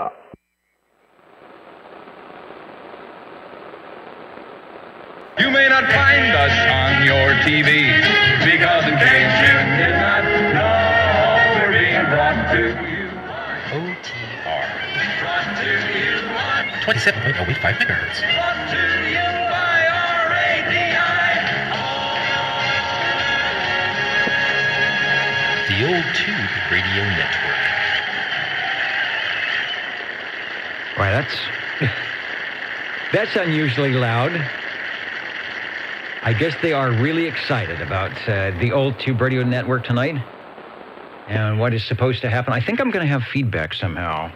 Utah. You may not find us on your TV, because in case you did not know, we're being brought to you by OTR. Brought to you by 27.085 megahertz. Brought to you by RADI. The Old Tube Radio Network. Right, that's unusually loud. I guess they are really excited about the Old Tube Radio Network tonight and what is supposed to happen. I think I'm going to have feedback somehow.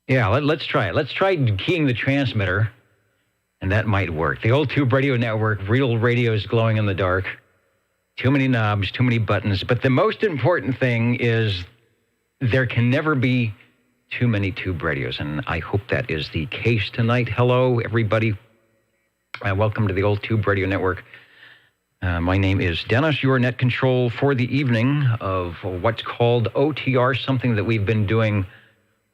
Yeah, let's try it. Let's try keying the transmitter, and that might work. The Old Tube Radio Network, real radio is glowing in the dark. Too many knobs, too many buttons. But the most important thing is there can never be too many tube radios, and I hope that is the case tonight. Hello, everybody. Welcome to the Old Tube Radio Network. My name is Dennis, your net control for the evening of what's called OTR, something that we've been doing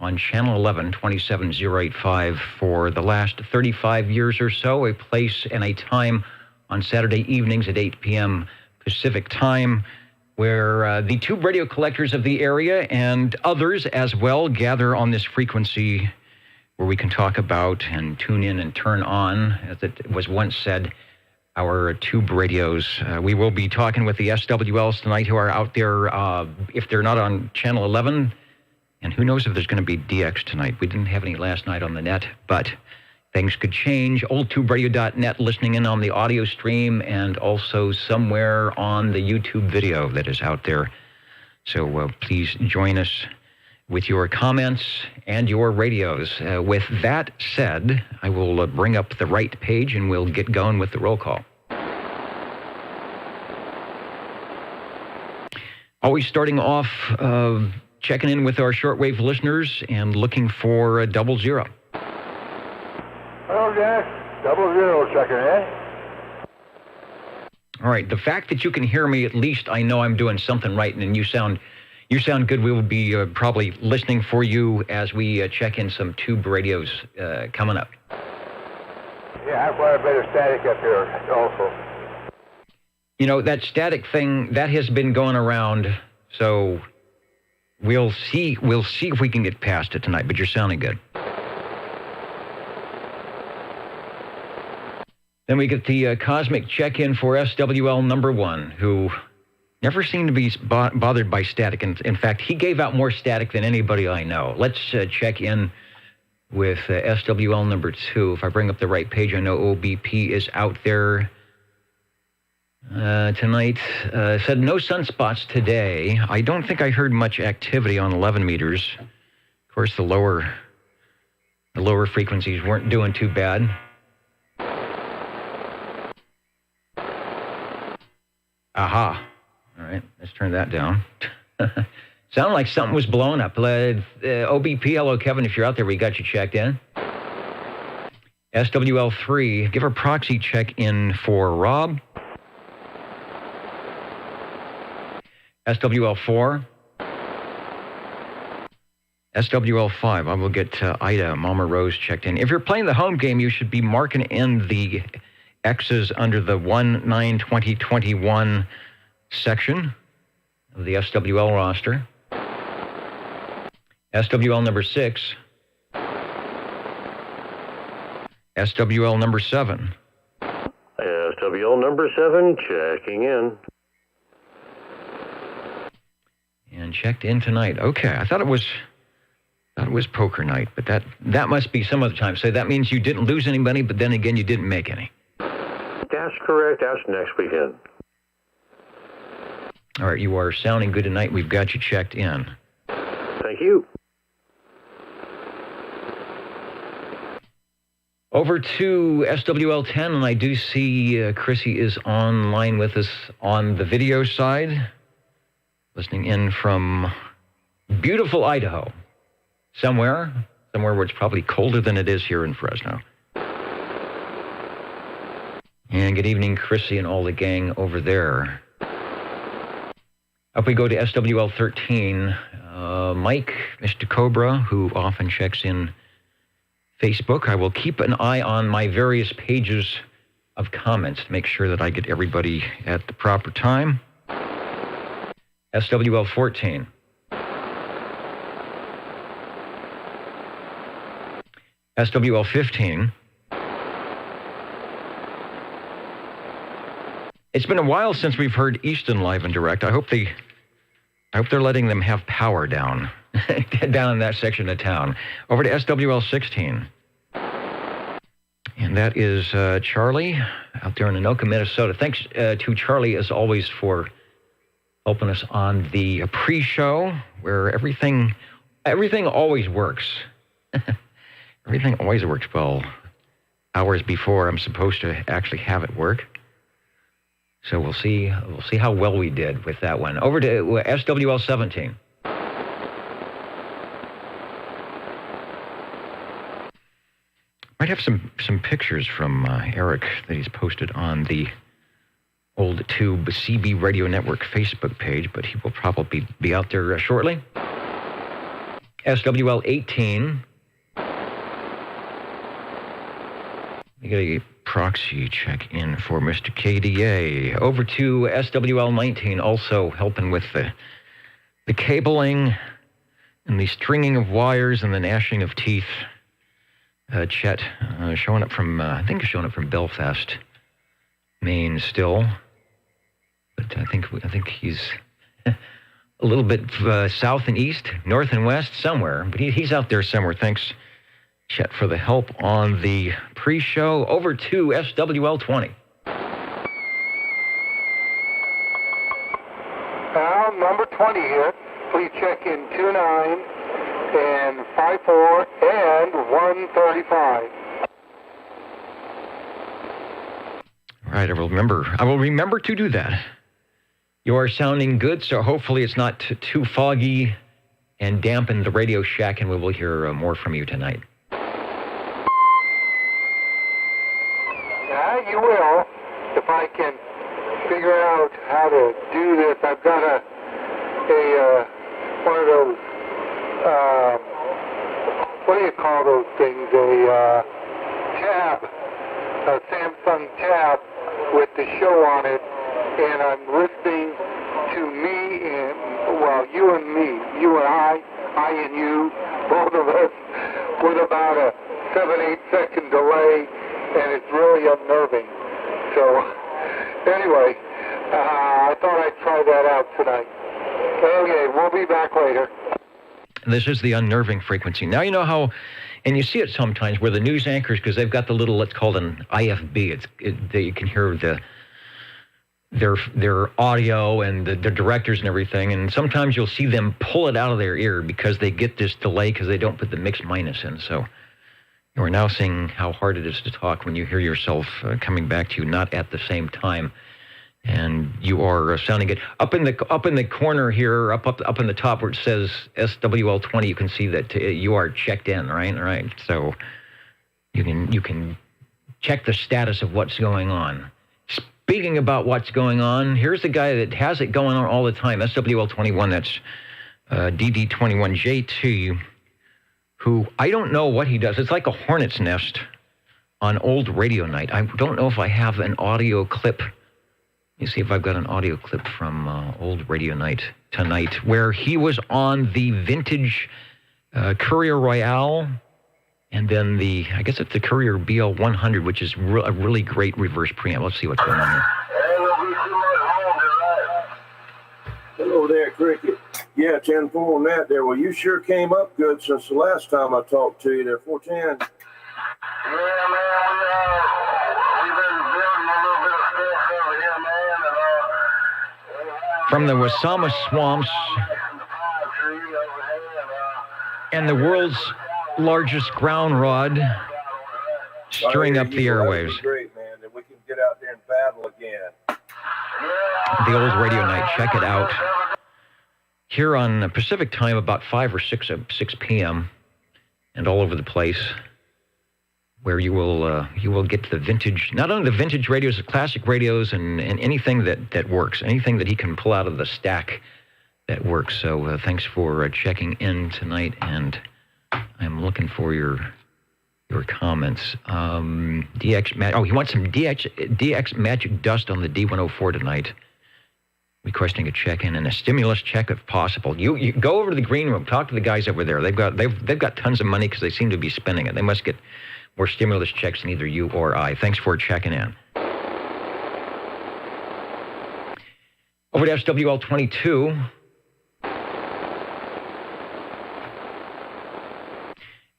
on Channel 11, 27085, for the last 35 years or so, a place and a time on Saturday evenings at 8 p.m. Pacific time, where the tube radio collectors of the area and others as well gather on this frequency where we can talk about and tune in and turn on, as it was once said, our tube radios. We will be talking with the SWLs tonight who are out there, if they're not on Channel 11, and who knows if there's going to be DX tonight. We didn't have any last night on the net, but things could change. oldtuberadio.net, listening in on the audio stream, and also somewhere on the YouTube video that is out there. So please join us with your comments and your radios. With that said, I will bring up the right page and we'll get going with the roll call. Always starting off, checking in with our shortwave listeners and looking for 00. Hello, Dennis. 00 checking in. All right. The fact that you can hear me, at least I know I'm doing something right, and you sound good. We will be probably listening for you as we check in some tube radios coming up. Yeah, I've got a bit of static up here also. You know, that static thing, that has been going around, so we'll see if we can get past it tonight, but you're sounding good. Then we get the cosmic check-in for SWL number 1, who never seemed to be bothered by static. In fact, he gave out more static than anybody I know. Let's check in with SWL number 2. If I bring up the right page, I know OBP is out there tonight. Said no sunspots today. I don't think I heard much activity on 11 meters. Of course, the lower frequencies weren't doing too bad. Aha. All right, let's turn that down. Sounded like something was blowing up. OBP, hello, Kevin, if you're out there, we got you checked in. SWL3, give a proxy check-in for Rob. SWL4. SWL5, I will get Ida, Mama Rose checked in. If you're playing the home game, you should be marking in the X's under the 1/9/2021 section of the SWL roster. SWL number 6. SWL number 7. SWL number 7 checking in. And checked in tonight. Okay, I thought it was poker night, but that must be some other time. So that means you didn't lose any money, but then again, you didn't make any. That's correct. That's next weekend. All right, you are sounding good tonight. We've got you checked in. Thank you. Over to SWL10, and I do see Chrissy is online with us on the video side, listening in from beautiful Idaho. Somewhere where it's probably colder than it is here in Fresno. And good evening, Chrissy and all the gang over there. Up we go to SWL 13. Mike, Mr. Cobra, who often checks in Facebook. I will keep an eye on my various pages of comments to make sure that I get everybody at the proper time. SWL 14. SWL 15. It's been a while since we've heard Easton live and direct. I hope they're letting them have power down down in that section of town. Over to SWL 16. And that is Charlie out there in Anoka, Minnesota. Thanks to Charlie, as always, for helping us on the pre-show, where everything always works. Everything always works well hours before I'm supposed to actually have it work. So we'll see how well we did with that one. Over to SWL 17. Might have some pictures from Eric that he's posted on the Old Tube CB Radio Network Facebook page, but he will probably be out there shortly. SWL 18. We got a proxy check in for Mr. KDA. Over to SWL 19, also helping with the cabling and the stringing of wires and the gnashing of teeth. Chet showing up from, I think showing up from Belfast, Maine still. But I think he's a little bit south and east, north and west, somewhere. But he's out there somewhere. Thanks, Chet, for the help on the pre-show. Over to SWL 20. Number 20 here. Please check in 29 and 54 and 135. All right, I will remember to do that. You are sounding good, so hopefully it's not too foggy and dampen the Radio Shack, and we will hear more from you tonight. Yeah, you will, if I can figure out how to do this. I've got a one of those, what do you call those things? A tab, a Samsung tab with the show on it, and I'm listening to me and, well, you and me, you and I and you, both of us, with about a 7-8 second delay, and it's really unnerving. So, anyway, I thought I'd try that out tonight. Okay, we'll be back later. This is the unnerving frequency. Now you know how, and you see it sometimes where the news anchors, because they've got the little, let's call it an IFB. You can hear their audio and the directors and everything, and sometimes you'll see them pull it out of their ear because they get this delay because they don't put the mix minus in. So you are now seeing how hard it is to talk when you hear yourself coming back to you, not at the same time. And you are sounding good. Up in the corner here, up in the top where it says SWL 20, you can see that you are checked in, right? Right. So you can check the status of what's going on. Speaking about what's going on, here's the guy that has it going on all the time. SWL 21. That's DD21JT, who I don't know what he does. It's like a hornet's nest on Old Radio Night. I don't know if I have an audio clip. You see if I've got an audio clip from Old Radio Night tonight, where he was on the vintage Courier Royale, and then I guess it's the Courier BL100, which is a really great reverse preamp. Let's see what's going on here. Hello there, Cricket. Yeah, 10-4 on that there. Well, you sure came up good since the last time I talked to you there, 410. Yeah, man, we've been building a little bit of stuff over here, man. From the Wasama swamps and the world's largest ground rod stirring up the airwaves. Great, man. Then we can get out there and battle again. The Old Radio Night. Check it out. Here on Pacific time, about 5 or 6 p.m., and all over the place, where you will get the vintage, not only the vintage radios, the classic radios, and anything that works, anything that he can pull out of the stack that works. So thanks for checking in tonight, and I'm looking for your comments. He wants some DX Magic Dust on the D104 tonight. Requesting a check-in and a stimulus check if possible. You go over to the green room, talk to the guys over there. They've got tons of money because they seem to be spending it. They must get more stimulus checks than either you or I. Thanks for checking in. Over to SWL 22.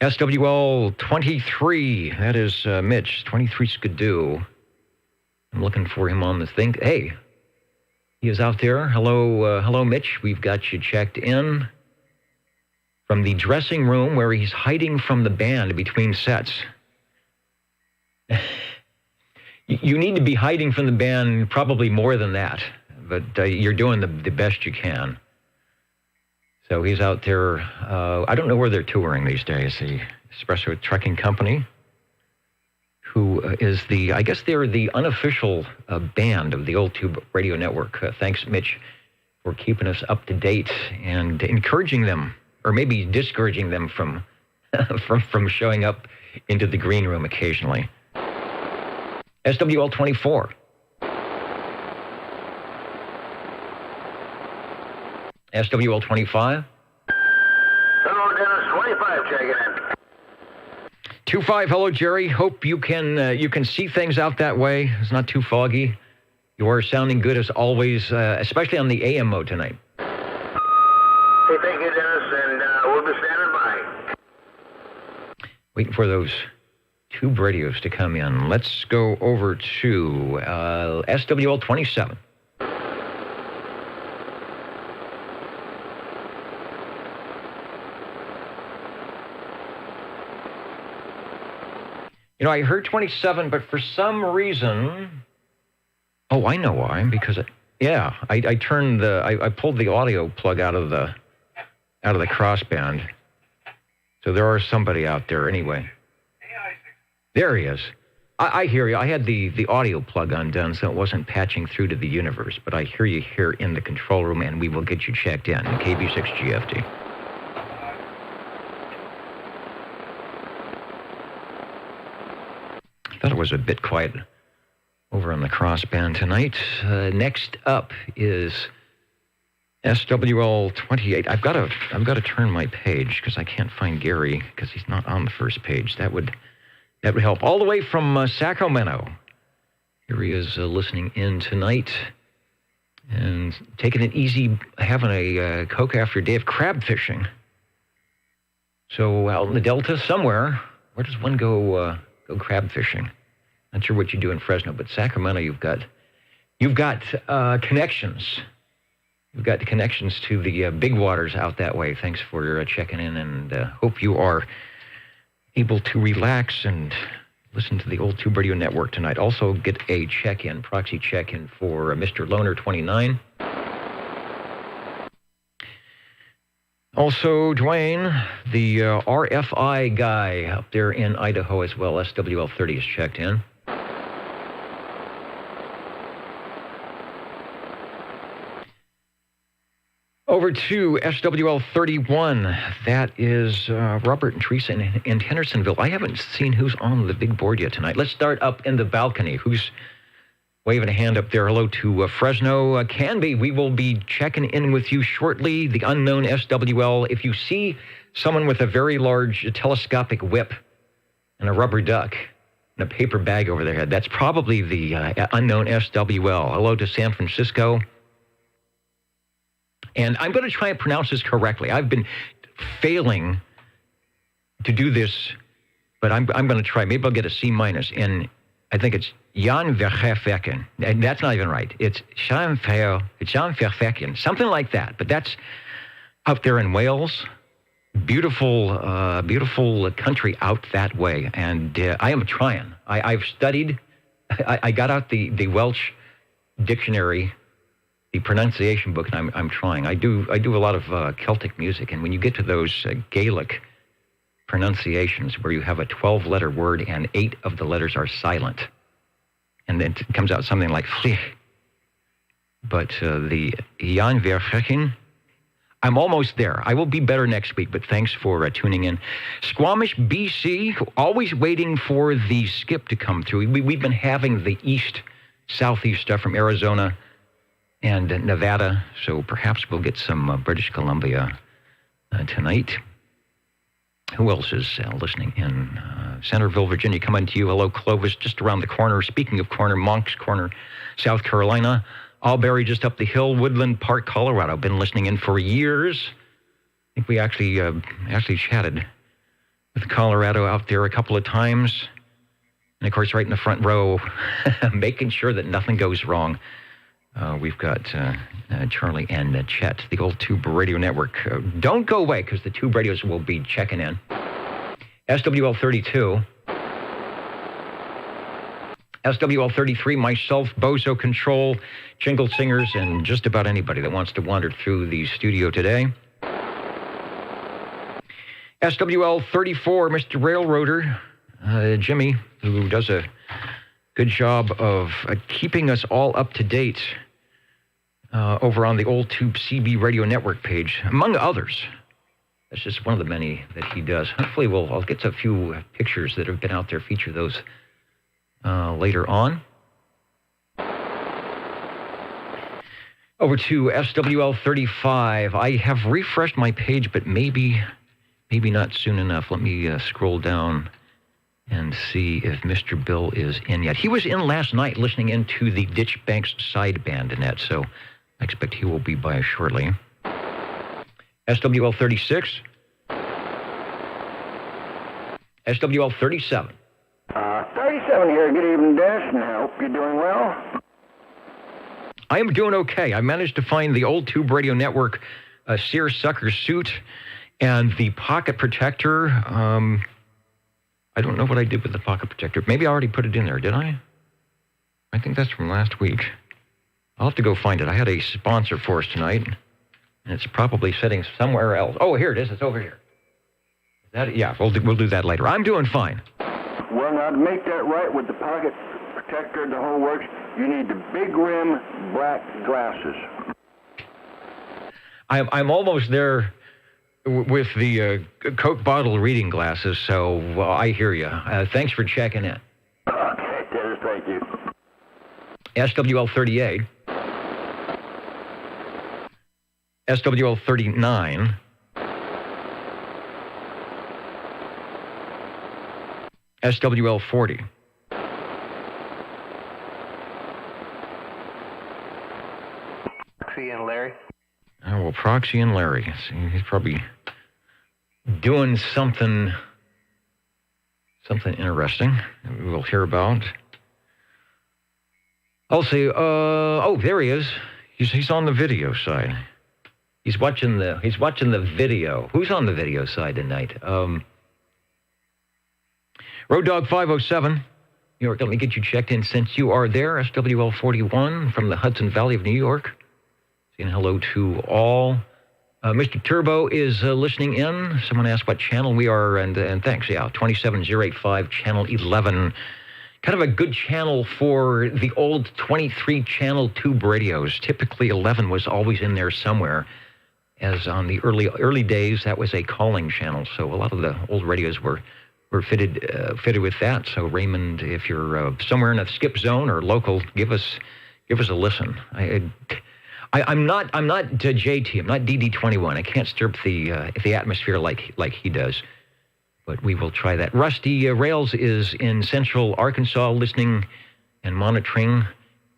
SWL 23, that is Mitch, 23 Skidoo. I'm looking for him on the thing. Hey, he is out there. Hello, Mitch. We've got you checked in from the dressing room where he's hiding from the band between sets. You need to be hiding from the band probably more than that, but you're doing the best you can. So he's out there. I don't know where they're touring these days. The Espresso Trucking Company, who is I guess they're the unofficial band of the Old Tube Radio Network. Thanks, Mitch, for keeping us up to date and encouraging them, or maybe discouraging them from showing up into the green room occasionally. SWL 24. SWL 25. Hello, Dennis. 25 checking in. 25. Hello, Jerry. Hope you can see things out that way. It's not too foggy. You are sounding good as always, especially on the AM mode tonight. Hey, thank you, Dennis, and we'll be standing by. Waiting for those tube radios to come in. Let's go over to SWL 27. You know, I heard 27, but for some reason, oh, I know why. Because I turned I pulled the audio plug out of the crossband. So there are somebody out there anyway. There he is. I hear you. I had the audio plug undone, so it wasn't patching through to the universe. But I hear you here in the control room, and we will get you checked in KB6GFD. Thought it was a bit quiet over on the crossband tonight. Next up is SWL 28. I've got to turn my page because I can't find Gary because he's not on the first page. That would help. All the way from Sacramento. Here he is listening in tonight and taking it easy, having a Coke after a day of crab fishing. So out in the Delta somewhere, where does one go crab fishing? Not sure what you do in Fresno, but Sacramento, you've got connections. You've got connections to the big waters out that way. Thanks for checking in, and hope you are able to relax and listen to the Old Tube Radio Network tonight. Also get a check-in, proxy check-in for Mr. Loner 29. Also, Dwayne, the RFI guy up there in Idaho as well, SWL 30 is checked in. Over to SWL 31. That is Robert and Teresa in Hendersonville. I haven't seen who's on the big board yet tonight. Let's start up in the balcony. Who's waving a hand up there? Hello to Fresno. Canby, we will be checking in with you shortly. The unknown SWL. If you see someone with a very large telescopic whip and a rubber duck and a paper bag over their head, that's probably the unknown SWL. Hello to San Francisco. And I'm going to try and pronounce this correctly. I've been failing to do this, but I'm going to try. Maybe I'll get a C-. And I think it's Jan Vergevekken. And that's not even right. It's Jan Vergevekken, something like that. But that's up there in Wales. Beautiful, beautiful country out that way. And I am trying. I've studied. I got out the Welsh dictionary, the pronunciation book, and I'm trying. I do a lot of Celtic music, and when you get to those Gaelic pronunciations where you have a 12-letter word and 8 of the letters are silent, and then it comes out something like flich. But the Jan Vergevekken I'm almost there. I will be better next week, but thanks for tuning in. Squamish, BC, always waiting for the skip to come through. We've been having the southeast stuff from Arizona and Nevada, so perhaps we'll get some British Columbia tonight. Who else is listening in? Centerville, Virginia, coming to you. Hello, Clovis, just around the corner. Speaking of corner, Moncks Corner, South Carolina. Albury, just up the hill. Woodland Park, Colorado. Been listening in for years. I think we actually chatted with Colorado out there a couple of times. And, of course, right in the front row, making sure that nothing goes wrong. We've got Charlie and Chet, the old Tube Radio Network. Don't go away, because the Tube Radios will be checking in. SWL 32. SWL 33, myself, Bozo Control, Jingle Singers, and just about anybody that wants to wander through the studio today. SWL 34, Mr. Railroader, Jimmy, who does a good job of keeping us all up to date over on the Old Tube CB Radio Network page, among others. That's just one of the many that he does. Hopefully I'll get a few pictures that have been out there, feature those later on. Over to SWL 35. I have refreshed my page, but maybe not soon enough. Let me scroll down and see if Mr. Bill is in yet. He was in last night listening into the Ditch Banks sideband, Annette, so I expect he will be by shortly. SWL 36. SWL 37. 37 here. Good evening, Dennis, and I hope you're doing well. I am doing okay. I managed to find the Old Tube Radio Network seersucker suit and the pocket protector. I don't know what I did with the pocket protector. Maybe I already put it in there, did I? I think that's from last week. I'll have to go find it. I had a sponsor for us tonight, and it's probably sitting somewhere else. Oh, here it is. It's over here. Yeah, we'll do that later. I'm doing fine. Well, now, to make that right with the pocket protector and the whole works, you need the big rim black glasses. I'm almost there with the Coke bottle reading glasses, so I hear you. Thanks for checking in. Okay, Dennis, thank you. SWL 38. SWL 39. SWL 40. Proxy and Larry. Well, Proxy and Larry. See, he's probably doing something interesting that we'll hear about. I'll say, there he is. He's on the video side. He's watching the video. Who's on the video side tonight? Road Dog 507, New York, let me get you checked in since you are there. SWL 41 from the Hudson Valley of New York. Saying hello to all. Mr. Turbo is listening in. Someone asked what channel we are, and thanks. Yeah, 27085, channel 11. Kind of a good channel for the old 23-channel tube radios. Typically, 11 was always in there somewhere. As on the early days, that was a calling channel. So a lot of the old radios were fitted with that. So Raymond, if you're somewhere in a skip zone or local, give us a listen. I'm not JT. I'm not DD21. I can't stir up the atmosphere like he does. But we will try that. Rusty Rails is in Central Arkansas, listening and monitoring.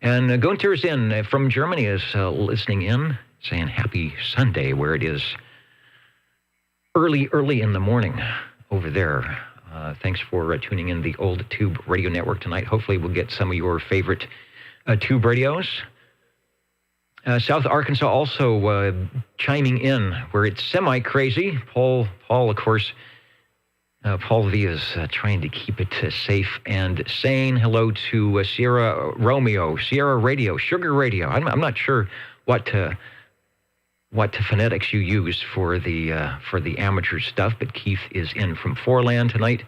And Gunther's in from Germany is listening in, saying happy Sunday, where it is early in the morning over there. Thanks for tuning in the Old Tube Radio Network tonight. Hopefully we'll get some of your favorite tube radios. South Arkansas also chiming in where it's semi-crazy. Paul, of course, Paul V is trying to keep it safe and sane. Hello to Sierra Romeo, Sierra Radio, Sugar Radio. I'm not sure what phonetics you use for the amateur stuff, but Keith is in from Foreland tonight.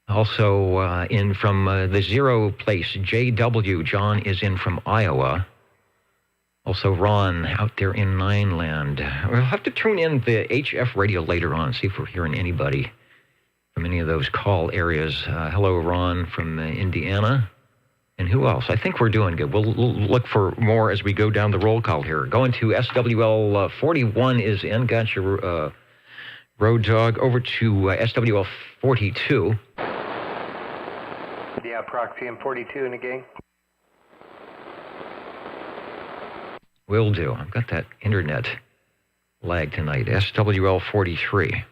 Also in from the Zero Place, JW. John is in from Iowa. Also, Ron out there in Nineland. We'll have to tune in the HF radio later on, see if we're hearing anybody from any of those call areas. Hello, Ron from Indiana. And who else? I think we're doing good. We'll look for more as we go down the roll call here. Going to SWL 41 is in. Got your Road Dog. Over to SWL 42. Yeah, Proxy M42 in the gang. Will do. I've got that internet lag tonight. SWL 43.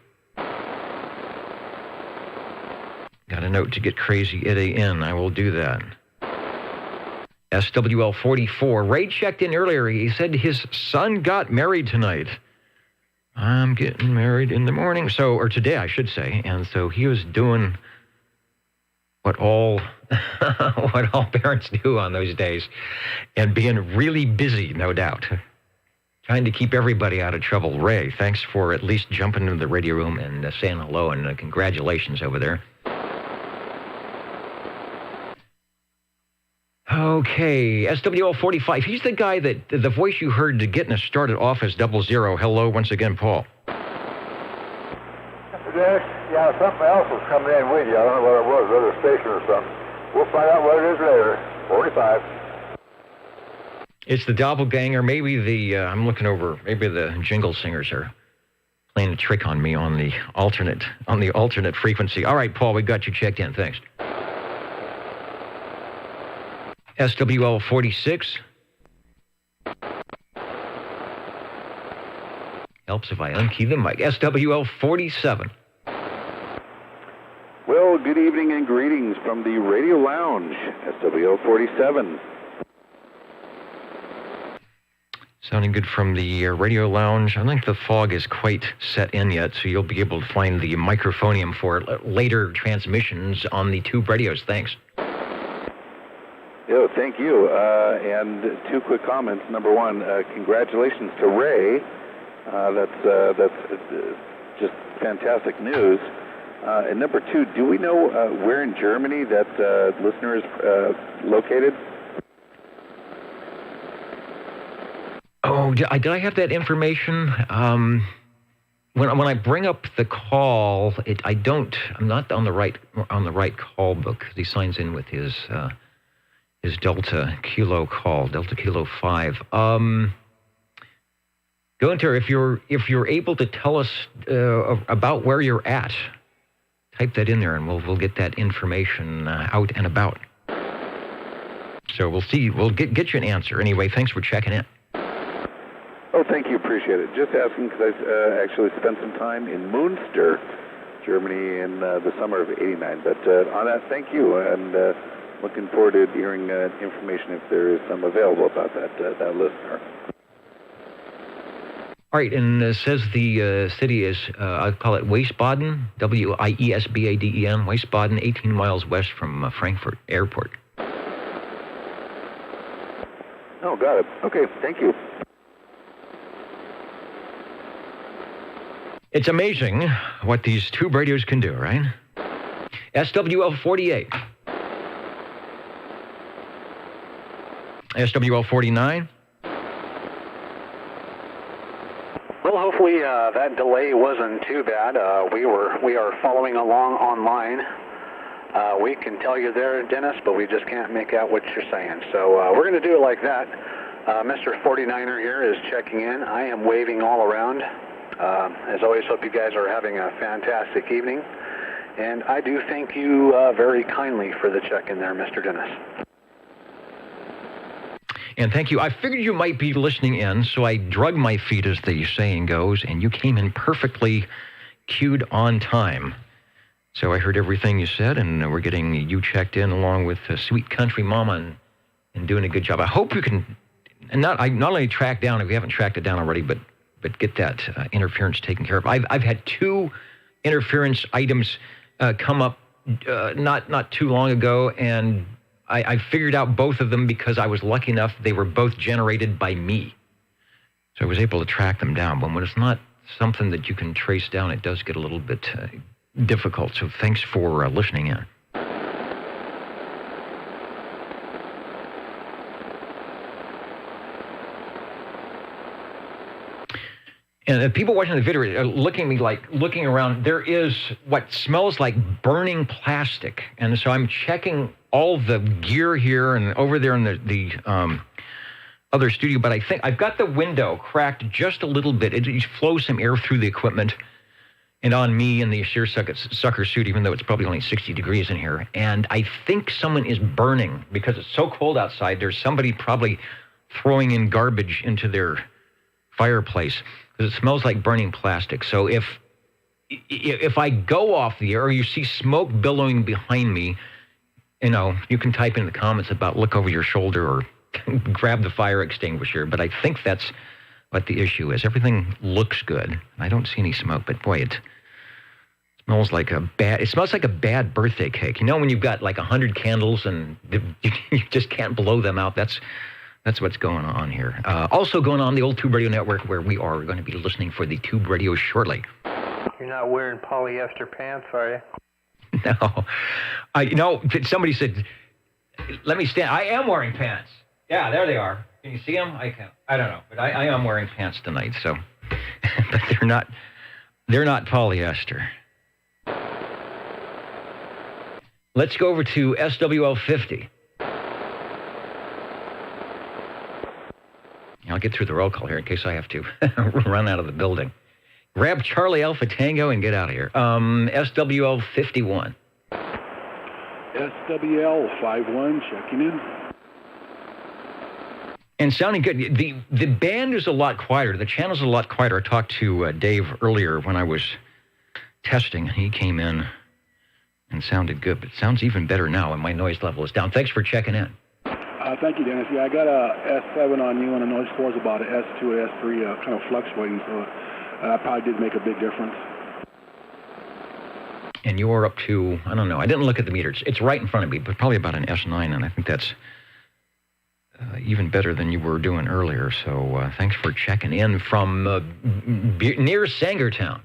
Got a note to get Crazy Eddie in. I will do that. SWL 44. Ray checked in earlier. He said his son got married tonight. I'm getting married in the morning. Or today, I should say. And so he was doing what all parents do on those days, and being really busy, no doubt. Trying to keep everybody out of trouble. Ray, thanks for at least jumping into the radio room and saying hello, and congratulations over there. Okay, SWL 45. He's the guy that the voice you heard getting us started off as 00. Hello once again, Paul. Yeah, something else was coming in with you. I don't know what it was, another station or something. We'll find out what it is later. 45. It's the doppelganger. Maybe I'm looking over, maybe the jingle singers are playing a trick on me on the alternate frequency. All right, Paul, we got you checked in. Thanks. SWL 46. Helps if I unkey the mic. SWL 47. Well, good evening and greetings from the Radio Lounge, SWL 47. Sounding good from the Radio Lounge. I think the fog is quite set in yet, so you'll be able to find the microphonium for later transmissions on the tube radios. Thanks. Yo, thank you. And two quick comments. Number one, congratulations to Ray. That's just fantastic news. And number two, do we know where in Germany that listener is located? Oh, did I have that information? When I bring up the call, I'm not on the right call book, because he signs in with his Delta Kilo call, Delta Kilo 5. Gunter, if you're able to tell us about where you're at, type that in there, and we'll get that information out and about. So we'll see. We'll get you an answer. Anyway, thanks for checking in. Oh, thank you. Appreciate it. Just asking because I actually spent some time in Münster, Germany, in the summer of '89. But on that, thank you, and looking forward to hearing information if there is some available about that listener. All right, and says the city is, I'll call it Wiesbaden, Wiesbaden, Wiesbaden, 18 miles west from Frankfurt Airport. Oh, got it. Okay, thank you. It's amazing what these tube radios can do, right? SWL 48. SWL 49. Well, hopefully that delay wasn't too bad. We are following along online. We can tell you there, Dennis, but we just can't make out what you're saying. So we're going to do it like that. Mr. 49er here is checking in. I am waving all around. As always, hope you guys are having a fantastic evening. And I do thank you very kindly for the check-in there, Mr. Dennis. And thank you. I figured you might be listening in, so I drug my feet, as the saying goes, and you came in perfectly cued on time. So I heard everything you said, and we're getting you checked in along with Sweet Country Mama and doing a good job. I hope you can not only track down, if you haven't tracked it down already, but get that interference taken care of. I've had two interference items come up not too long ago, and I figured out both of them because I was lucky enough they were both generated by me. So I was able to track them down. But when it's not something that you can trace down, it does get a little bit difficult. So thanks for listening in. And people watching the video are looking around. There is what smells like burning plastic. And so I'm checking all the gear here and over there in the other studio. But I think I've got the window cracked just a little bit. It flows some air through the equipment and on me in the seersucker suit, even though it's probably only 60 degrees in here. And I think someone is burning because it's so cold outside. There's somebody probably throwing in garbage into their fireplace. Because it smells like burning plastic. So if I go off the air or you see smoke billowing behind me, you can type in the comments about look over your shoulder or grab the fire extinguisher. But I think that's what the issue is. Everything looks good. I don't see any smoke, but boy, it smells like a bad birthday cake. When you've got like 100 candles and you just can't blow them out. That's what's going on here. Also going on the old Tube Radio Network, where we are going to be listening for the Tube Radio shortly. You're not wearing polyester pants, are you? No. Somebody said, let me stand. I am wearing pants. Yeah, there they are. Can you see them? I don't know, but I am wearing pants tonight. So, but they're not polyester. Let's go over to SWL 50. I'll get through the roll call here in case I have to run out of the building. Grab Charlie Alpha Tango and get out of here. SWL 51. SWL 51, checking in. And sounding good. The band is a lot quieter. The channel's a lot quieter. I talked to Dave earlier when I was testing. He came in and sounded good, but it sounds even better now, and my noise level is down. Thanks for checking in. Thank you, Dennis. Yeah, I got a S7 on you, and the noise floor is about an S2 or S3, kind of fluctuating, so that probably did make a big difference. And you're up to, I don't know, I didn't look at the meters. It's right in front of me, but probably about an S9, and I think that's even better than you were doing earlier. So thanks for checking in from near Sangertown.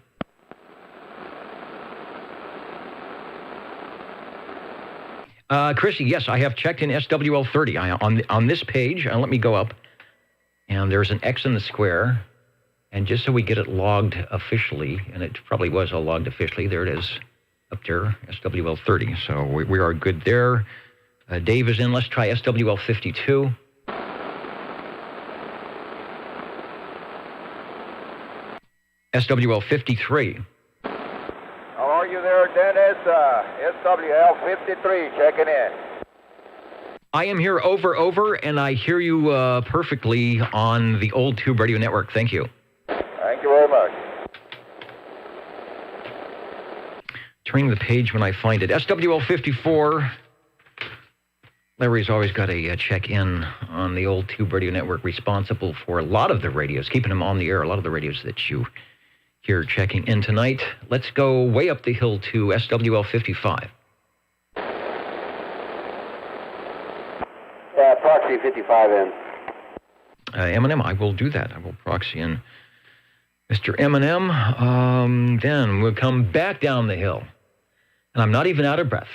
Chrissy, yes, I have checked in SWL 30 on this page. Let me go up, and there's an X in the square, and just so we get it logged officially, and it probably was all logged officially, there it is up there, SWL 30. So we are good there. Dave is in. Let's try SWL 52. SWL 53. How are you there, Dennis? SWL 53, checking in. I am here over, and I hear you perfectly on the old Tube Radio Network. Thank you. Thank you very much. Turning the page when I find it. SWL 54. Larry's always got a check-in on the old Tube Radio Network, responsible for a lot of the radios, keeping them on the air, a lot of the radios that you hear checking in tonight. Let's go way up the hill to SWL 55. Proxy 55 in. M&M, I will do that. I will proxy in Mr. M&M. Then we'll come back down the hill. And I'm not even out of breath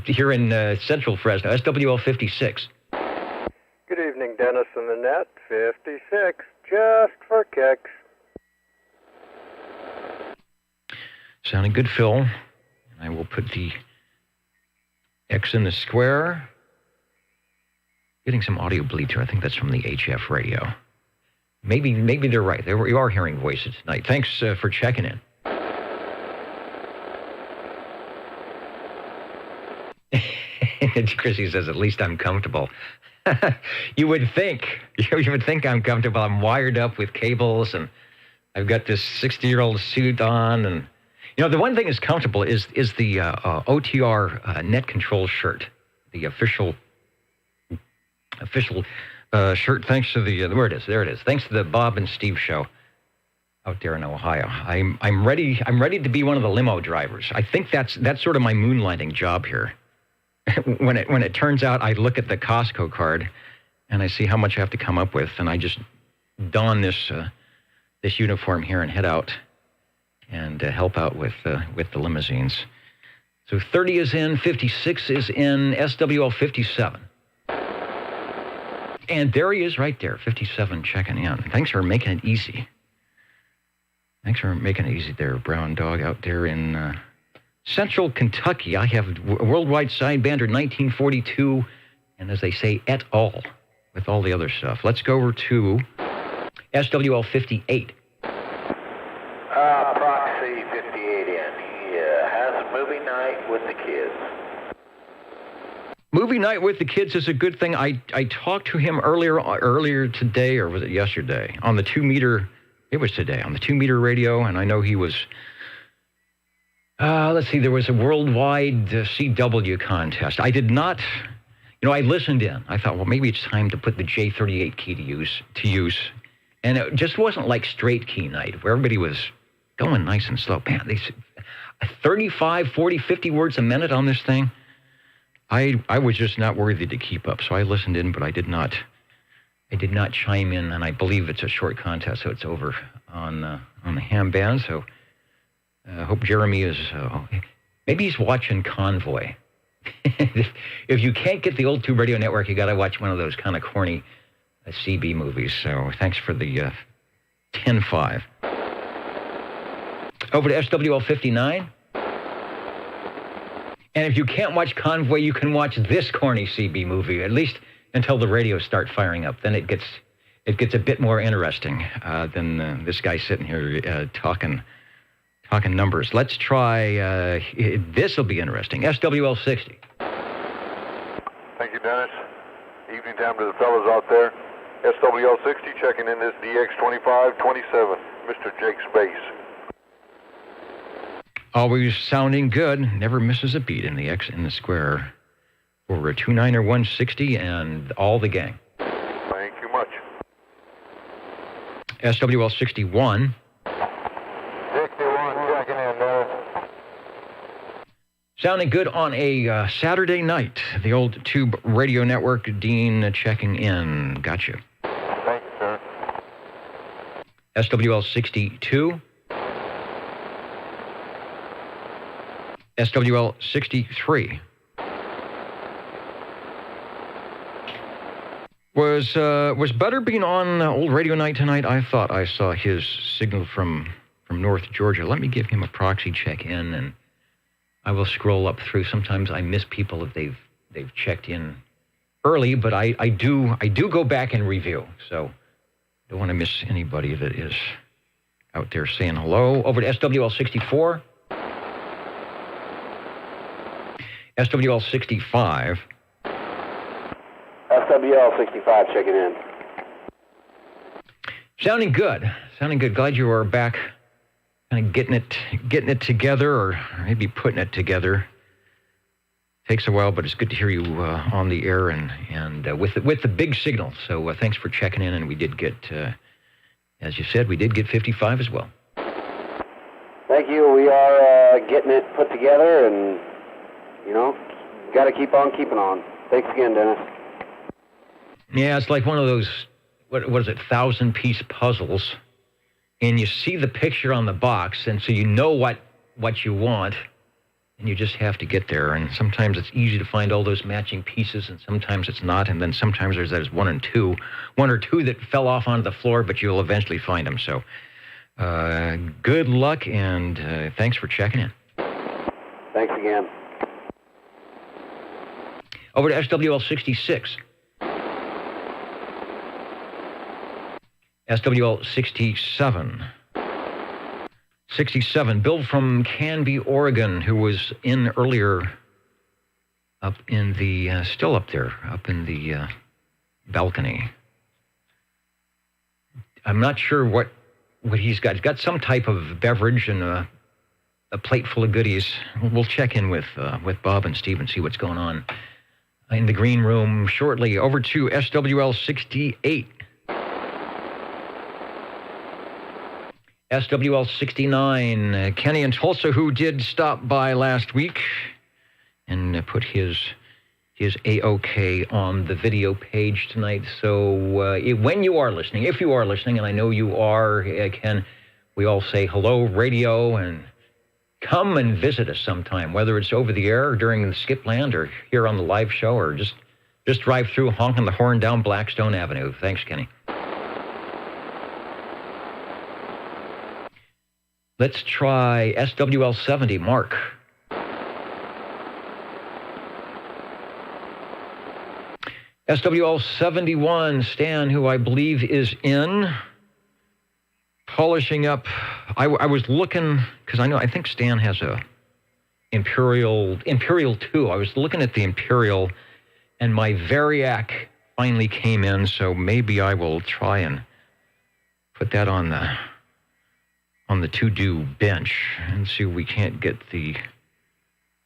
here in central Fresno, SWL 56. Good evening, Dennis and the net. 56, just for kicks. Sounding good, Phil. I will put the X in the square. Getting some audio bleed here. I think that's from the HF radio. Maybe they're right. You are hearing voices tonight. Thanks for checking in. Chrissy says, at least I'm comfortable. You would think I'm comfortable. I'm wired up with cables, and I've got this 60-year-old suit on. And, the one thing that's comfortable is the OTR net control shirt, the official shirt, thanks to there it is. Thanks to the Bob and Steve show out there in Ohio. I'm ready to be one of the limo drivers. I think that's sort of my moonlighting job here. When it turns out, I look at the Costco card and I see how much I have to come up with, and I just don this uniform here and head out and help out with the limousines. So 30 is in, 56 is in, SWL 57. And there he is right there, 57 checking in. Thanks for making it easy. Thanks for making it easy there, Brown Dog, out there in central Kentucky. I have Worldwide Sidebander 1942, and as they say, et al., with all the other stuff. Let's go over to SWL 58. Proxy 58 in. He has a movie night with the kids. Movie night with the kids is a good thing. I talked to him earlier today, or was it yesterday, on the 2-meter, it was today, on the 2-meter radio, and I know he was, let's see, there was a worldwide CW contest. I did not, I listened in. I thought, well, maybe it's time to put the J38 key to use. And it just wasn't like straight key night, where everybody was going nice and slow. Man, they 35, 40, 50 words a minute on this thing. I was just not worthy to keep up, so I listened in, but I did not chime in, and I believe it's a short contest, so it's over on the ham band. So I hope Jeremy is, maybe he's watching Convoy. If you can't get the old Tube Radio Network, you got to watch one of those kind of corny CB movies. So thanks for the 10-5. Over to SWL 59. And if you can't watch Convoy, you can watch this corny CB movie, at least until the radios start firing up. Then it gets a bit more interesting than this guy sitting here talking numbers. Let's try, this will be interesting, SWL 60. Thank you, Dennis. Evening time to the fellas out there. SWL 60 checking in this DX2527, Mr. Jake Space. Always sounding good. Never misses a beat in the X in the square. Over a 29er 160 and all the gang. Thank you much. SWL 61. 61 checking in, Dennis. Sounding good on a Saturday night. The old Tube Radio Network, Dean checking in. Gotcha. Thank you, sir. SWL 62. SWL 63. Was Butterbean on old radio night tonight? I thought I saw his signal from North Georgia. Let me give him a proxy check in, and I will scroll up through. Sometimes I miss people if they've checked in early, but I do go back and review. So don't want to miss anybody that is out there saying hello. Over to SWL 64. SWL 65. SWL 65 checking in. Sounding good. Glad you are back, kind of getting it together, or maybe putting it together. Takes a while, but it's good to hear you on the air and with the big signal. So thanks for checking in, and we did get, as you said, we did get 55 as well. Thank you. We are getting it put together, and got to keep on keeping on. Thanks again, Dennis. Yeah, it's like one of those, what is it, 1,000-piece puzzles, and you see the picture on the box, and so you know what you want, and you just have to get there. And sometimes it's easy to find all those matching pieces, and sometimes it's not, and then sometimes there's one or two that fell off onto the floor, but you'll eventually find them. So good luck, and thanks for checking in. Thanks again. Over to SWL 66. SWL 67. 67, Bill from Canby, Oregon, who was in earlier up in the, still up there, up in the balcony. I'm not sure what he's got. He's got some type of beverage and a plate full of goodies. We'll check in with Bob and Steve and see what's going on in the green room shortly. Over to SWL 68. SWL 69, Kenny in Tulsa, who did stop by last week and put his A-OK on the video page tonight. So when you are listening, if you are listening, and I know you are, Ken, we all say hello, radio, and come and visit us sometime, whether it's over the air or during the Skipland or here on the live show, or just drive through honking the horn down Blackstone Avenue. Thanks, Kenny. Let's try SWL70, Mark. SWL71, Stan, who I believe is in, polishing up. I was looking, because I think Stan has a Imperial 2. I was looking at the Imperial, and my Variac finally came in, so maybe I will try and put that on the to-do bench and see if we can't get the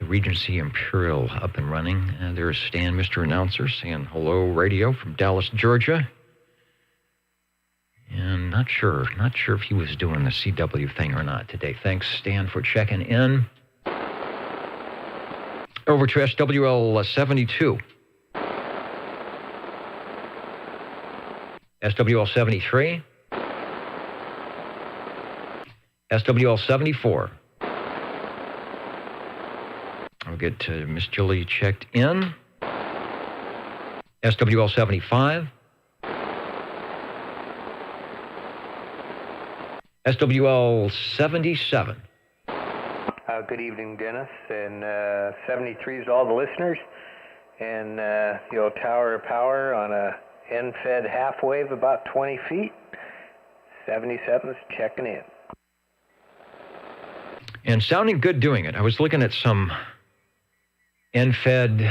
Regency Imperial up and running. And there's Stan, Mr. Announcer, saying hello, radio from Dallas, Georgia. And not sure if he was doing the CW thing or not today. Thanks, Stan, for checking in. Over to SWL72. SWL73. SWL74. I'll get Miss Julie checked in. SWL75. SWL77. Good evening, Dennis, and 73s to all the listeners. And Tower of Power on a end-fed half wave about 20 feet. 77's checking in. And sounding good doing it. I was looking at some end-fed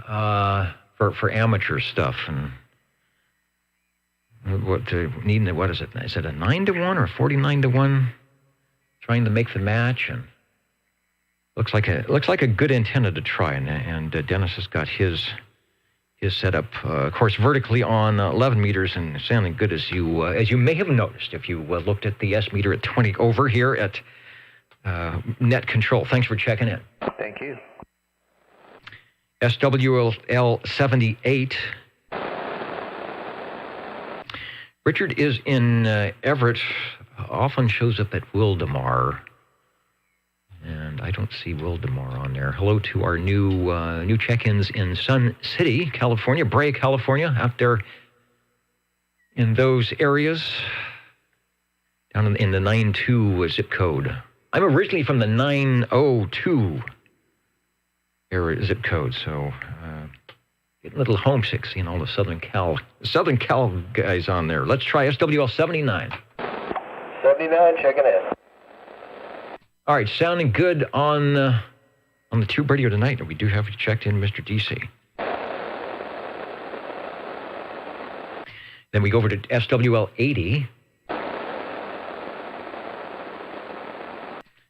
for amateur stuff, and what is it? Is it a 9-to-1 or a 49-to-1? Trying to make the match, and looks like a good antenna to try. And Dennis has got his setup, of course, vertically on 11 meters, and sounding good as you may have noticed if you looked at the S meter at 20 over here at Net Control. Thanks for checking in. Thank you. SWL78. Richard is in Everett, often shows up at Wildemar, and I don't see Wildemar on there. Hello to our new check-ins in Sun City, California, Brea, California, out there in those areas, down in the 92 zip code. I'm originally from the 902 area zip code, so getting a little homesick seeing all the Southern Cal guys on there. Let's try SWL 79. 79, checking in. All right, sounding good on the Tube Radio tonight. We do have you checked in, Mr. DC. Then we go over to SWL 80.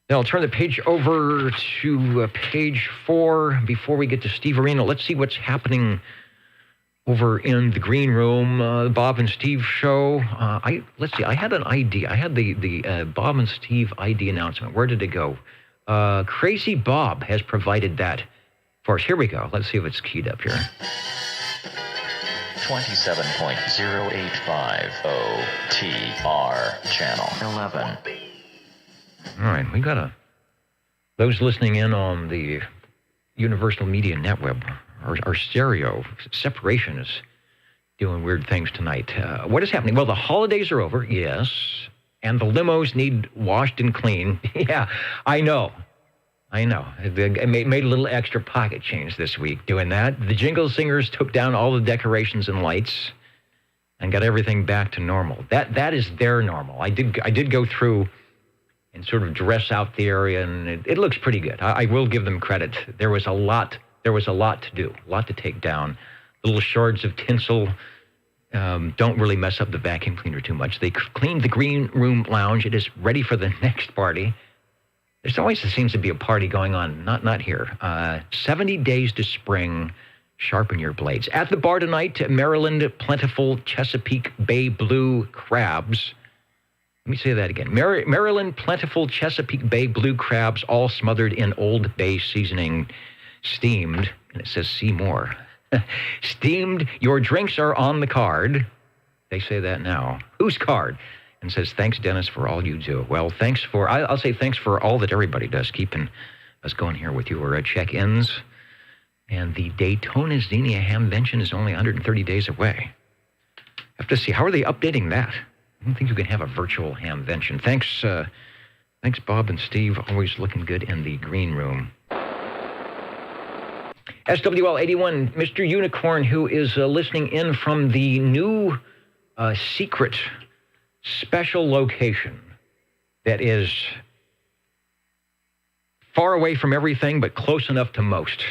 Then I'll turn the page over to page 4 before we get to Steve Arena. Let's see what's happening over in the green room, the Bob and Steve show. Let's see. I had an ID. I had the Bob and Steve ID announcement. Where did it go? Crazy Bob has provided that for us. Here we go. Let's see if it's keyed up here. 27.085 OTR channel 11. All right, we got those listening in on the Universal Media Netweb, our stereo separation is doing weird things tonight. What is happening? Well, the holidays are over, yes, and the limos need washed and cleaned. Yeah, I know. I made a little extra pocket change this week doing that. The Jingle Singers took down all the decorations and lights and got everything back to normal. That is their normal. I did go through and sort of dress out the area, and it looks pretty good. I will give them credit. There was a lot to do, a lot to take down. Little shards of tinsel don't really mess up the vacuum cleaner too much. They cleaned the green room lounge. It is ready for the next party. There always seems to be a party going on. Not here. 70 days to spring. Sharpen your blades. At the bar tonight, Maryland Plentiful Chesapeake Bay Blue Crabs. Let me say that again. Maryland Plentiful Chesapeake Bay Blue Crabs, all smothered in Old Bay seasoning, steamed. And it says see more. Steamed. Your drinks are on the card. They say that now. Whose card? And says, thanks, Dennis, for all you do. Well, I'll say thanks for all that everybody does, keeping us going here with your check-ins. And the Daytona Xenia Hamvention is only 130 days away. I have to see, how are they updating that? I don't think you can have a virtual Hamvention. Thanks Thanks, Bob and Steve. Always looking good in the green room. SWL81, Mr. Unicorn, who is listening in from the new secret special location that is far away from everything, but close enough to most.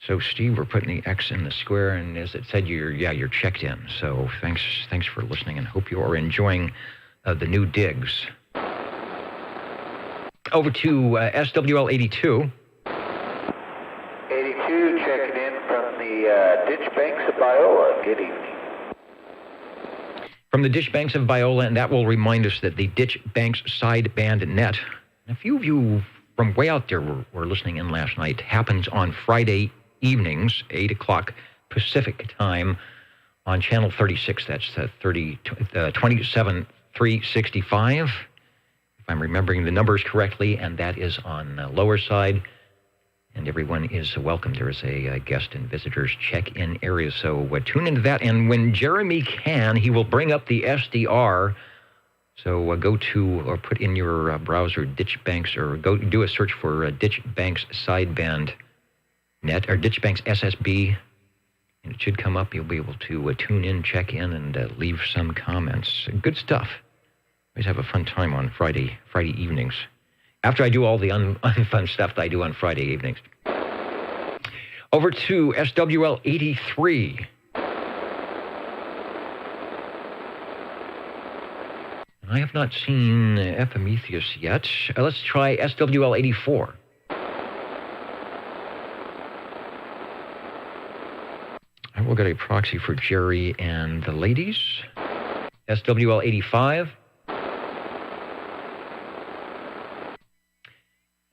So, Steve, we're putting the X in the square, and as it said, you're checked in. So, thanks for listening, and hope you are enjoying the new digs. Over to SWL82. 82 checking in from the ditch banks of Biola. Good evening. From the ditch banks of Biola, and that will remind us that the ditch banks sideband net, a few of you from way out there were listening in last night, happens on Friday evenings, 8 o'clock Pacific time on channel 36. That's 27365, if I'm remembering the numbers correctly, and that is on lower side. And everyone is welcome. There is a guest and visitors check-in area, so tune into that. And when Jeremy can, he will bring up the SDR. So go to or put in your browser Ditch Banks, or go do a search for Ditch Banks sideband net or Ditch Banks SSB, and it should come up. You'll be able to tune in, check in, and leave some comments. Good stuff. Always have a fun time on Friday evenings. After I do all the unfun stuff that I do on Friday evenings. Over to SWL 83. I have not seen Epimetheus yet. Let's try SWL 84. I will get a proxy for Jerry and the ladies. SWL 85.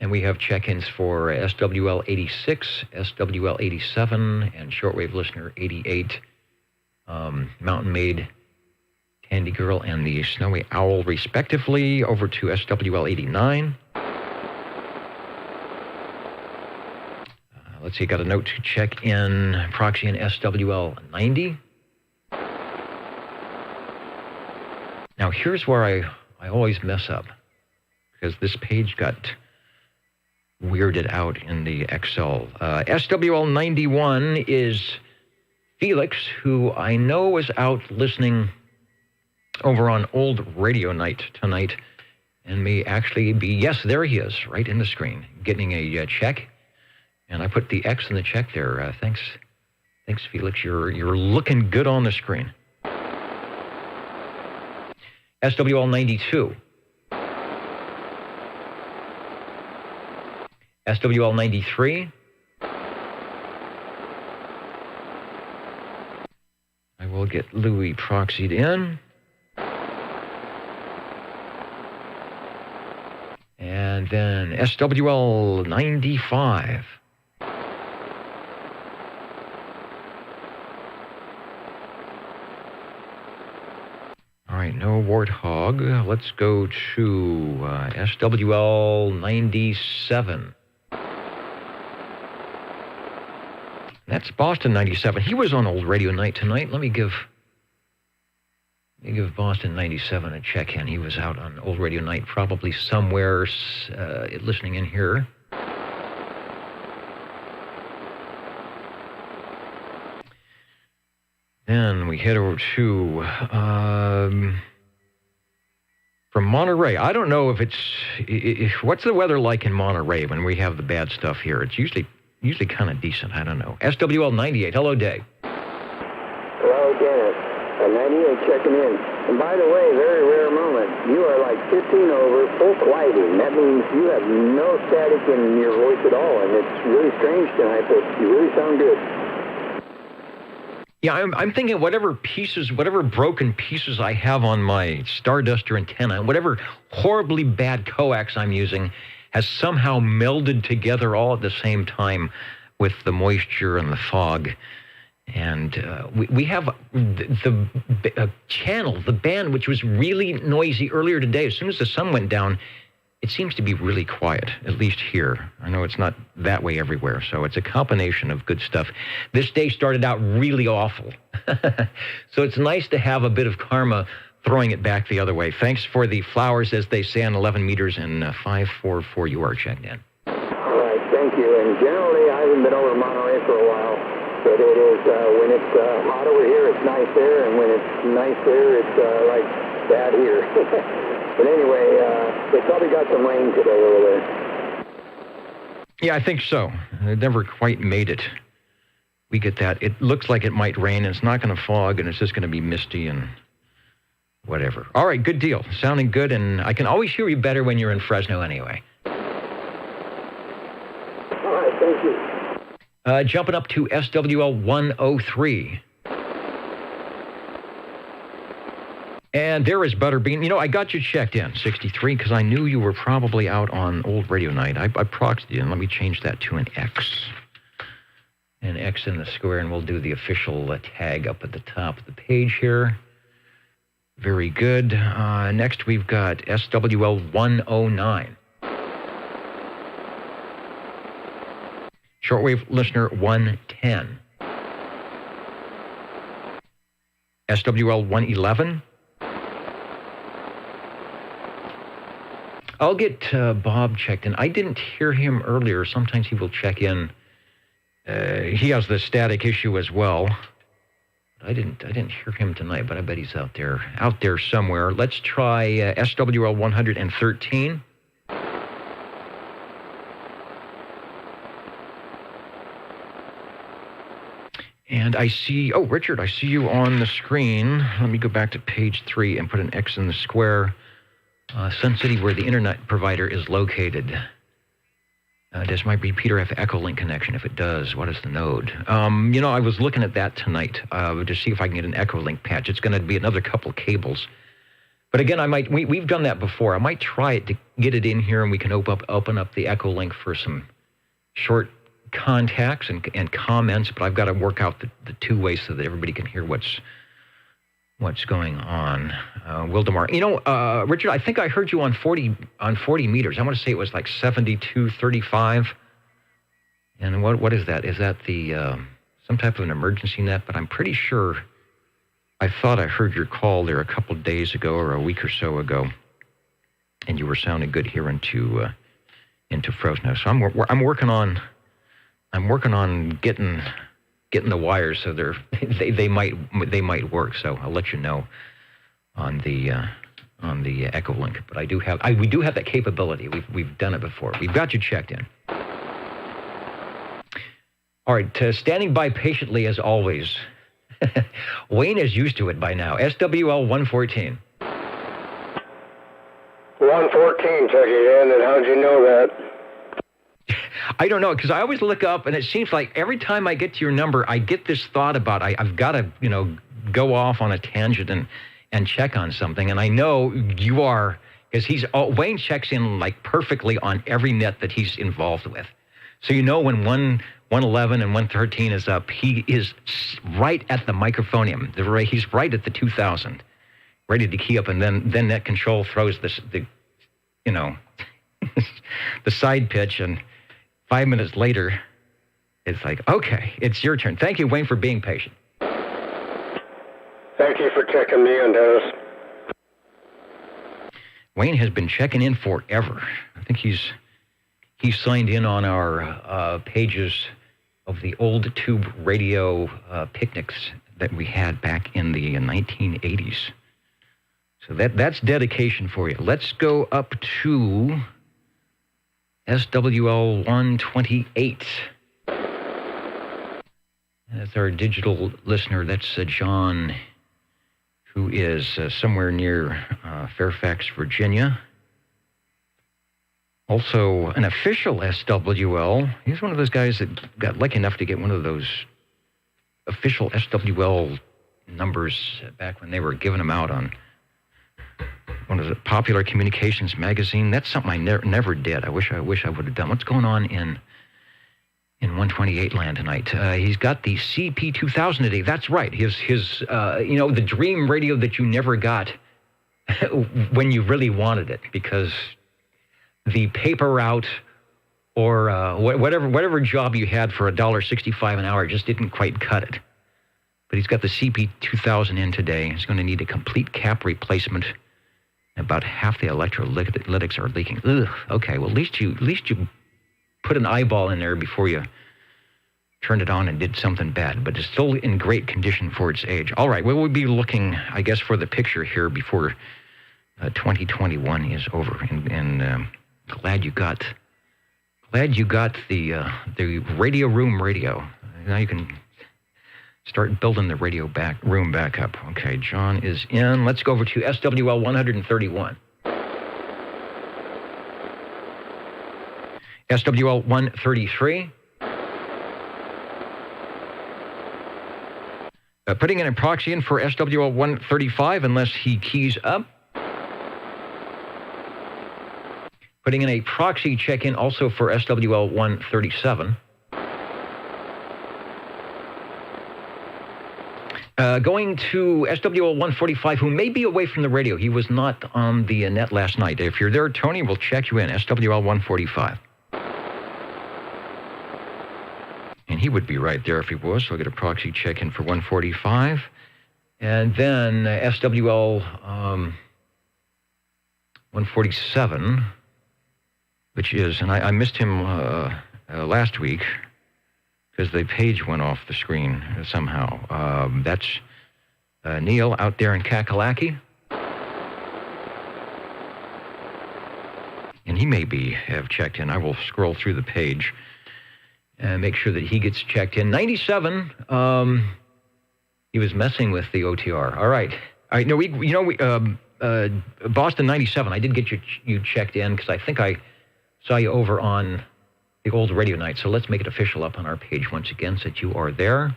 And we have check-ins for SWL 86, SWL 87, and shortwave listener 88, Mountain Maid, Tandy Girl, and the Snowy Owl, respectively. Over to SWL 89. Let's see, got a note to check in proxy in SWL 90. Now, here's where I always mess up, because this page got weirded out in the Excel. SWL 91 is Felix, who I know is out listening over on Old Radio Night tonight, and may actually be, yes, there he is, right in the screen, getting a check, and I put the X in the check there. Thanks, Felix. You're looking good on the screen. SWL 92. SWL 93. I will get Louis proxied in. And then SWL 95. All right, no Warthog. Let's go to SWL 97. That's Boston 97. He was on Old Radio Night tonight. Let me give Boston 97 a check-in. He was out on Old Radio Night, probably somewhere listening in here. Then we head over to from Monterey. I don't know if what's the weather like in Monterey when we have the bad stuff here? It's usually kind of decent. I don't know. SWL 98. Hello, Dave. Hello, Dennis. 98 checking in. And by the way, very rare moment. You are like 15 over, full lighting. That means you have no static in your voice at all, and it's really strange tonight, but you really sound good. Yeah, I'm thinking whatever broken pieces I have on my Starduster antenna, whatever horribly bad coax I'm using, has somehow melded together all at the same time with the moisture and the fog. And we have the channel, the band, which was really noisy earlier today. As soon as the sun went down, it seems to be really quiet, at least here. I know it's not that way everywhere, so it's a combination of good stuff. This day started out really awful. So it's nice to have a bit of karma throwing it back the other way. Thanks for the flowers, as they say, on 11 meters and 544. You are checked in. All right, thank you. And generally, I haven't been over to Monterey for a while, but it is, when it's hot over here, it's nice there, and when it's nice there, it's like bad here. But anyway, they probably got some rain today over there. Yeah, I think so. It never quite made it. We get that. It looks like it might rain, and it's not going to fog, and it's just going to be misty and whatever. All right, good deal. Sounding good, and I can always hear you better when you're in Fresno anyway. All right, thank you. Jumping up to SWL 103. And there is Butterbean. You know, I got you checked in, 63, because I knew you were probably out on old radio night. I proxied you, and let me change that to an X. An X in the square, and we'll do the official tag up at the top of the page here. Very good. Next, we've got SWL 109. Shortwave listener 110. SWL 111. I'll get Bob checked in. I didn't hear him earlier. Sometimes he will check in. He has the static issue as well. I didn't hear him tonight, but I bet he's out there somewhere. Let's try SWL 113. And I see, Richard, I see you on the screen. Let me go back to page 3 and put an X in the square. Sun City, where the internet provider is located. This might be Peter F. Echolink connection. If it does, what is the node? I was looking at that tonight to see if I can get an Echolink patch. It's going to be another couple cables. But again, we've done that before. I might try it to get it in here, and we can open up the Echolink for some short contacts and comments, but I've got to work out the two ways so that everybody can hear what's going on. Wildemar, Richard, I think I heard you on 40 meters. I want to say it was like 7235. And what is that? Is that the some type of an emergency net? But I'm pretty sure I thought I heard your call there a couple days ago or a week or so ago, and you were sounding good here into Fresno. So I'm working on getting the wires so they might work. So I'll let you know on the Echolink. But we do have that capability. We've done it before. We've got you checked in. All right, standing by patiently as always. Wayne is used to it by now. SWL 114. 114 checking in, and how'd you know that? I don't know, because I always look up, and it seems like every time I get to your number, I get this thought about I've got to, go off on a tangent and check on something. And I know you are, because Wayne checks in like perfectly on every net that he's involved with. So when 111 and 113 is up, he is right at the microphone. He's right at the 2000, ready to key up, and then Net Control throws the side pitch, and 5 minutes later, it's like, okay, it's your turn. Thank you, Wayne, for being patient. Thank you for checking me in, Dennis. Wayne has been checking in forever. I think he's signed in on our pages of the old tube radio picnics that we had back in the 1980s. So that's dedication for you. Let's go up to SWL 128. That's our digital listener. That's John, who is somewhere near Fairfax, Virginia. Also, an official SWL. He's one of those guys that got lucky enough to get one of those official SWL numbers back when they were giving them out on one of the Popular Communications magazine. That's something I never did. I wish I would have done. What's going on in 128 land tonight? He's got the CP2000 today. That's right. His the dream radio that you never got when you really wanted it, because the paper route or whatever job you had for $1.65 an hour just didn't quite cut it. but he's got the CP2000 in today. He's going to need a complete cap replacement. About half the electrolytics are leaking. Ugh. Okay, well, at least you put an eyeball in there before you turned it on and did something bad, but it's still in great condition for its age. All right, well, we'll be looking, I guess, for the picture here before 2021 is over. And glad you got the radio room radio. Now you can start building the radio room back up. Okay, John is in. Let's go over to SWL 131. SWL 133. Putting in a proxy in for SWL 135 unless he keys up. Putting in a proxy check-in also for SWL 137. Going to SWL 145, who may be away from the radio. He was not on the net last night. If you're there, Tony, we'll check you in. SWL 145. And he would be right there if he was, so I'll get a proxy check-in for 145. And then SWL 147, which is, and I missed him last week because the page went off the screen somehow. That's Neil out there in Kakalaki. And he may have checked in. I will scroll through the page and make sure that he gets checked in. 97, he was messing with the OTR. All right. No, Boston 97, I did get you checked in because I think I saw you over on the old radio night. So let's make it official up on our page once again so that you are there.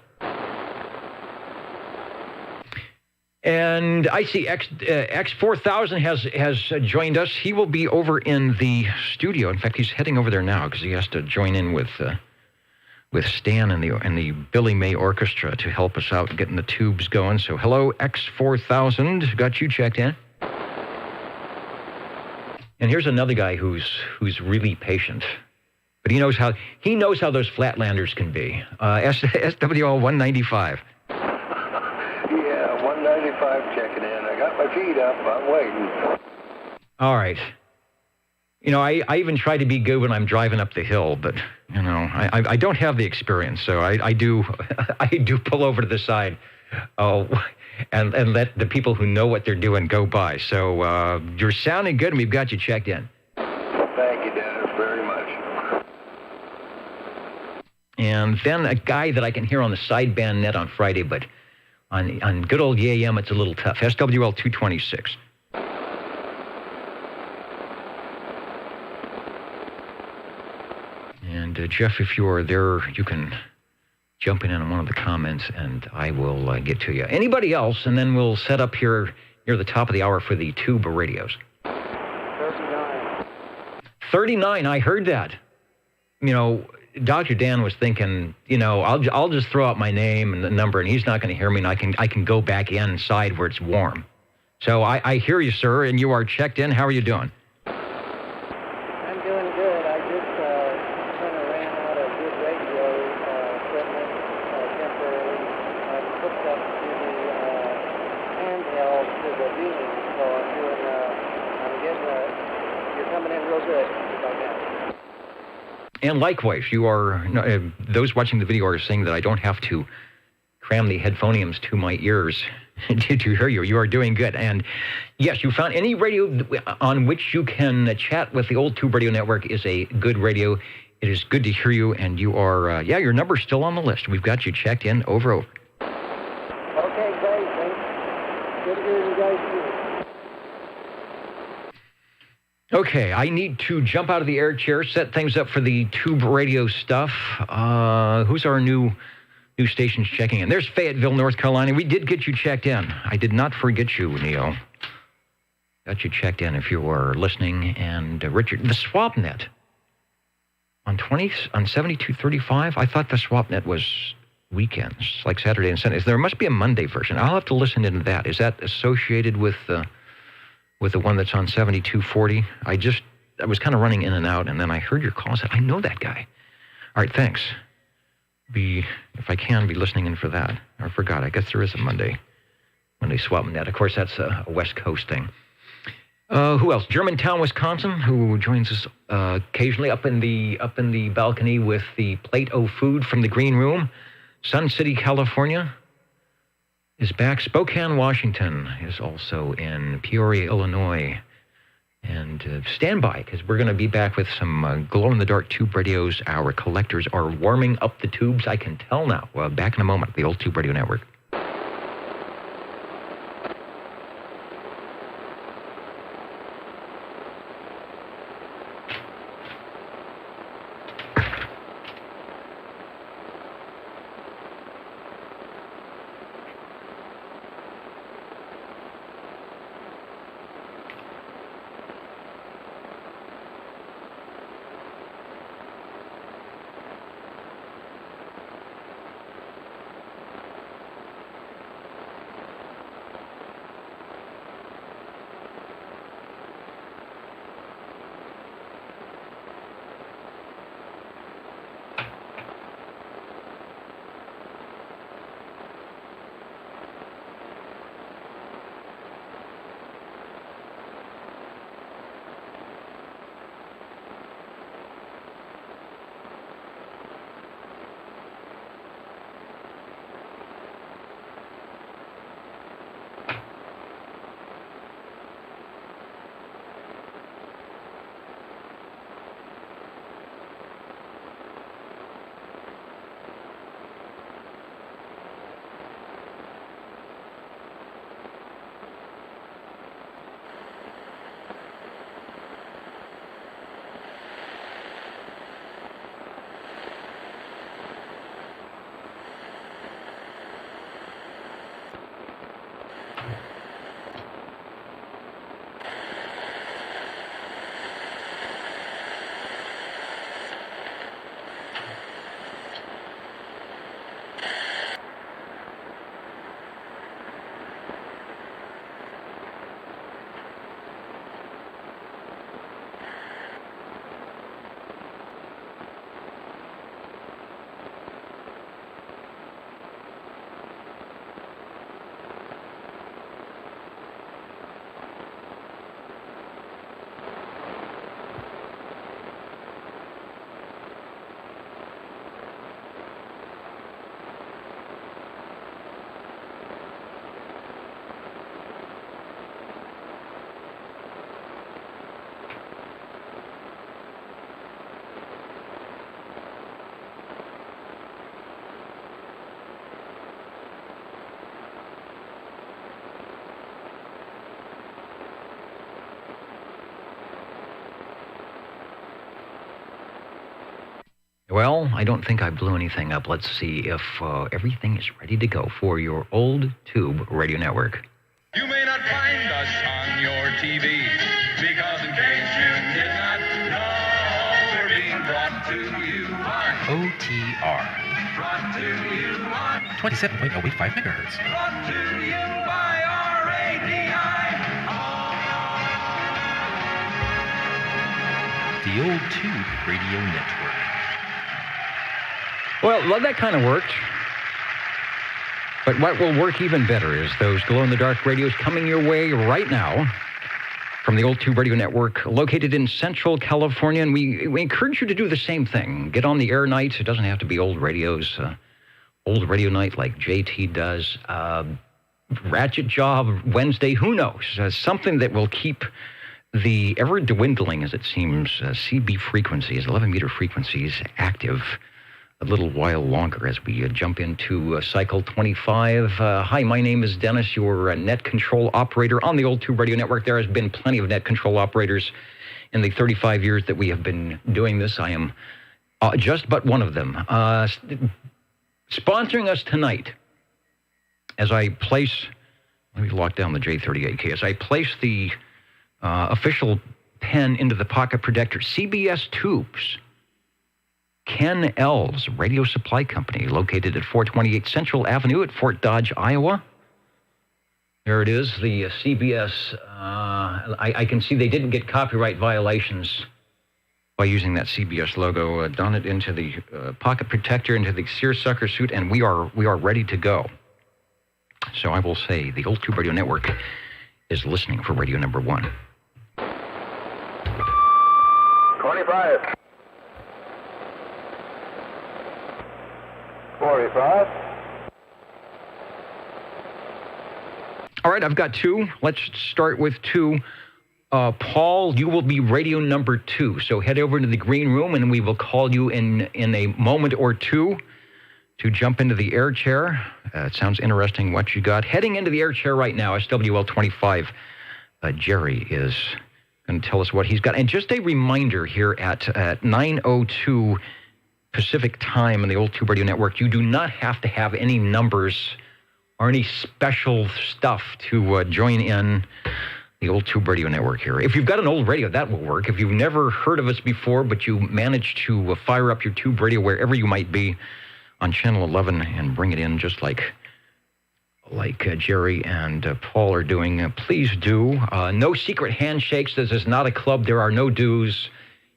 And I see X4000 has joined us. He will be over in the studio. In fact, he's heading over there now because he has to join in with Stan and the Billy May Orchestra to help us out getting the tubes going. So hello, X4000. Got you checked in. And here's another guy who's really patient. But he knows how those flatlanders can be. SWL 195. Yeah, 195 checking in. I got my feet up. I'm waiting. All right. I even try to be good when I'm driving up the hill, but I don't have the experience, so I do pull over to the side, and let the people who know what they're doing go by. So you're sounding good, and we've got you checked in. Thank you, Dennis, very much. And then a guy that I can hear on the sideband net on Friday, but on good old YAM, it's a little tough. SWL 226. And Jeff, if you are there, you can jump in on one of the comments, and I will get to you. Anybody else, and then we'll set up here near the top of the hour for the tube radios. 39, I heard that. Dr. Dan was thinking, I'll just throw out my name and the number, and he's not going to hear me, and I can go back inside where it's warm. So I hear you, sir, and you are checked in. How are you doing? I'm doing good. I just kind of ran out of good radio equipment temporarily. I'm hooked up to the handheld to the beam, so you're coming in real good right now. And likewise, you are, those watching the video are saying that I don't have to cram the headphoniums to my ears to hear you. You are doing good. And yes, you found any radio on which you can chat with the old Tube Radio Network is a good radio. It is good to hear you, and you are, your number's still on the list. We've got you checked in over. Okay, great. Thanks. Good to hear you guys too. Okay, I need to jump out of the air chair, set things up for the tube radio stuff. Who's our new stations checking in? There's Fayetteville, North Carolina. We did get you checked in. I did not forget you, Neil. Got you checked in if you were listening. And Richard, the SwapNet on 7235. I thought the SwapNet was weekends, like Saturday and Sundays. There must be a Monday version. I'll have to listen into that. Is that associated with the one that's on 7240? I was kind of running in and out, and then I heard your call. I said, I know that guy. All right, thanks. if I can, be listening in for that. I forgot. I guess there is a Monday swap net. Of course, that's a West Coast thing. Who else? Germantown, Wisconsin, who joins us occasionally up in the balcony with the plate of food from the green room. Sun City, California is back. Spokane, Washington is also in. Peoria, Illinois. And stand by, because we're going to be back with some glow-in-the-dark tube radios. Our collectors are warming up the tubes. I can tell now. Well, back in a moment, the old Tube Radio Network. Well, I don't think I blew anything up. Let's see if everything is ready to go for your old Tube Radio Network. You may not find us on your TV, because in case you did not know, we're being brought to you on OTR. Brought to you on 27.085 megahertz. Brought to you by RADI. The old Tube Radio Network. Well, that kind of worked. But what will work even better is those glow-in-the-dark radios coming your way right now from the old Tube Radio Network, located in Central California. And we encourage you to do the same thing. Get on the air nights. It doesn't have to be old radios. Old radio night like JT does. Ratchet Job Wednesday, who knows? Something that will keep the ever-dwindling, as it seems, CB frequencies, 11-meter frequencies, active a little while longer as we jump into cycle 25. Hi, my name is Dennis, your net control operator on the old Tube Radio Network. There has been plenty of net control operators in the 35 years that we have been doing this. I am just but one of them. Sponsoring us tonight, as I place, let me lock down the J38K, as I place the official pen into the pocket protector, CBS Tubes. Ken Ells Radio Supply Company, located at 428 Central Avenue at Fort Dodge, Iowa. There it is, the CBS. I can see they didn't get copyright violations by using that CBS logo. Don it into the pocket protector, into the seersucker suit, and we are ready to go. So I will say the Old Tube Radio Network is listening for radio number 1. 25. 45. All right, I've got 2. Let's start with 2. Paul, you will be radio number 2. So head over to the green room, and we will call you in a moment or two to jump into the air chair. It sounds interesting what you got. Heading into the air chair right now, SWL 25. Jerry is going to tell us what he's got. And just a reminder here at 9:02 Pacific time in the Old Tube Radio Network, you do not have to have any numbers or any special stuff to join in the Old Tube Radio Network here. If you've got an old radio, that will work. If you've never heard of us before, but you managed to fire up your tube radio wherever you might be on Channel 11 and bring it in just like Jerry and Paul are doing, please do. No secret handshakes. This is not a club. There are no dues.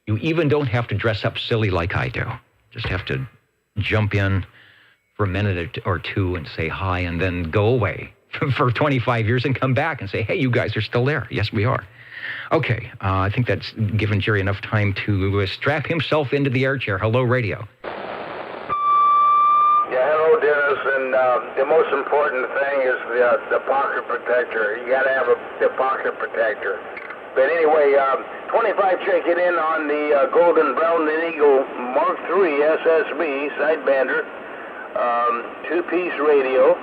You even don't have to dress up silly like I do. Just have to jump in for a minute or two and say hi and then go away for 25 years and come back and say, hey, you guys are still there. Yes, we are. Okay, I think that's given Jerry enough time to strap himself into the air chair. Hello, radio. Yeah, hello, Dennis. And the most important thing is the pocket protector. You got to have the pocket protector. But anyway, 25 checking in on the Golden Brown Eagle Mark III SSB sidebander, 2-piece radio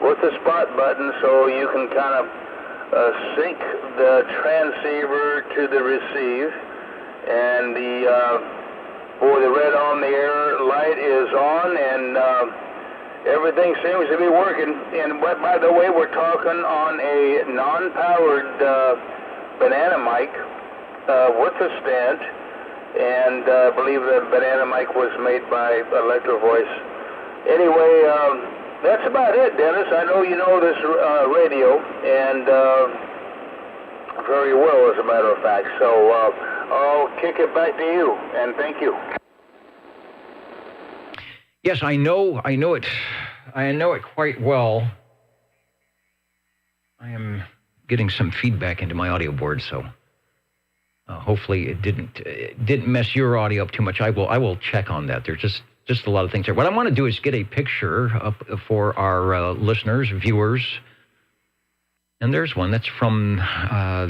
with a spot button so you can kind of sync the transceiver to the receive. And the red on the air light is on, and everything seems to be working. And by the way, we're talking on a non-powered banana mic with a stand, and I believe the banana mic was made by Electro Voice. Anyway, that's about it, Dennis. I know you know this radio, and very well, as a matter of fact. So I'll kick it back to you, and thank you. Yes, I know it quite well. I am getting some feedback into my audio board, so hopefully it didn't mess your audio up too much. I will check on that. There's just a lot of things there. What I want to do is get a picture up for our listeners, viewers, and there's one that's from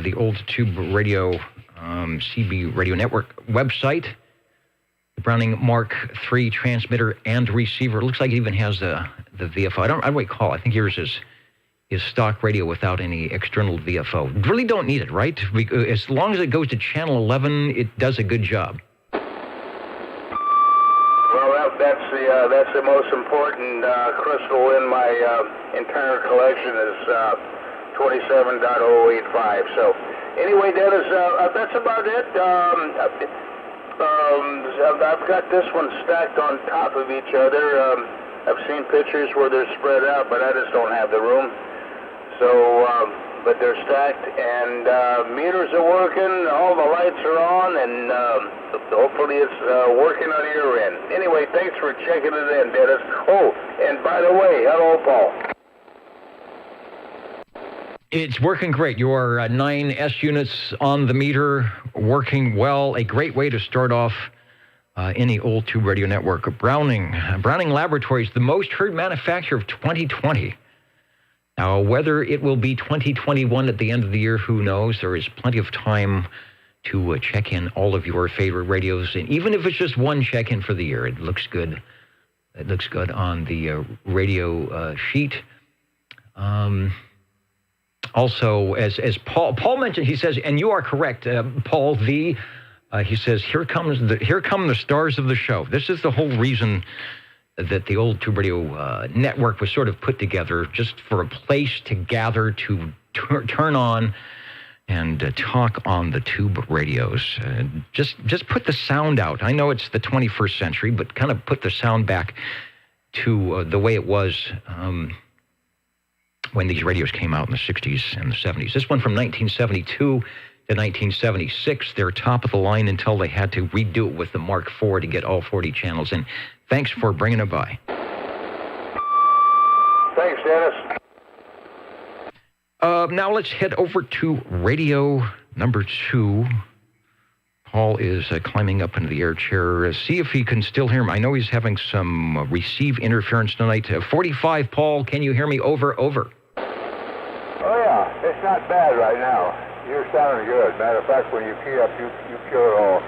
the Old Tube Radio CB Radio Network website. The Browning Mark III transmitter and receiver. It looks like it even has the VFO. I don't recall. I think yours is stock radio without any external VFO. Really don't need it, right? As long as it goes to channel 11, it does a good job. Well, that's the most important crystal in my entire collection is 27.085. So anyway, Dennis, that's about it. I've got this one stacked on top of each other. I've seen pictures where they're spread out, but I just don't have the room. So, but they're stacked, and meters are working, all the lights are on, and hopefully it's working on your end. Anyway, thanks for checking it in, Dennis. Oh, and by the way, hello, Paul. It's working great. Your 9 S units on the meter, working well. A great way to start off any Old Tube Radio Network. Browning Laboratories, the most heard manufacturer of 2020. Now, whether it will be 2021 at the end of the year, who knows? There is plenty of time to check in all of your favorite radios. And even if it's just one check-in for the year, it looks good. It looks good on the radio sheet. Also, as Paul mentioned, he says, and you are correct, Paul V. He says, here come the stars of the show. This is the whole reason that the Old Tube Radio Network was sort of put together, just for a place to gather, to turn on and talk on the tube radios. Just put the sound out. I know it's the 21st century, but kind of put the sound back to the way it was when these radios came out in the 60s and the 70s. This one from 1972, to 1976. They're top of the line until they had to redo it with the Mark IV to get all 40 channels in. Thanks for bringing it by. Thanks, Dennis. Now let's head over to radio number 2. Paul is climbing up into the air chair. See if he can still hear me. I know he's having some receive interference tonight. 45, Paul, can you hear me? Over. Oh, yeah. It's not bad right now. You're sounding good. Matter of fact, when you key up, you kill it all.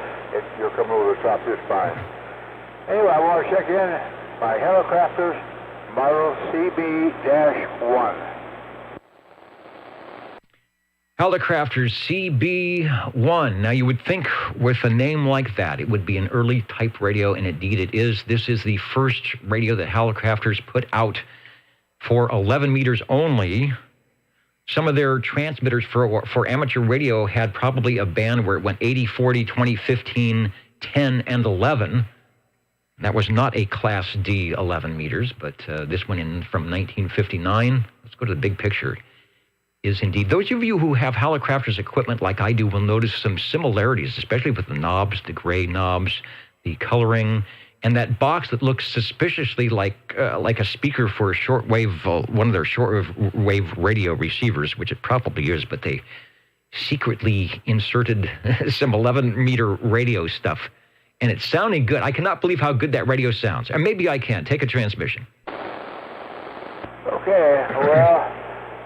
You'll come over the top just fine. Anyway, I want to check in my Helicrafters model CB-1. Helicrafters CB1. Now, you would think with a name like that, it would be an early type radio, and indeed it is. This is the first radio that Helicrafters put out for 11 meters only. Some of their transmitters for amateur radio had probably a band where it went 80, 40, 20, 15, 10, and 11. That was not a Class D 11 meters, but this one in from 1959. Let's go to the big picture. Is indeed, those of you who have Helicrafters equipment like I do will notice some similarities, especially with the knobs, the gray knobs, the coloring, and that box that looks suspiciously like a speaker for a shortwave, one of their shortwave radio receivers, which it probably is, but they secretly inserted some 11-meter radio stuff, and it's sounding good. I cannot believe how good that radio sounds. And maybe I can. Take a transmission. Okay, well,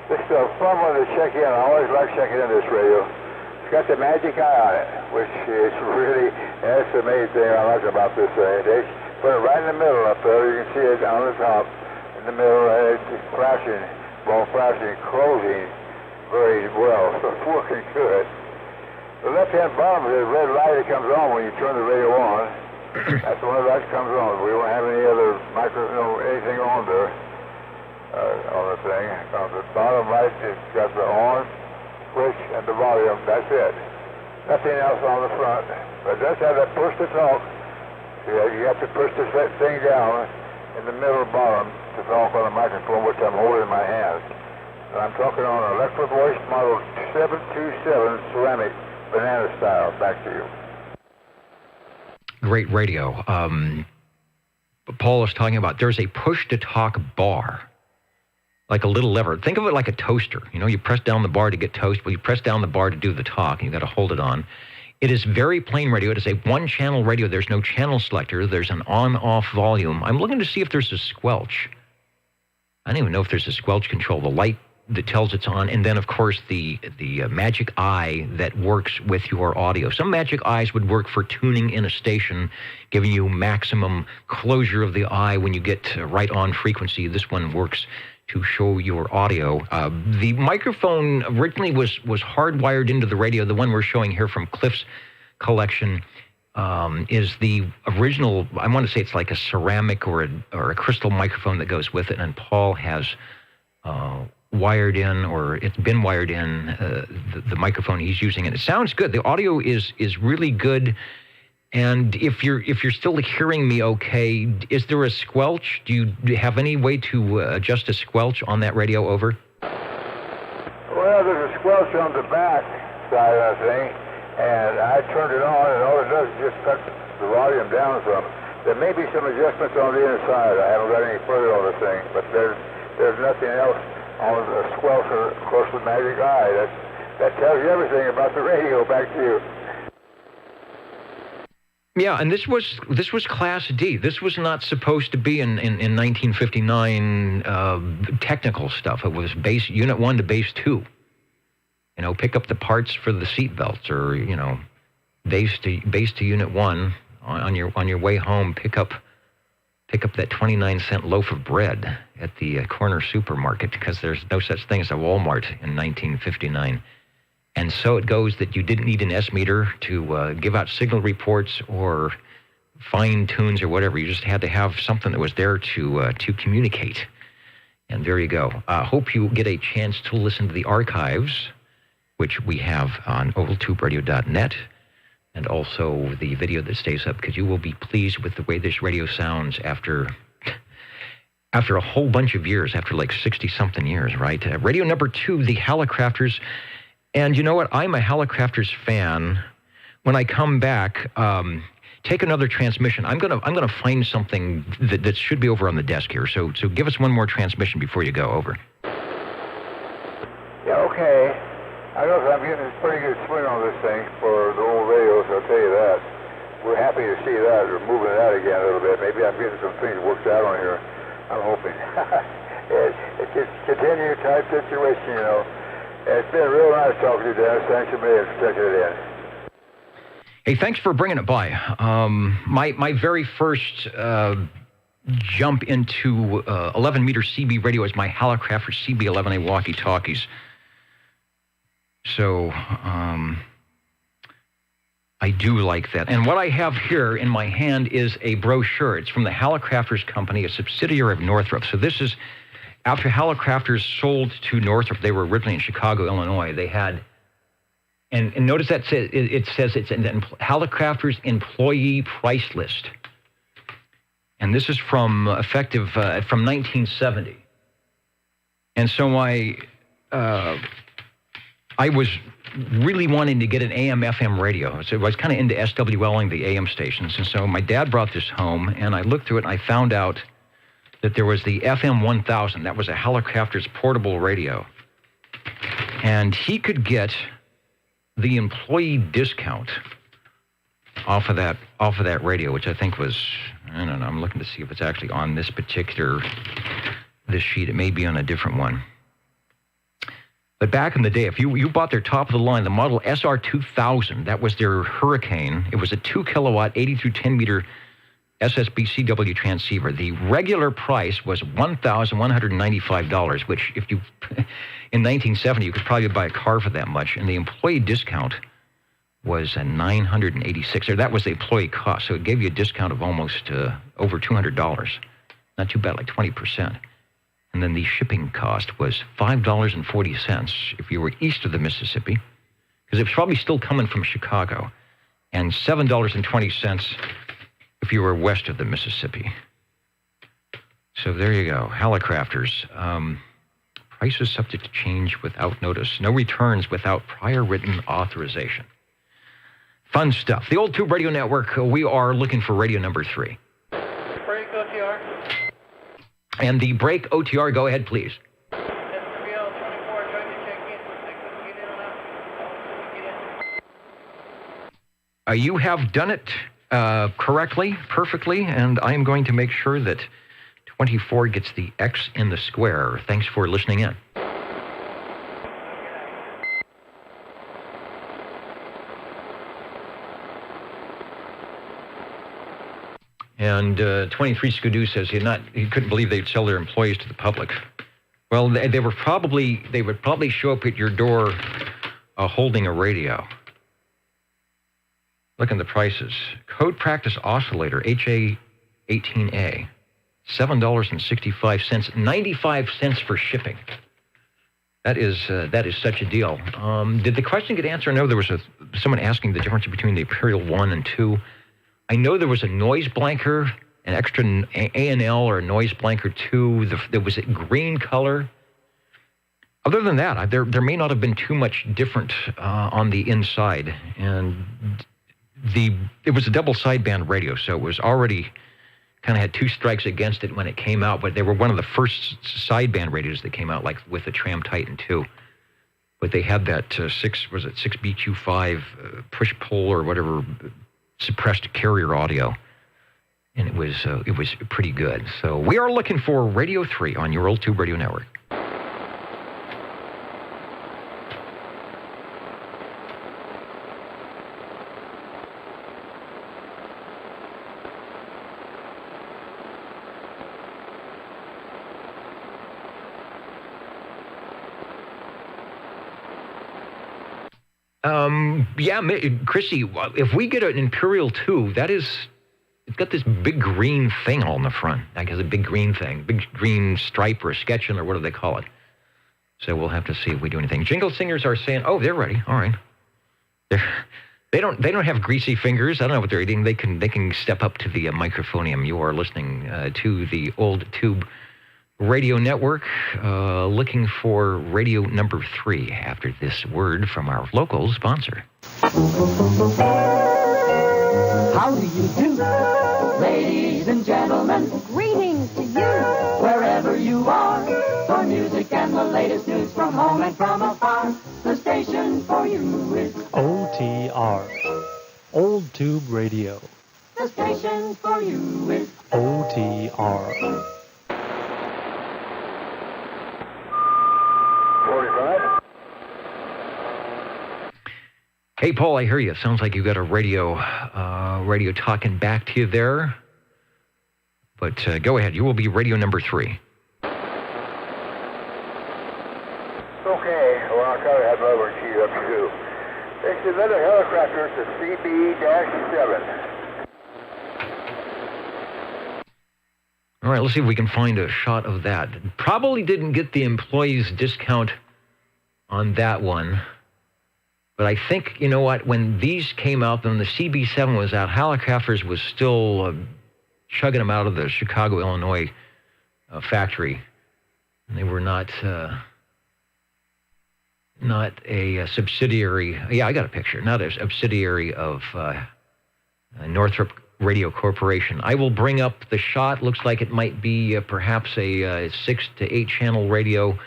this is a fun one to check in. I always like checking in this radio. It's got the magic eye on it, which is really, that's the main thing I like about this thing. They put it right in the middle up there. You can see it on the top, in the middle, and it's flashing, closing very well. So it's working good. The left-hand bottom is the red light that comes on when you turn the radio on. That's the one that comes on. We don't have any other anything on there. On the thing. On the bottom right, it's got the on switch and the volume. That's it. Nothing else on the front. But it does have that push to talk. You have to push this thing down in the middle bottom to talk on the microphone, which I'm holding in my hand. And I'm talking on an Electro Voice model 727 ceramic banana style. Back to you. Great radio. Paul is talking about there's a push to talk bar. Like a little lever. Think of it like a toaster. You know, you press down the bar to get toast. Well, you press down the bar to do the talk, and you got to hold it on. It is very plain radio. It is a one-channel radio. There's no channel selector. There's an on-off volume. I'm looking to see if there's a squelch. I don't even know if there's a squelch control. The light that tells it's on, and then, of course, the magic eye that works with your audio. Some magic eyes would work for tuning in a station, giving you maximum closure of the eye when you get right on frequency. This one works to show your audio. The microphone originally was hardwired into the radio. The one we're showing here from Cliff's collection is the original. I want to say it's like a ceramic or a crystal microphone that goes with it, and Paul has wired in, or it's been wired in, the microphone he's using, and it sounds good. The audio is really good. And if you're still hearing me okay, is there a squelch? Do you have any way to adjust a squelch on that radio over? Well, there's a squelch on the back side of that thing, and I turned it on, and all it does is just cut the volume down some. There may be some adjustments on the inside. I haven't got any further on the thing, but there's nothing else on the squelch, or, of course, the magic eye. That tells you everything about the radio. Back to you. Yeah, and this was Class D. This was not supposed to be in 1959 technical stuff. It was base Unit 1 to base 2. You know, pick up the parts for the seat belts, or base to Unit 1 on your way home. Pick up that 29-cent loaf of bread at the corner supermarket, because there's no such thing as a Walmart in 1959. And so it goes that you didn't need an S-meter to give out signal reports or fine tunes or whatever. You just had to have something that was there to communicate. And there you go. Hope you get a chance to listen to the archives, which we have on ovaltuberadio.net, and also the video that stays up, because you will be pleased with the way this radio sounds after a whole bunch of years, after like 60-something years, right? Radio number 2, the Helicrafters. And you know what? I'm a Helicrafters fan. When I come back, take another transmission. I'm gonna find something that should be over on the desk here. So give us one more transmission before you go. Over. Yeah, okay. I know I'm getting a pretty good swing on this thing for the old radios, I'll tell you that. We're happy to see that. We're moving it out again a little bit. Maybe I'm getting some things worked out on here. I'm hoping. It's just a continued type situation, you know. It's been real nice talking to you, Dennis. Thanks a million for checking it in. Hey, thanks for bringing it by. My very first jump into 11-meter CB radio is my Helicrafters CB11A walkie-talkies. So I do like that. And what I have here in my hand is a brochure. It's from the Helicrafters Company, a subsidiary of Northrop. So this is after Helicrafters sold to Northrop. They were originally in Chicago, Illinois. They had, and notice that it says it's an Helicrafters employee price list. And this is from effective from 1970. And so I was really wanting to get an AM/FM radio. So I was kind of into SWLing the AM stations. And so my dad brought this home, and I looked through it, and I found out that there was the FM 1000. That was a Helicrafters portable radio. And he could get the employee discount off of that radio, which I think was, I don't know, I'm looking to see if it's actually on this sheet. It may be on a different one. But back in the day, if you bought their top of the line, the model SR2000, that was their Hurricane. It was a 2-kilowatt, 80 through 10 meter SSB CW transceiver. The regular price was $1,195, which if you, in 1970, you could probably buy a car for that much. And the employee discount was $986. Or that was the employee cost. So it gave you a discount of almost over $200. Not too bad, like 20%. And then the shipping cost was $5.40 if you were east of the Mississippi, because it was probably still coming from Chicago, and $7.20 if you were west of the Mississippi. So there you go, Helicrafters. Prices subject to change without notice. No returns without prior written authorization. Fun stuff. The Old Tube Radio Network, we are looking for radio number 3. Break OTR. And the break OTR, go ahead, please. You have done it correctly, perfectly, and I am going to make sure that 24 gets the X in the square. Thanks for listening in. And 23 Skidoo says he couldn't believe they'd sell their employees to the public. Well, they would probably show up at your door holding a radio. Look at the prices. Code Practice Oscillator, HA18A, $7.65, 95 cents for shipping. That is such a deal. Did the question get answered? I know there was someone asking the difference between the Imperial 1 and 2. I know there was a noise blanker, an extra A&L or a noise blanker 2. There was a green color. Other than that, there may not have been too much different on the inside. And it was a double sideband radio, so it was already kind of had 2 strikes against it when it came out. But they were one of the first sideband radios that came out, like with the Tram Titan 2. But they had that 6BQ5 push-pull or whatever, suppressed carrier audio, and it was pretty good. So we are looking for Radio 3 on your Old Tube Radio Network. Yeah, Chrissy, if we get an Imperial 2, it's got this big green thing all in the front. I guess a big green thing, big green stripe or a sketching or what do they call it? So we'll have to see if we do anything. Jingle Singers are saying, oh, they're ready. All right. They don't have greasy fingers. I don't know what they're eating. They can step up to the microphonium. You are listening to the Old Tube Radio Network, looking for radio number 3 after this word from our local sponsor. How do you do, ladies and gentlemen? Greetings to you, wherever you are. For music and the latest news from home and from afar, the station for you is OTR, Old Tube Radio. The station for you is OTR. 45. Hey, Paul, I hear you. Sounds like you got a radio talking back to you there. But go ahead. You will be radio number 3. Okay, well, I'll try to have my other sheet up too. It's another helicopter. It's a CB-7. All right, let's see if we can find a shot of that. Probably didn't get the employees discount on that one. But I think, you know what, when these came out, when the CB-7 was out, Hallicrafters was still chugging them out of the Chicago, Illinois factory. And they were not a subsidiary. Yeah, I got a picture. Not a subsidiary of Northrop Radio Corporation. I will bring up the shot. Looks like it might be perhaps a 6 to 8 channel radio.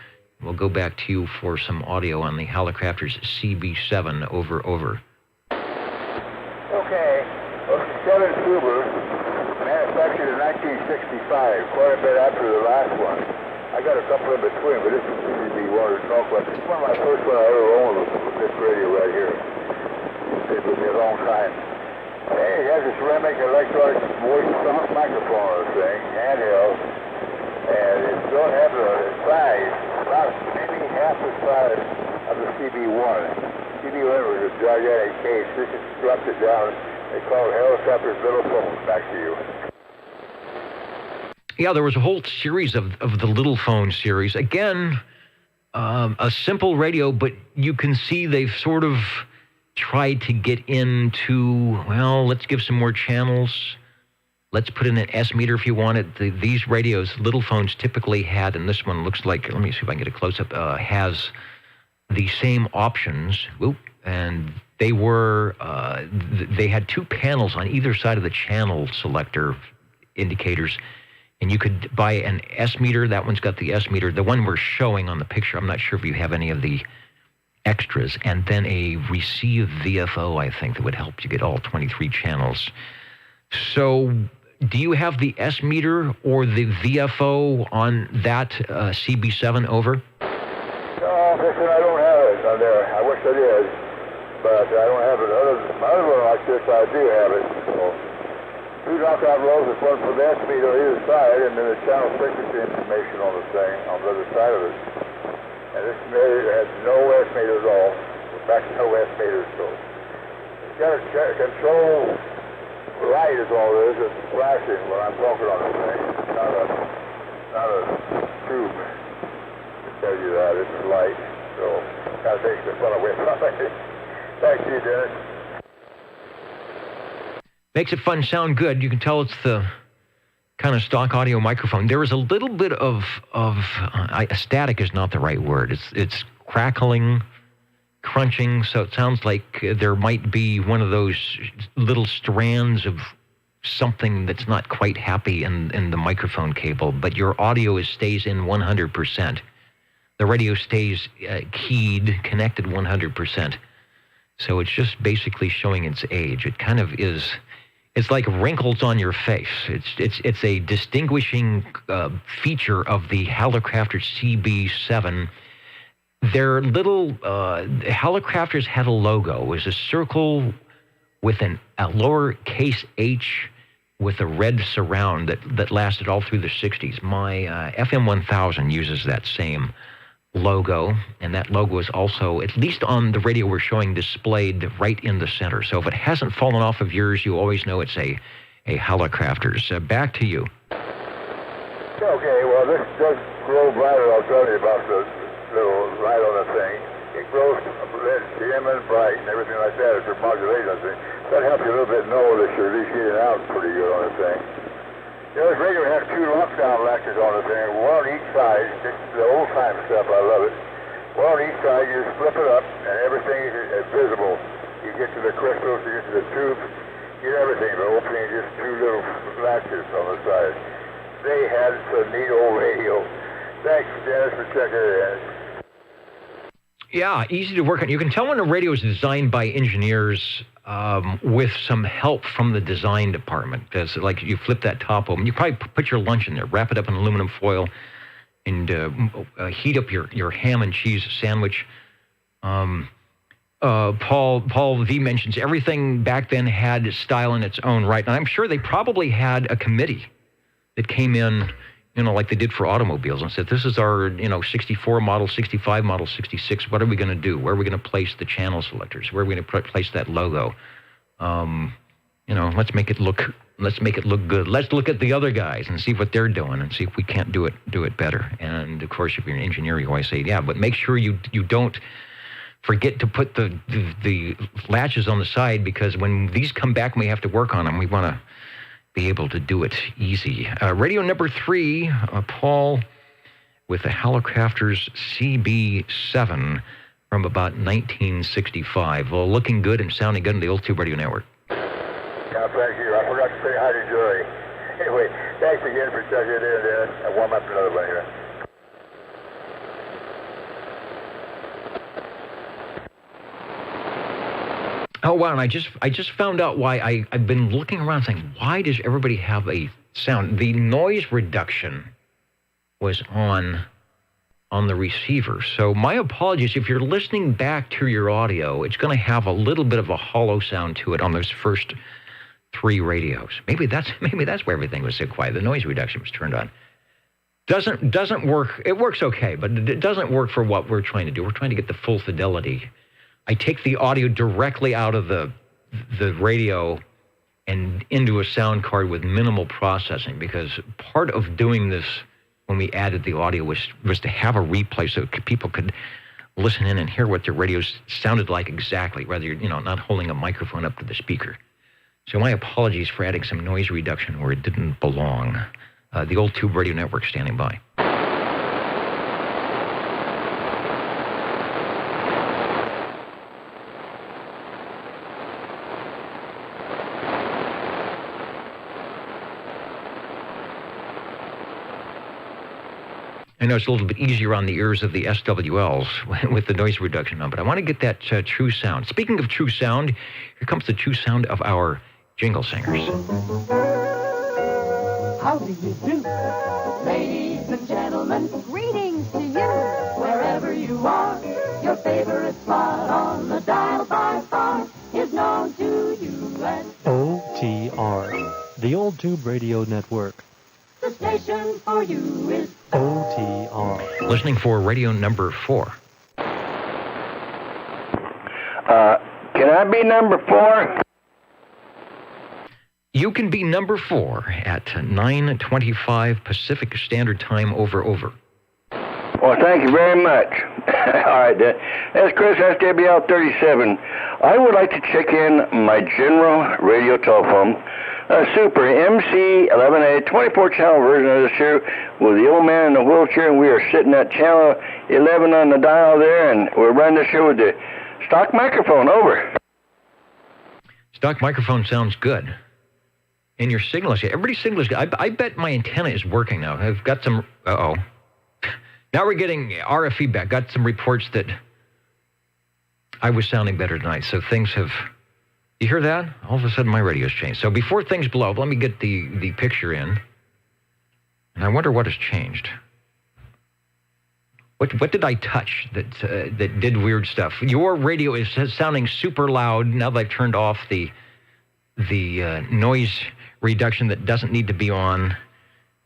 We'll go back to you for some audio on the Hallicrafters CB-7. Over. Okay, well, it's a 7 Subaru, manufactured in 1965, quite a bit after the last one. I got a couple in between, but this is CB one to talk about. This is one of my first one I ever owned with this radio right here. It took me a long time. Hey, it has a ceramic electronic voice soft microphone on the thing, handheld, and it don't have the size, about maybe half the size of the CB1. CB1 was a gigantic case. This is dropped it down. They call it Helicopter's Little Phone. Back to you. Yeah, there was a whole series of the Little Phone series. Again, a simple radio, but you can see they've sort of tried to get into, well, let's give some more channels. Let's put in an S meter if you want it. These radios, Little Phones typically had, and this one looks like, let me see if I can get a close-up, has the same options. Oop, and they were, they had 2 panels on either side of the channel selector indicators, and you could buy an S meter. That one's got the S meter. The one we're showing on the picture, I'm not sure if you have any of the extras, and then a receive VFO, I think, that would help you get all 23 channels. So do you have the S meter or the VFO on that CB-7? Over? No, listen, I don't have it on there. I wish I did, but I don't have it. My other one like this, I do have it. So 2 knockout rows, there's one for the S meter on either side, and then the channel frequency information on the thing on the other side of it. And this meter has no S meter at all. In fact, no S meter, so it's got a control. Light is all it is. It's flashing when I'm talking on the thing. It's not a tube to tell you that. It's a light. So kind of takes the fun away from it. Thank you, Dennis. Makes it fun, sound good. You can tell it's the kind of stock audio microphone. There is a little bit of static is not the right word. It's crackling, crunching, so it sounds like there might be one of those little strands of something that's not quite happy in the microphone cable, but your audio stays in 100%. The radio stays keyed, connected 100%. So it's just basically showing its age. It kind of is, it's like wrinkles on your face. It's a distinguishing feature of the Hallicrafters CB-7. Their little Hallicrafters had a logo. It was a circle with a lowercase h with a red surround that lasted all through the 60s. My FM 1000 uses that same logo, and that logo is also, at least on the radio we're showing, displayed right in the center. So if it hasn't fallen off of yours, you always know it's a Hallicrafters. Back to you. Okay, well, this does grow brighter. I'll tell you about the little light on the thing. It grows red, dim and bright and everything like that. It's a modulation thing. That helps you a little bit know that you're at least getting out pretty good on the thing. The other radio has 2 lockdown latches stations on the thing, one on each side. This is the old time stuff, I love it. One on each side, you just flip it up, and everything is visible. You get to the crystals, you get to the tubes, you get everything, but opening just two little latches on the side. They had some neat old radio. Thanks, Dennis, for checking it in. Yeah, easy to work on. You can tell when a radio is designed by engineers with some help from the design department. Because, like, you flip that top open. You probably put your lunch in there, wrap it up in aluminum foil, and heat up your ham and cheese sandwich. Paul V mentions everything back then had style in its own right. And I'm sure they probably had a committee that came in, like they did for automobiles, and said, this is our, 64 model, 65 model, 66. What are we going to do? Where are we going to place the channel selectors? Where are we going to place that logo? Let's make it look good. Let's look at the other guys and see what they're doing and see if we can't do it better. And of course, if you're an engineer, you always say, yeah, but make sure you don't forget to put the latches on the side, because when these come back and we have to work on them, we want to be able to do it easy. Radio number 3, Paul, with the Hallicrafters CB7 from about 1965. Well, looking good and sounding good on the Old Tube Radio Network. Yeah, thank you. I forgot to say hi to Joey. Anyway, thanks again for checking it in, Dennis. I'll warm up another one here. Oh, wow, and I just found out why. I've been looking around saying, why does everybody have a sound? The noise reduction was on the receiver. So my apologies. If you're listening back to your audio, it's going to have a little bit of a hollow sound to it on those first 3 radios. Maybe that's where everything was so quiet. The noise reduction was turned on. Doesn't work. It works okay, but it doesn't work for what we're trying to do. We're trying to get the full fidelity. I take the audio directly out of the radio and into a sound card with minimal processing, because part of doing this when we added the audio was to have a replay so people could listen in and hear what their radios sounded like exactly, rather not holding a microphone up to the speaker. So my apologies for adding some noise reduction where it didn't belong. The Old Tube Radio Network standing by. I know it's a little bit easier on the ears of the SWLs with the noise reduction on, but I want to get that true sound. Speaking of true sound, here comes the true sound of our jingle singers. How do you do? Ladies and gentlemen, greetings to you. Wherever you are, your favorite spot on the dial by far is known to you as OTR, the Old Tube Radio Network. the station for you is OTR. Listening for radio number 4. Can I be number 4? You can be number 4 at 9:25 Pacific Standard Time over. Well, thank you very much. All right, that's Chris, SWL 37. I would like to check in my general radio telephone, Super MC11A 24-channel version of the show with the old man in the wheelchair, and we are sitting at channel 11 on the dial there, and we're running the show with the stock microphone. Over. Stock microphone sounds good. And your signal is good. Everybody's signal is good. I bet my antenna is working now. I've got some... Uh-oh. Now we're getting RF feedback. Got some reports that I was sounding better tonight. So things have... You hear that? All of a sudden my radio's changed. So before things blow up, let me get the picture in. And I wonder what has changed. What did I touch that did weird stuff? Your radio is sounding super loud now that I've turned off the noise reduction that doesn't need to be on.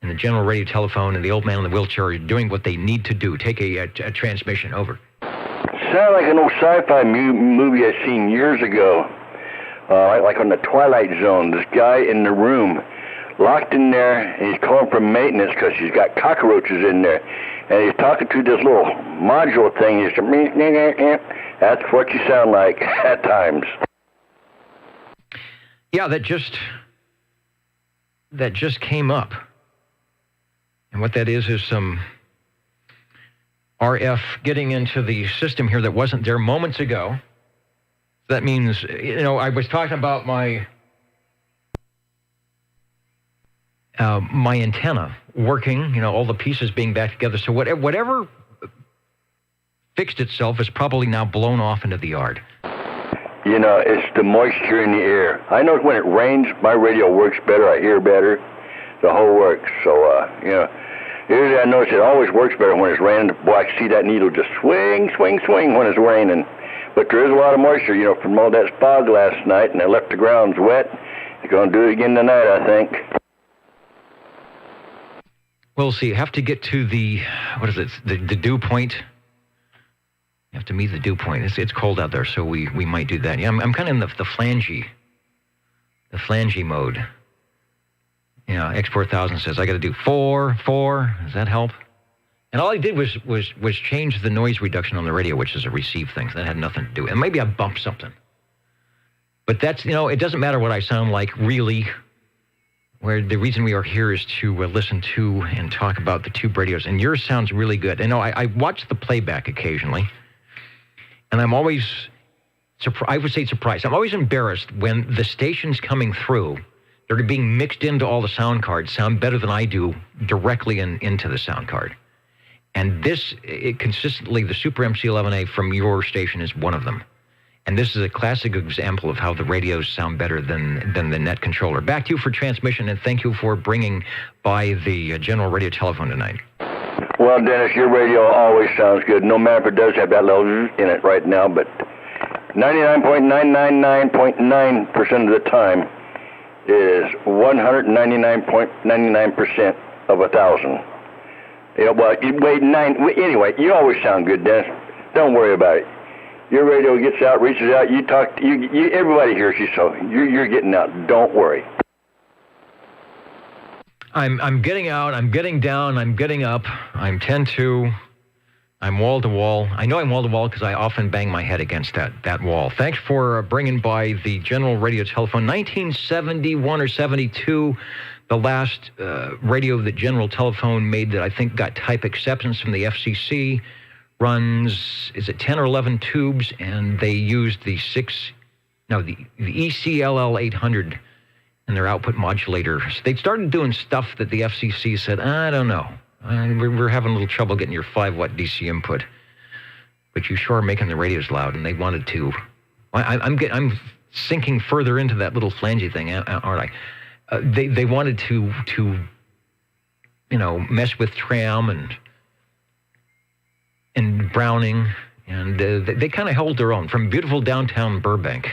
And the general radio telephone and the old man in the wheelchair are doing what they need to do. Take a transmission. Over. Sound like an old sci-fi movie I seen years ago. Like on the Twilight Zone. This guy in the room, locked in there, and he's calling for maintenance because he's got cockroaches in there. And he's talking to this little module thing. He's that's what you sound like at times. Yeah, that just came up. And what that is some RF getting into the system here that wasn't there moments ago. That means, I was talking about my antenna working, all the pieces being back together. So whatever fixed itself is probably now blown off into the yard. It's the moisture in the air. I know when it rains, my radio works better. I hear better. The whole works. So, usually I notice it always works better when it's raining. Boy, I can see that needle just swing, swing, swing when it's raining. But there is a lot of moisture, from all that fog last night, and I left the grounds wet. They're going to do it again tonight, I think. We'll see. You have to get to the dew point. You have to meet the dew point. It's cold out there, so we might do that. Yeah, I'm kind of in the flangey mode. X4000 says I got to do 4. Does that help? And all I did was change the noise reduction on the radio, which is a receive thing. So that had nothing to do. And maybe I bumped something. But that's, it doesn't matter what I sound like, really. Where the reason we are here is to listen to and talk about the tube radios. And yours sounds really good. And I watch the playback occasionally. And I'm always, I would say surprised. I'm always embarrassed when the stations coming through, they're being mixed into all the sound cards, sound better than I do directly into the sound card. And consistently, the Super MC11A from your station is one of them. And this is a classic example of how the radios sound better than the net controller. Back to you for transmission, and thank you for bringing by the General Radio telephone tonight. Well, Dennis, your radio always sounds good, no matter if it does have that little in it right now, but 99.999.9% of the time is 199.99% of 1,000. Anyway, you always sound good, Dennis. Don't worry about it. Your radio gets out, reaches out, you talk, everybody hears you, so you're getting out. Don't worry. I'm getting out, I'm getting down, I'm getting up, I'm 10-2, I'm wall-to-wall. I know I'm wall-to-wall because I often bang my head against that wall. Thanks for bringing by the General Radio telephone. 1971 or 72, the last radio that General Telephone made that I think got type acceptance from the FCC runs, is it 10 or 11 tubes, and they used the ECLL 800 in their output modulator. So they started doing stuff that the FCC said, I don't know. We're having a little trouble getting your 5-watt DC input, but you sure are making the radios loud, and they wanted to. I'm sinking further into that little flangey thing, aren't I? They wanted to mess with Tram and Browning, and they kind of held their own from beautiful downtown Burbank.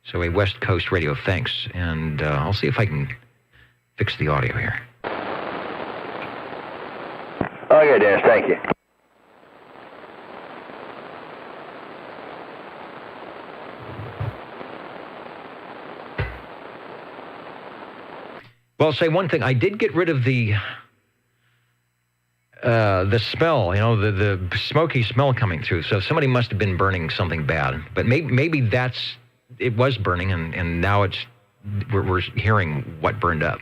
So a West Coast radio, thanks. And I'll see if I can fix the audio here. Okay, Dennis, thank you. Well, I'll say one thing. I did get rid of the smell, the smoky smell coming through. So somebody must have been burning something bad. But maybe it was burning, and now we're hearing what burned up.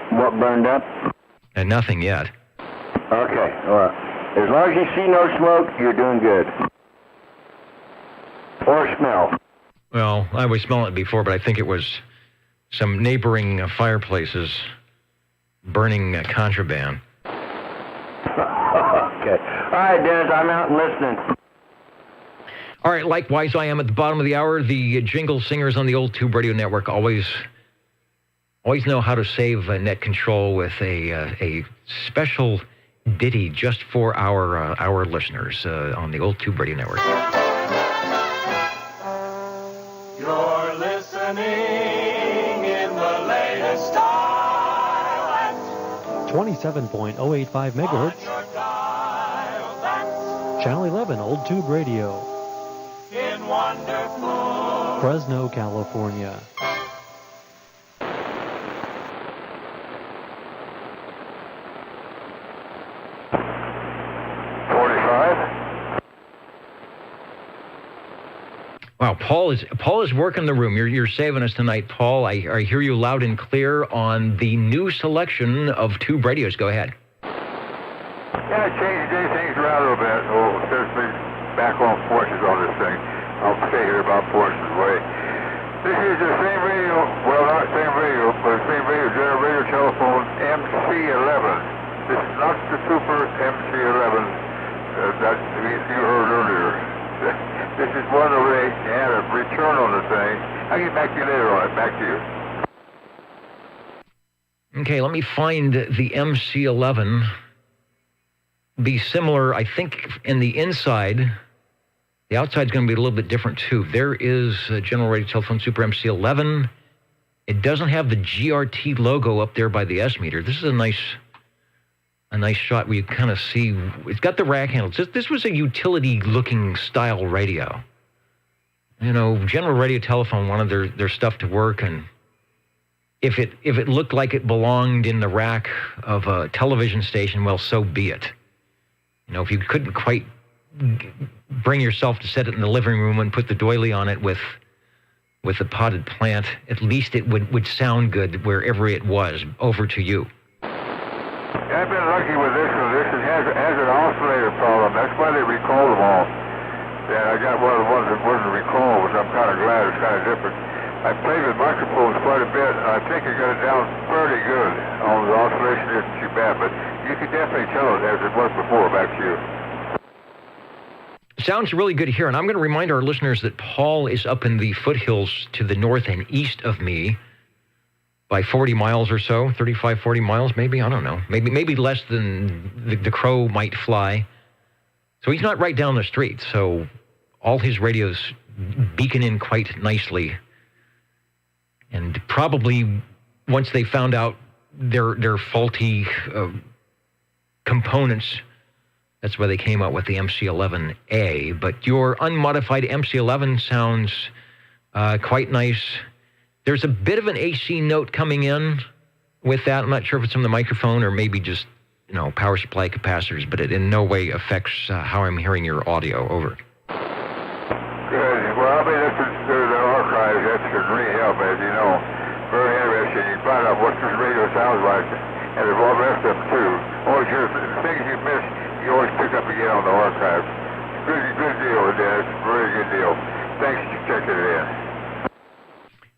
What burned up? And nothing yet. Okay, all right. As long as you see no smoke, you're doing good. Or smell. Well, I was smelling it before, but I think it was some neighboring fireplaces burning contraband. Okay. All right, Dennis, I'm out and listening. All right, likewise, I am at the bottom of the hour. The jingle singers on the old Tube Radio Network always know how to save net control with a special ditty just for our listeners on the old Tube Radio Network. You're listening in the latest style at 27.085 megahertz. Channel 11, Old Tube Radio. In wonderful Fresno, California. Wow, Paul is working the room. You're saving us tonight, Paul. I hear you loud and clear on the new selection of tube radios. Go ahead. Yeah, change things around a little bit. Oh, especially back on forces on this thing. I'll stay here about Forces Way. This is the same radio, well, not same radio, but the same radio, general radio telephone MC11. This is not the Super MC11 that you heard earlier. This is one where they had a return on the thing. I'll get back to you later on it. Back to you. Okay, let me find the MC11. Be similar, I think, in the inside. The outside's going to be a little bit different, too. There is a General Radio Telephone Super MC11. It doesn't have the GRT logo up there by the S meter. This is a nice shot where you kind of see, it's got the rack handles. This was a utility-looking style radio. You know, General Radio Telephone wanted their stuff to work, and if it looked like it belonged in the rack of a television station, well, so be it. You know, if you couldn't quite bring yourself to set it in the living room and put the doily on it with the potted plant, at least it would sound good wherever it was. Over to you. Yeah, I've been lucky with this one. This has an oscillator problem. That's why they recalled them all. Yeah, I got one of the ones that wasn't recalled, which I'm kind of glad. It's kind of different. I played with microphones quite a bit, and I think I got it down pretty good. The oscillation isn't too bad, but you can definitely tell it as it was before. Back to you. Sounds really good here, and I'm going to remind our listeners that Paul is up in the foothills to the north and east of me by 40 miles or so, 35, 40 miles maybe, I don't know. Maybe less than the crow might fly. So he's not right down the street, so all his radios beacon in quite nicely. And probably once they found out their faulty components, that's why they came out with the MC11A. But your unmodified MC11 sounds quite nice. There's a bit of an AC note coming in with that. I'm not sure if it's from the microphone or maybe just, power supply capacitors, but it in no way affects how I'm hearing your audio. Over. Good. Well, I mean, this is the archives. That's going to really help, as you know. Very interesting. You find out what this radio sounds like, and there's all the rest of them, too. Always hear the things you miss, you always pick up again on the archive. Good deal, Dennis. Very good deal. Thanks for checking it in.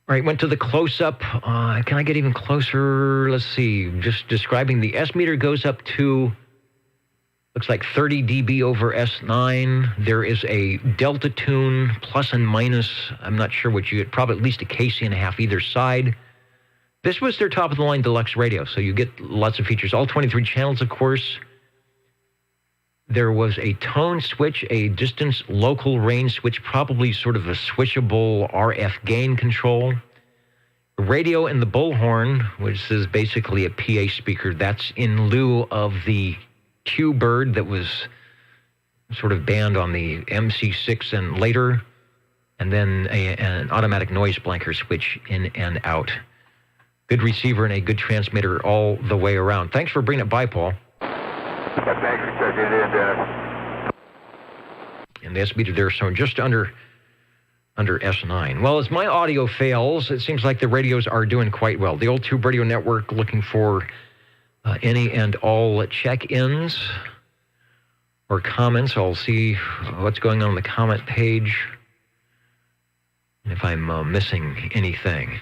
All right, went to the close-up. Can I get even closer? Let's see. Just describing the S meter goes up to, looks like 30 dB over S9. There is a Delta tune, plus and minus. I'm not sure what you get. Probably at least a KC&a either side. This was their top-of-the-line deluxe radio, so you get lots of features. All 23 channels, of course. There was a tone switch, a distance local range switch, probably sort of a switchable RF gain control. A radio in the bullhorn, which is basically a PA speaker. That's in lieu of the Q-Bird that was sort of banned on the MC6 and later. And then an automatic noise blanker switch in and out. Good receiver and a good transmitter all the way around. Thanks for bringing it by, Paul. Thanks for checking it in, Dennis. And the S meter there, so just under S9. Well, as my audio fails, it seems like the radios are doing quite well. The Old Tube Radio Network looking for any and all check-ins or comments. I'll see what's going on the comment page and if I'm missing anything.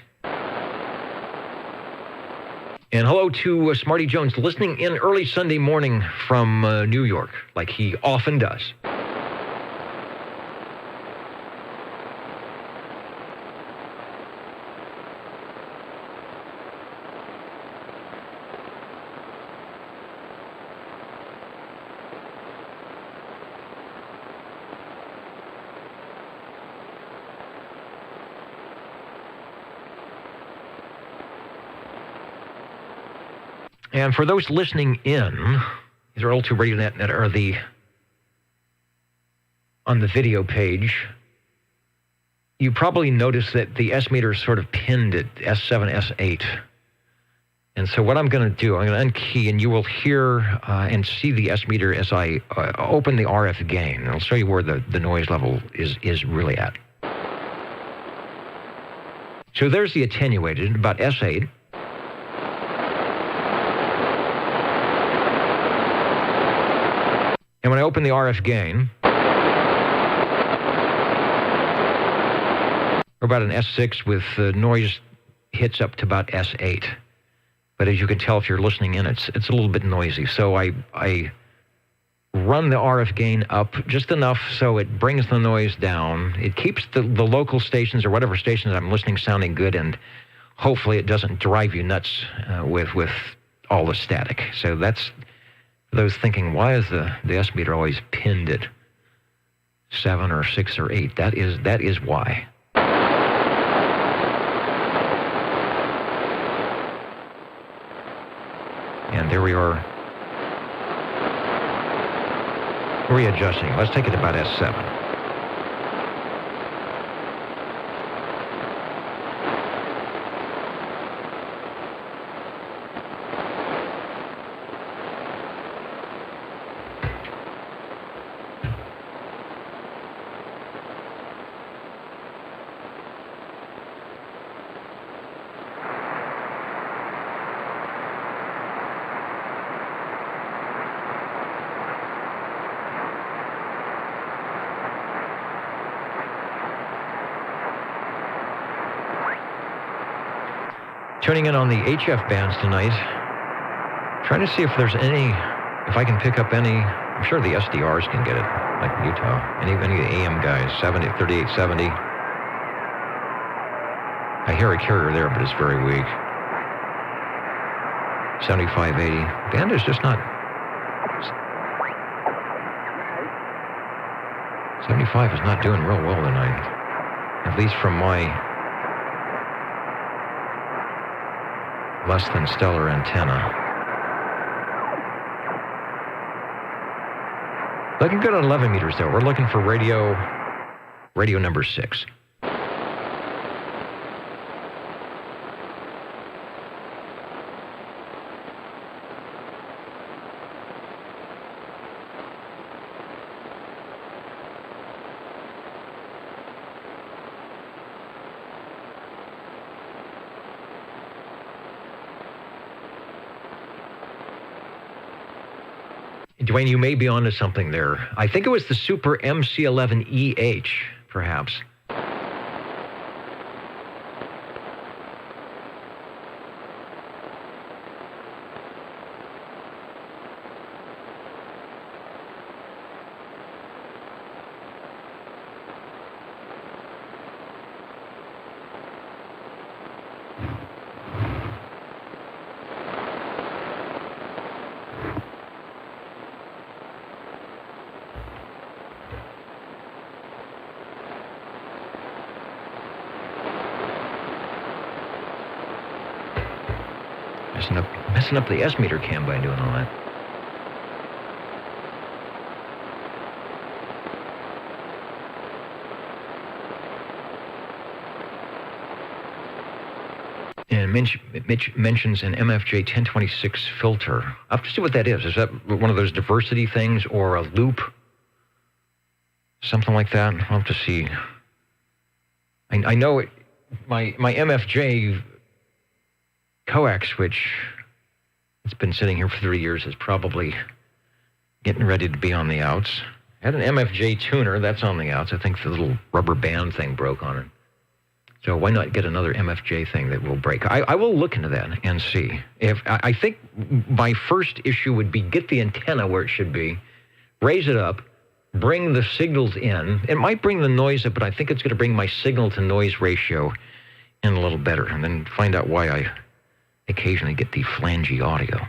And hello to Smarty Jones, listening in early Sunday morning from New York, like he often does. And for those listening in, these are Old Tube Radio Net that are on the video page. You probably noticed that the S meter is sort of pinned at S7, S8. And so what I'm going to do, I'm going to unkey, and you will hear and see the S meter as I open the RF gain. I'll show you where the noise level is really at. So there's the attenuated, about S8. And when I open the RF gain, we're about an S6 with noise hits up to about S8. But as you can tell if you're listening in, it's a little bit noisy. So I run the RF gain up just enough so it brings the noise down. It keeps the local stations or whatever stations I'm listening sounding good, and hopefully it doesn't drive you nuts with all the static. So that's those thinking, why is the S meter always pinned at 7 or 6 or 8? That is why. And there we are readjusting. Let's take it about S7. Tuning in on the HF bands tonight. Trying to see if there's any, if I can pick up any. I'm sure the SDRs can get it, like Utah. Any of the AM guys, 3870. I hear a carrier there, but it's very weak. 7580. Band is just not. 75 is not doing real well tonight. At least from my less than stellar antenna. Looking good on 11 meters though. We're looking for radio number 6. Dwayne, you may be onto something there. I think it was the Super MC11EH, perhaps. Messing up the S meter cam by doing all that. And Mitch mentions an MFJ 1026 filter. I'll have to see what that is. Is that one of those diversity things or a loop? Something like that? I'll have to see. I know it, my MFJ coax, which it's been sitting here for 3 years, is probably getting ready to be on the outs. I had an MFJ tuner, that's on the outs. I think the little rubber band thing broke on it. So why not get another MFJ thing that will break? I will look into that and see. I think my first issue would be get the antenna where it should be, raise it up, bring the signals in. It might bring the noise up, but I think it's going to bring my signal to noise ratio in a little better, and then find out why I occasionally get the flangy audio.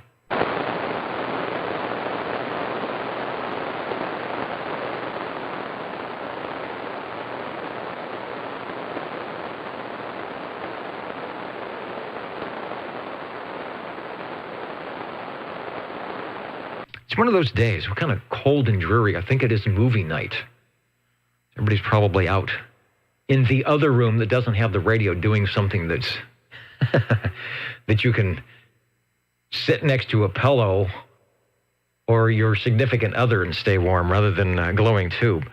It's one of those days. We're kind of cold and dreary. I think it is movie night. Everybody's probably out in the other room that doesn't have the radio doing something that's that you can sit next to a pillow or your significant other and stay warm rather than a glowing tube.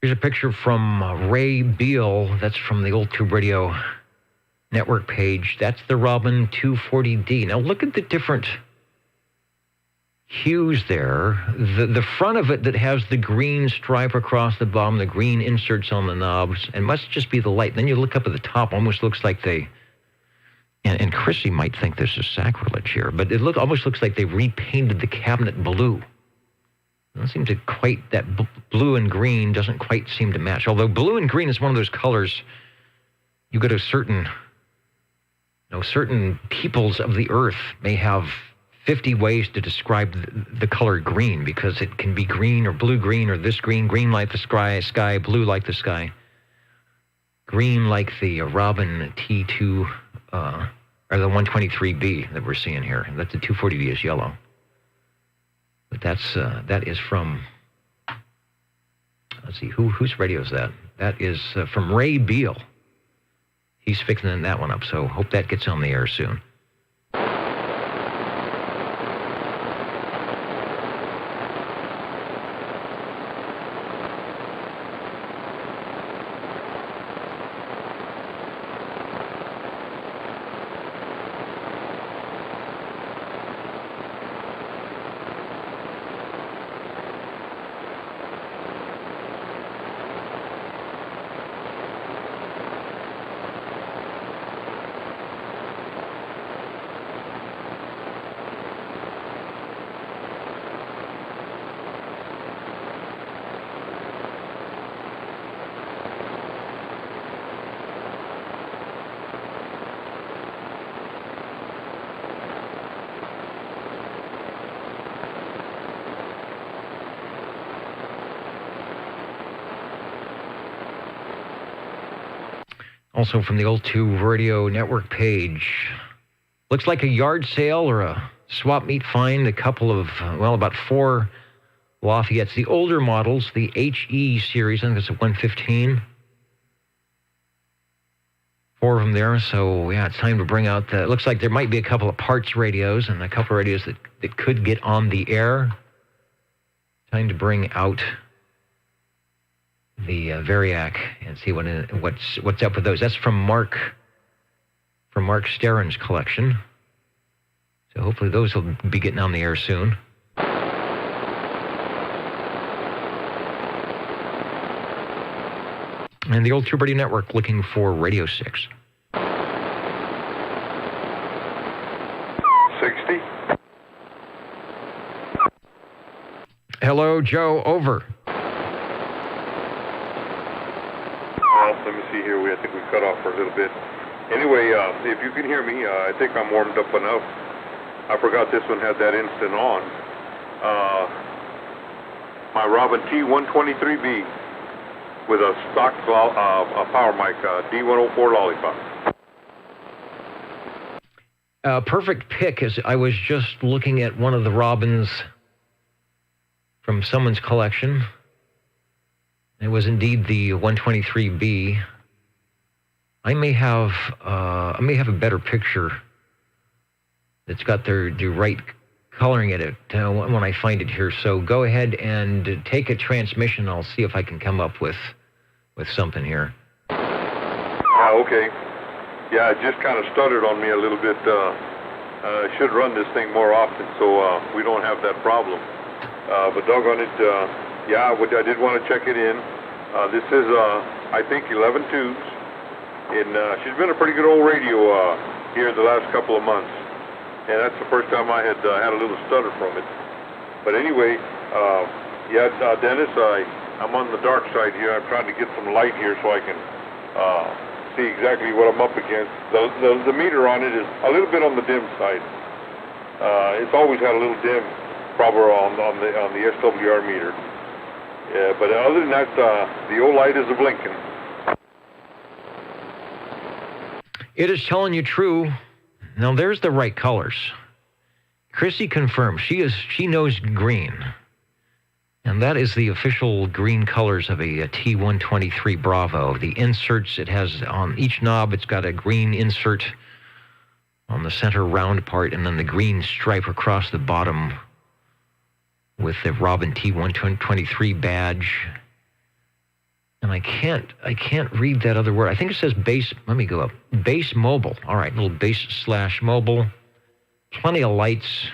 Here's a picture from Ray Beal. That's from the Old Tube Radio Network page. That's the Robin 240D. Now look at the different hues there. The front of it that has the green stripe across the bottom, the green inserts on the knobs, and must just be the light. Then you look up at the top, almost looks like they, and Chrissy might think this is sacrilege here, but it almost looks like they repainted the cabinet blue. It doesn't seem to quite, that blue and green doesn't quite seem to match. Although blue and green is one of those colors, you go to certain peoples of the earth may have 50 ways to describe the color green, because it can be green or blue-green or this green like the sky, blue like the sky, green like the Robin T2, or the 123B that we're seeing here. That the 240D is yellow. But that is from, let's see, whose radio is that? That is from Ray Beal. He's fixing that one up, so hope that gets on the air soon. Also from the Old Tube Radio Network page. Looks like a yard sale or a swap meet find. A couple of, about 4 Lafayette's. The older models, the HE series, I think it's a 115. 4 of them there. So, yeah, it's time to bring out it looks like there might be a couple of parts radios and a couple of radios that could get on the air. Time to bring out the Variac and see what's up with those. That's from Mark Steran's collection. So hopefully those will be getting on the air soon. And the Old Tube Radio Network looking for Radio 6. 60. Hello, Joe, over. Let me see here. I think we cut off for a little bit. Anyway, if you can hear me, I think I'm warmed up enough. I forgot this one had that instant on. My Robin T123B with a stock power mic, D104 Lollipop. Perfect pick. As I was just looking at one of the Robins from someone's collection. It was indeed the 123B. I may have a better picture that's got the right coloring in it when I find it here. So go ahead and take a transmission. I'll see if I can come up with something here. Okay. Yeah, it just kind of stuttered on me a little bit. I should run this thing more often so we don't have that problem. But doggone it, yeah, I did want to check it in. This is, I think, 11 tubes. And she's been a pretty good old radio here the last couple of months. And that's the first time I had a little stutter from it. But anyway, yeah, Dennis, I'm on the dark side here. I'm trying to get some light here so I can see exactly what I'm up against. The meter on it is a little bit on the dim side. It's always had a little dim, probably on the SWR meter. Yeah, but other than that, the old light is a-blinking. It is telling you true. Now, there's the right colors. Chrissy confirmed. She knows green. And that is the official green colors of a T123 Bravo. The inserts, it has on each knob, it's got a green insert on the center round part, and then the green stripe across the bottom with the Robin T123 badge. And I can't read that other word. I think it says base. Let me go up. Base mobile. All right, little base/mobile. Plenty of lights.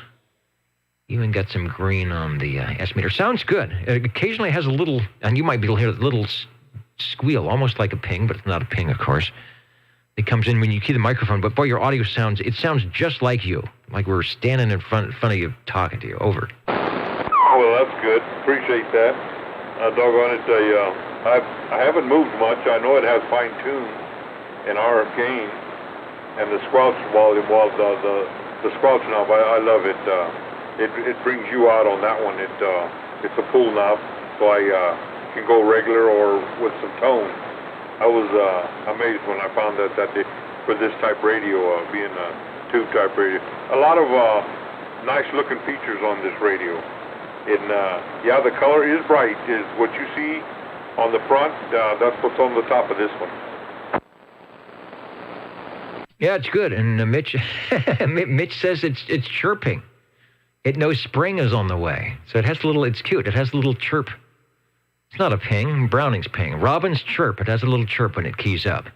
Even got some green on the S meter. Sounds good. It occasionally has a little, and you might be able to hear a little squeal, almost like a ping, but it's not a ping, of course. It comes in when you key the microphone, but boy, your audio sounds just like you, like we're standing in front of you talking to you. Over. Well, that's good. Appreciate that. Doggone it, I haven't moved much. I know it has fine-tune and RF gain, and the squelch volume, the squelch knob, I love it. It brings you out on that one. It's a pull knob, so I can go regular or with some tone. I was amazed when I found that for this type radio, being a tube type radio. A lot of nice looking features on this radio. And yeah, the color is bright. Is what you see on the front. That's what's on the top of this one. Yeah, it's good. And Mitch says it's chirping. It knows spring is on the way. So it has it's cute. It has a little chirp. It's not a ping. Browning's ping. Robin's chirp. It has a little chirp when it keys up.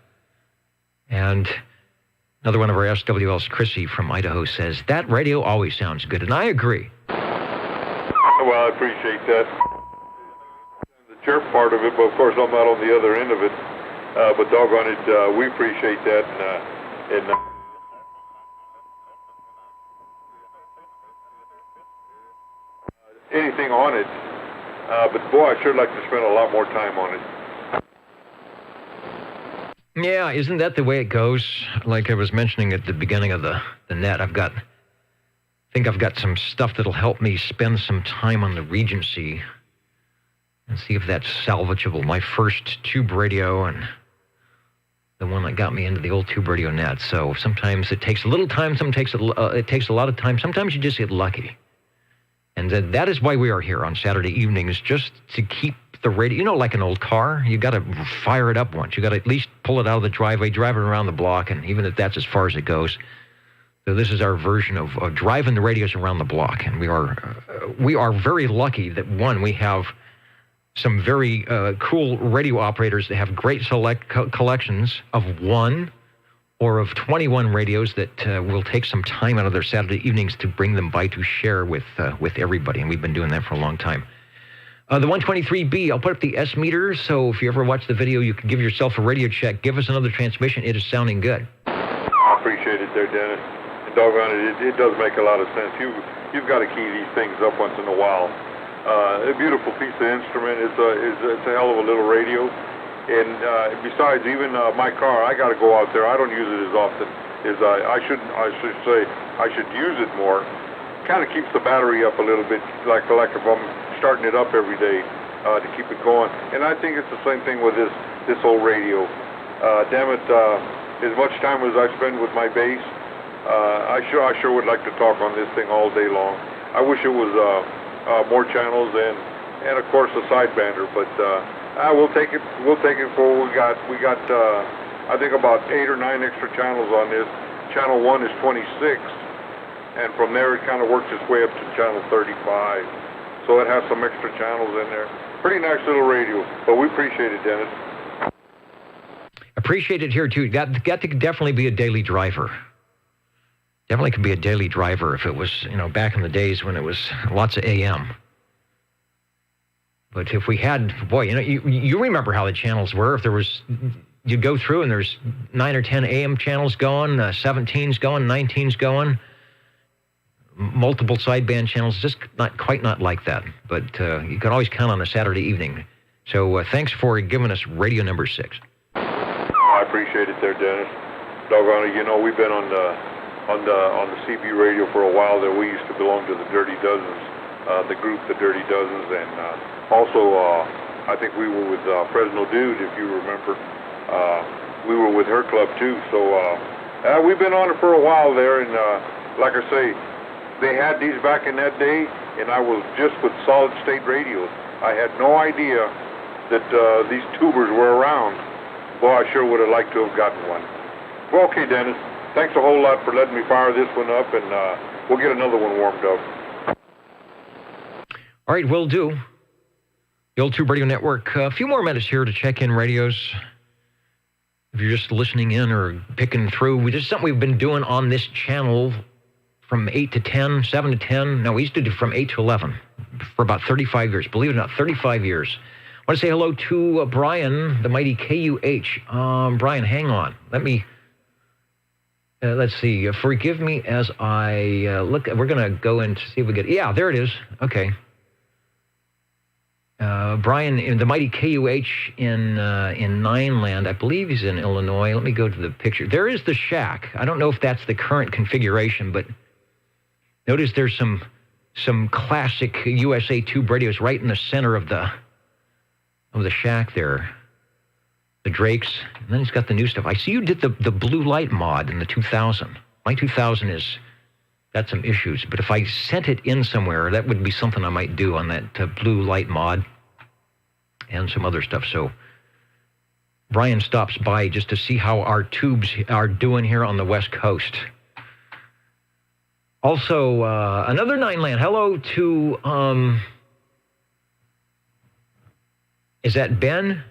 And another one of our SWLs, Chrissy from Idaho, says, that radio always sounds good. And I agree. Well, I appreciate that. The chirp part of it, but of course I'm not on the other end of it. But doggone it, we appreciate that. And anything on it. But boy, I sure like to spend a lot more time on it. Yeah, isn't that the way it goes? Like I was mentioning at the beginning of the net, I think I've got some stuff that'll help me spend some time on the Regency and see if that's salvageable. My first tube radio and the one that got me into the old tube radio net. So sometimes it takes a little time, sometimes it takes a lot of time. Sometimes you just get lucky. And that is why we are here on Saturday evenings, just to keep the radio, like an old car, you got to fire it up once. You got to at least pull it out of the driveway, drive it around the block, and even if that's as far as it goes. So this is our version of driving the radios around the block. And we are very lucky that, one, we have some very cool radio operators that have great collections of one or of 21 radios that will take some time out of their Saturday evenings to bring them by to share with everybody, and we've been doing that for a long time. The 123B, I'll put up the S meter, so if you ever watch the video, you can give yourself a radio check. Give us another transmission. It is sounding good. I appreciate it there, Dennis. And doggone it does make a lot of sense. You've got to key these things up once in a while. A beautiful piece of instrument. It's a hell of a little radio. And besides, even my car, I got to go out there. I don't use it as often as I should say. I should use it more. Kind of keeps the battery up a little bit, like if I'm starting it up every day to keep it going. And I think it's the same thing with this old radio. Damn it, as much time as I spend with my bass, I sure would like to talk on this thing all day long. I wish it was more channels and of course a sidebander, but we'll take it. We'll take it for what we got. We got I think about 8 or 9 extra channels on this. Channel 1 is 26, and from there it kind of works its way up to channel 35. So it has some extra channels in there. Pretty nice little radio, but we appreciate it, Dennis. Appreciate it here too. That could definitely be a daily driver. Definitely could be a daily driver if it was, back in the days when it was lots of AM. But if we had, boy, you remember how the channels were. If there was, you'd go through and there's 9 or 10 AM channels going, 17's going, 19's going, multiple sideband channels, just not like that. But you can always count on a Saturday evening. So thanks for giving us radio number 6. I appreciate it there, Dennis. Doggone it, we've been on the CB radio for a while there. We used to belong to the Dirty Dozens, the group, the Dirty Dozens, and also, I think we were with Fresno Dude, if you remember. We were with her club, too. So we've been on it for a while there. And like I say, they had these back in that day, and I was just with solid-state radios. I had no idea that these tubers were around. Boy, I sure would have liked to have gotten one. Well, okay, Dennis. Thanks a whole lot for letting me fire this one up, and we'll get another one warmed up. All right, will do. The Old Tube Radio Network. A few more minutes here to check in radios. If you're just listening in or picking through, this is something we've been doing on this channel from 8 to 10, 7 to 10. No, we used to do from 8 to 11 for about 35 years. Believe it or not, 35 years. I want to say hello to Brian, the mighty KUH. Brian, hang on. Let's see. Forgive me as I look. We're going to go and see if we get... Yeah, there it is. Okay. Brian, in the mighty KUH in Nineland, I believe he's in Illinois. Let me go to the picture. There is the shack. I don't know if that's the current configuration, but notice there's some classic USA Tube radios right in the center of the shack there. The Drakes, and then he's got the new stuff. I see you did the blue light mod in the 2000. My 2000 is got some issues, but if I sent it in somewhere, that would be something I might do on that blue light mod and some other stuff. So Brian stops by just to see how our tubes are doing here on the West Coast. Also, another Nineland. Hello to, is that Ben?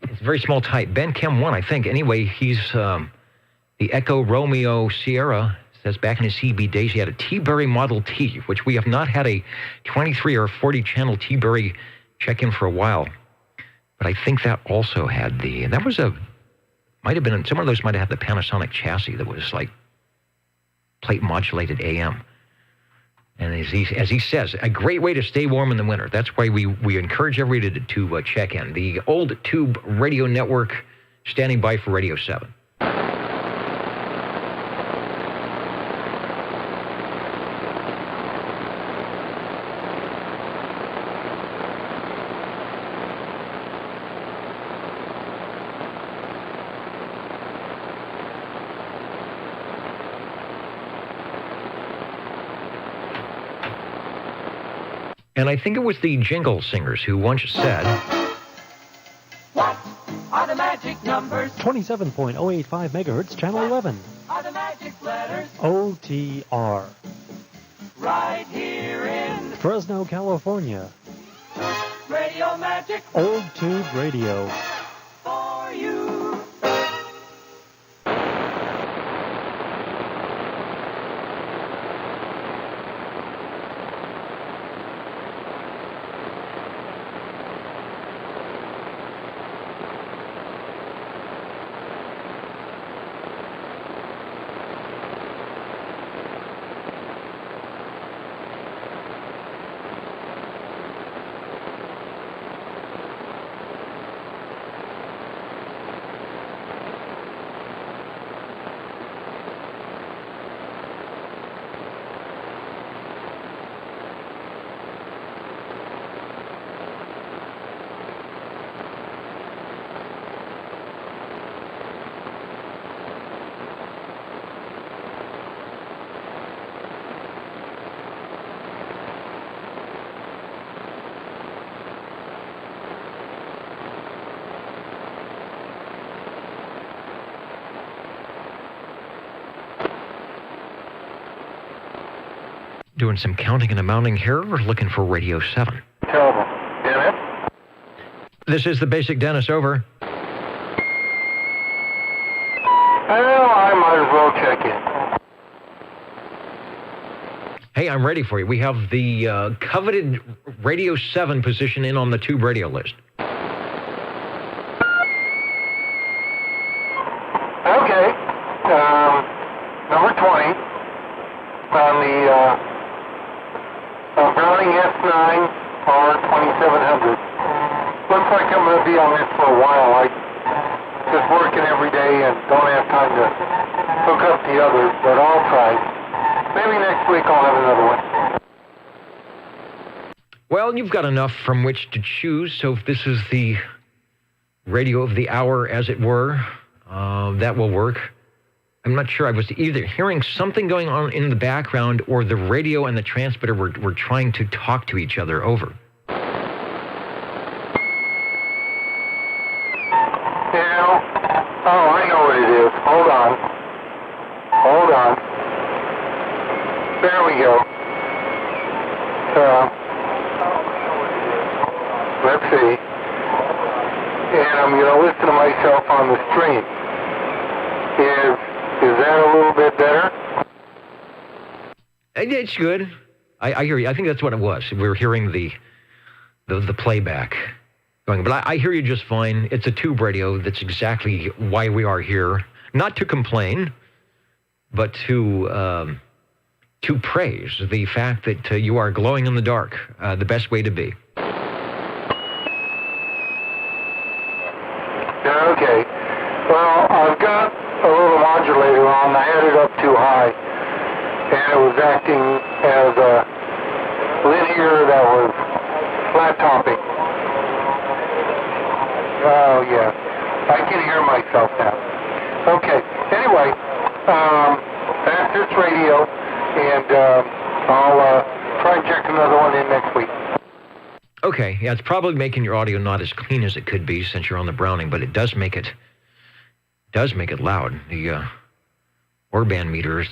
It's a very small type. Ben Chem 1, I think. Anyway, he's the Echo Romeo Sierra. Says back in his CB days, he had a T-Berry Model T, which we have not had a 23 or 40 channel T-Berry check-in for a while. But I think that also had might have been, some of those might have had the Panasonic chassis that was like plate modulated AM. And as he says, a great way to stay warm in the winter. That's why we encourage everybody to check in. The Old Tube Radio Network standing by for Radio 7. And I think it was the Jingle Singers who once said, What are the magic numbers? 27.085 megahertz, channel 11. Are the magic letters? OTR. Right here in Fresno, California. Radio Magic. Old Tube Radio. For you. doing some counting and amounting here. We're looking for Radio 7. Terrible. Dennis? This is the Basic Dennis, over. Well, I might as well check in. Hey, I'm ready for you. We have the coveted Radio 7 position in on the tube radio list. Okay. Number 20 on the Browning S9 R2700. Looks like I'm going to be on this for a while. I just working every day and don't have time to hook up the others, but I'll try. Maybe next week I'll have another one. Well, you've got enough from which to choose, so if this is the radio of the hour, as it were, that will work. I'm not sure. I was either hearing something going on in the background or the radio and the transmitter were trying to talk to each other over. Oh, I know what it is. Hold on. Hold on. There we go. let's see. And I'm going to listen to myself on the stream. Is that a little bit better? It's good. I hear you. I think that's what it was. We were hearing the playback going. But I hear you just fine. It's a tube radio. That's exactly why we are here. Not to complain, but to praise the fact that you are glowing in the dark. The best way to be. Okay. Well, I've got a little modulator on. I had it up too high, and it was acting as a linear that was flat topping. Oh, yeah. I can hear myself now. Okay. Anyway, that's this radio, and I'll try and check another one in next week. Okay, yeah, it's probably making your audio not as clean as it could be since you're on the Browning, but it does make it loud. The Orban meter is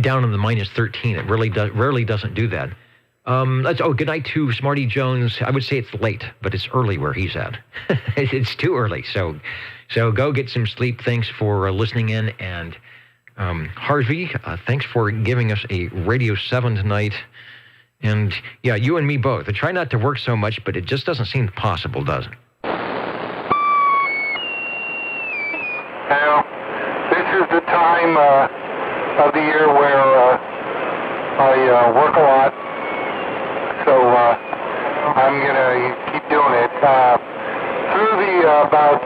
down in the minus 13. It rarely doesn't do that. Good night to Smarty Jones. I would say it's late, but it's early where he's at. It's too early, so go get some sleep. Thanks for listening in, and Harvey, thanks for giving us a Radio 7 tonight. And, yeah, you and me both. I try not to work so much, but it just doesn't seem possible, does it? Well, this is the time of the year where I work a lot, so I'm going to keep doing it. Through the about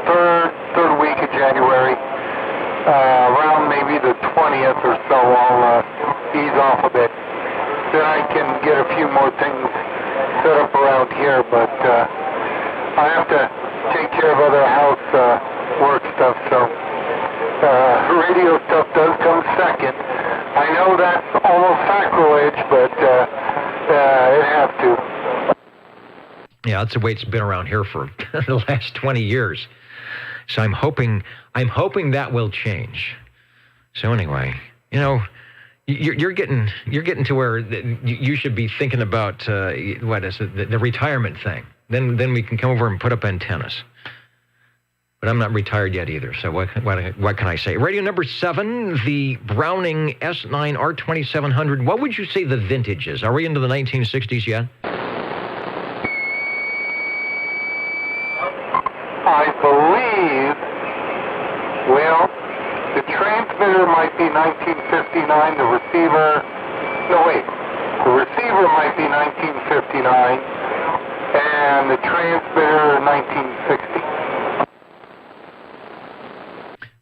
third week of January, around maybe the 20th or so, I'll ease off a bit. Then I can get a few more things set up around here, but I have to take care of other house work stuff, so radio stuff does come second. I know that's almost sacrilege, but it has to. Yeah, that's the way it's been around here for the last 20 years. So I'm hoping that will change. So anyway, you know, You're getting to where you should be thinking about what is it, the retirement thing. Then we can come over and put up antennas. But I'm not retired yet either. So what can I say? Radio number 7, the Browning S9 R2700. What would you say the vintage is? Are we into the 1960s yet? I believe. Well. The transmitter might be 1959, the receiver might be 1959, and the transmitter 1960.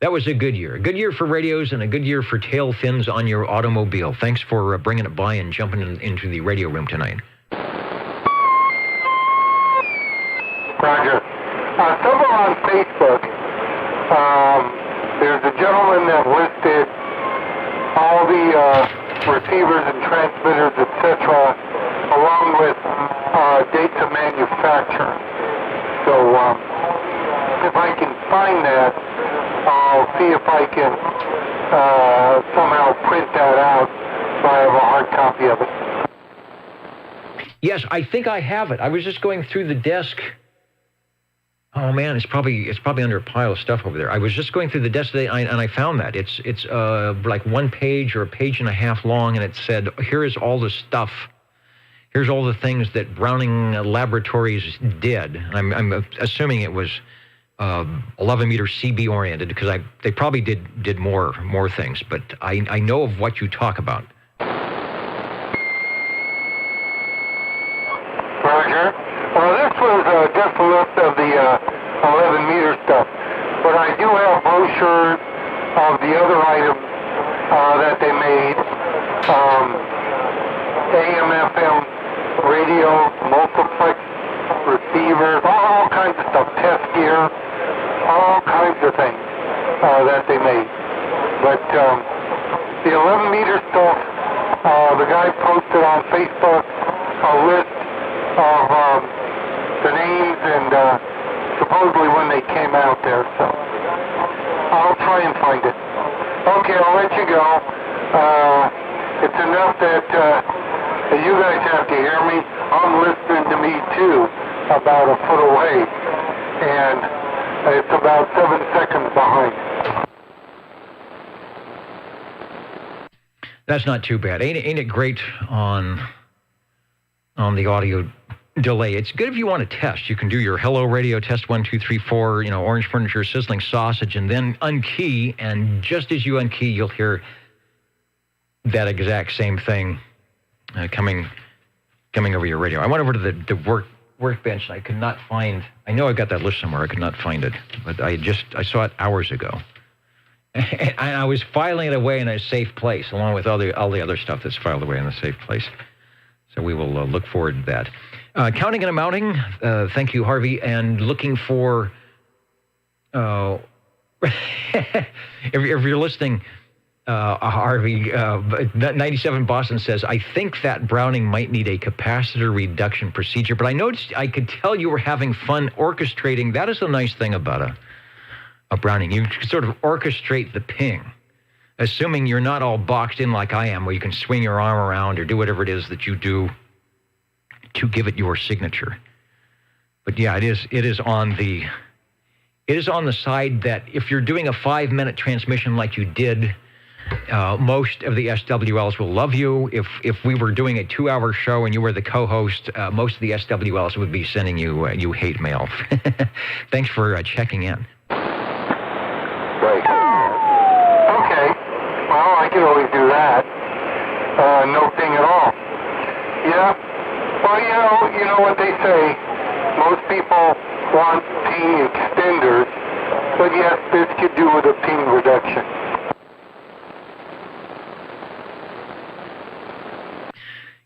That was a good year. A good year for radios and a good year for tail fins on your automobile. Thanks for bringing it by and jumping into the radio room tonight. Roger. Someone on Facebook, there's a gentleman that listed all the receivers and transmitters, etc., along with dates of manufacture. So if I can find that, I'll see if I can somehow print that out so I have a hard copy of it. Yes, I think I have it. I was just going through the desk. Oh man, it's probably under a pile of stuff over there. I was just going through the desk today, and I found that it's like one page or a page and a half long, and it said, "Here is all the stuff. Here's all the things that Browning Laboratories did." I'm assuming it was 11 meter CB oriented because they probably did more things, but I know of what you talk about. Roger. Well, this was just a list of the 11 meter stuff, but I do have brochures of the other items that they made. AM, FM, radio, multiplex receivers, all kinds of stuff, test gear, all kinds of things that they made. But the 11 meter stuff, the guy posted on Facebook a list of the names and supposedly when they came out there, so I'll try and find it. Okay, I'll let you go. It's enough that you guys have to hear me. I'm listening to me too, about a foot away, and it's about 7 seconds behind. That's not too bad. Ain't it great on the audio delay? It's good if you want to test. You can do your hello radio test 1, 2, 3, 4, orange furniture, sizzling sausage, and then unkey, and just as you unkey, you'll hear that exact same thing coming over your radio. I went over to the workbench, and I could not find, I know I got that list somewhere, I could not find it, but I saw it hours ago. And I was filing it away in a safe place, along with all the other stuff that's filed away in a safe place. So we will look forward to that. Counting and amounting, thank you, Harvey, and looking for, if you're listening, Harvey, 97 Boston says, I think that Browning might need a capacitor reduction procedure, but I noticed, I could tell you were having fun orchestrating. That is the nice thing about a Browning. You can sort of orchestrate the ping, assuming you're not all boxed in like I am, where you can swing your arm around or do whatever it is that you do to give it your signature. But yeah, it is on the side that if you're doing a 5-minute transmission like you did, most of the SWLs will love you. If we were doing a 2-hour show and you were the co-host, most of the SWLs would be sending you hate mail. Thanks for checking in. Right. Okay. Well, I can always do that. No thing at all. Yeah. Well, you know what they say. Most people want ping extenders, but yes, this could do with a ping reduction.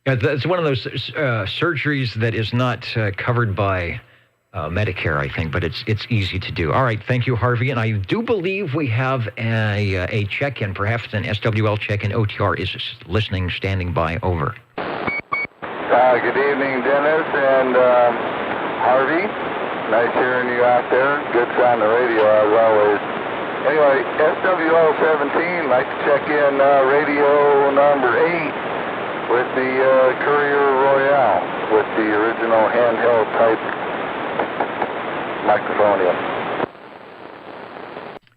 Yeah, that's one of those surgeries that is not covered by Medicare, I think, but it's easy to do. All right, thank you, Harvey. And I do believe we have a check-in, perhaps an SWL check-in. OTR is listening, standing by. Over. Good evening, Dennis and Harvey. Nice hearing you out there. Good on the radio, as always. Anyway, SWL 17, like to check in radio number 8 with the Courier Royale with the original handheld type microphone in.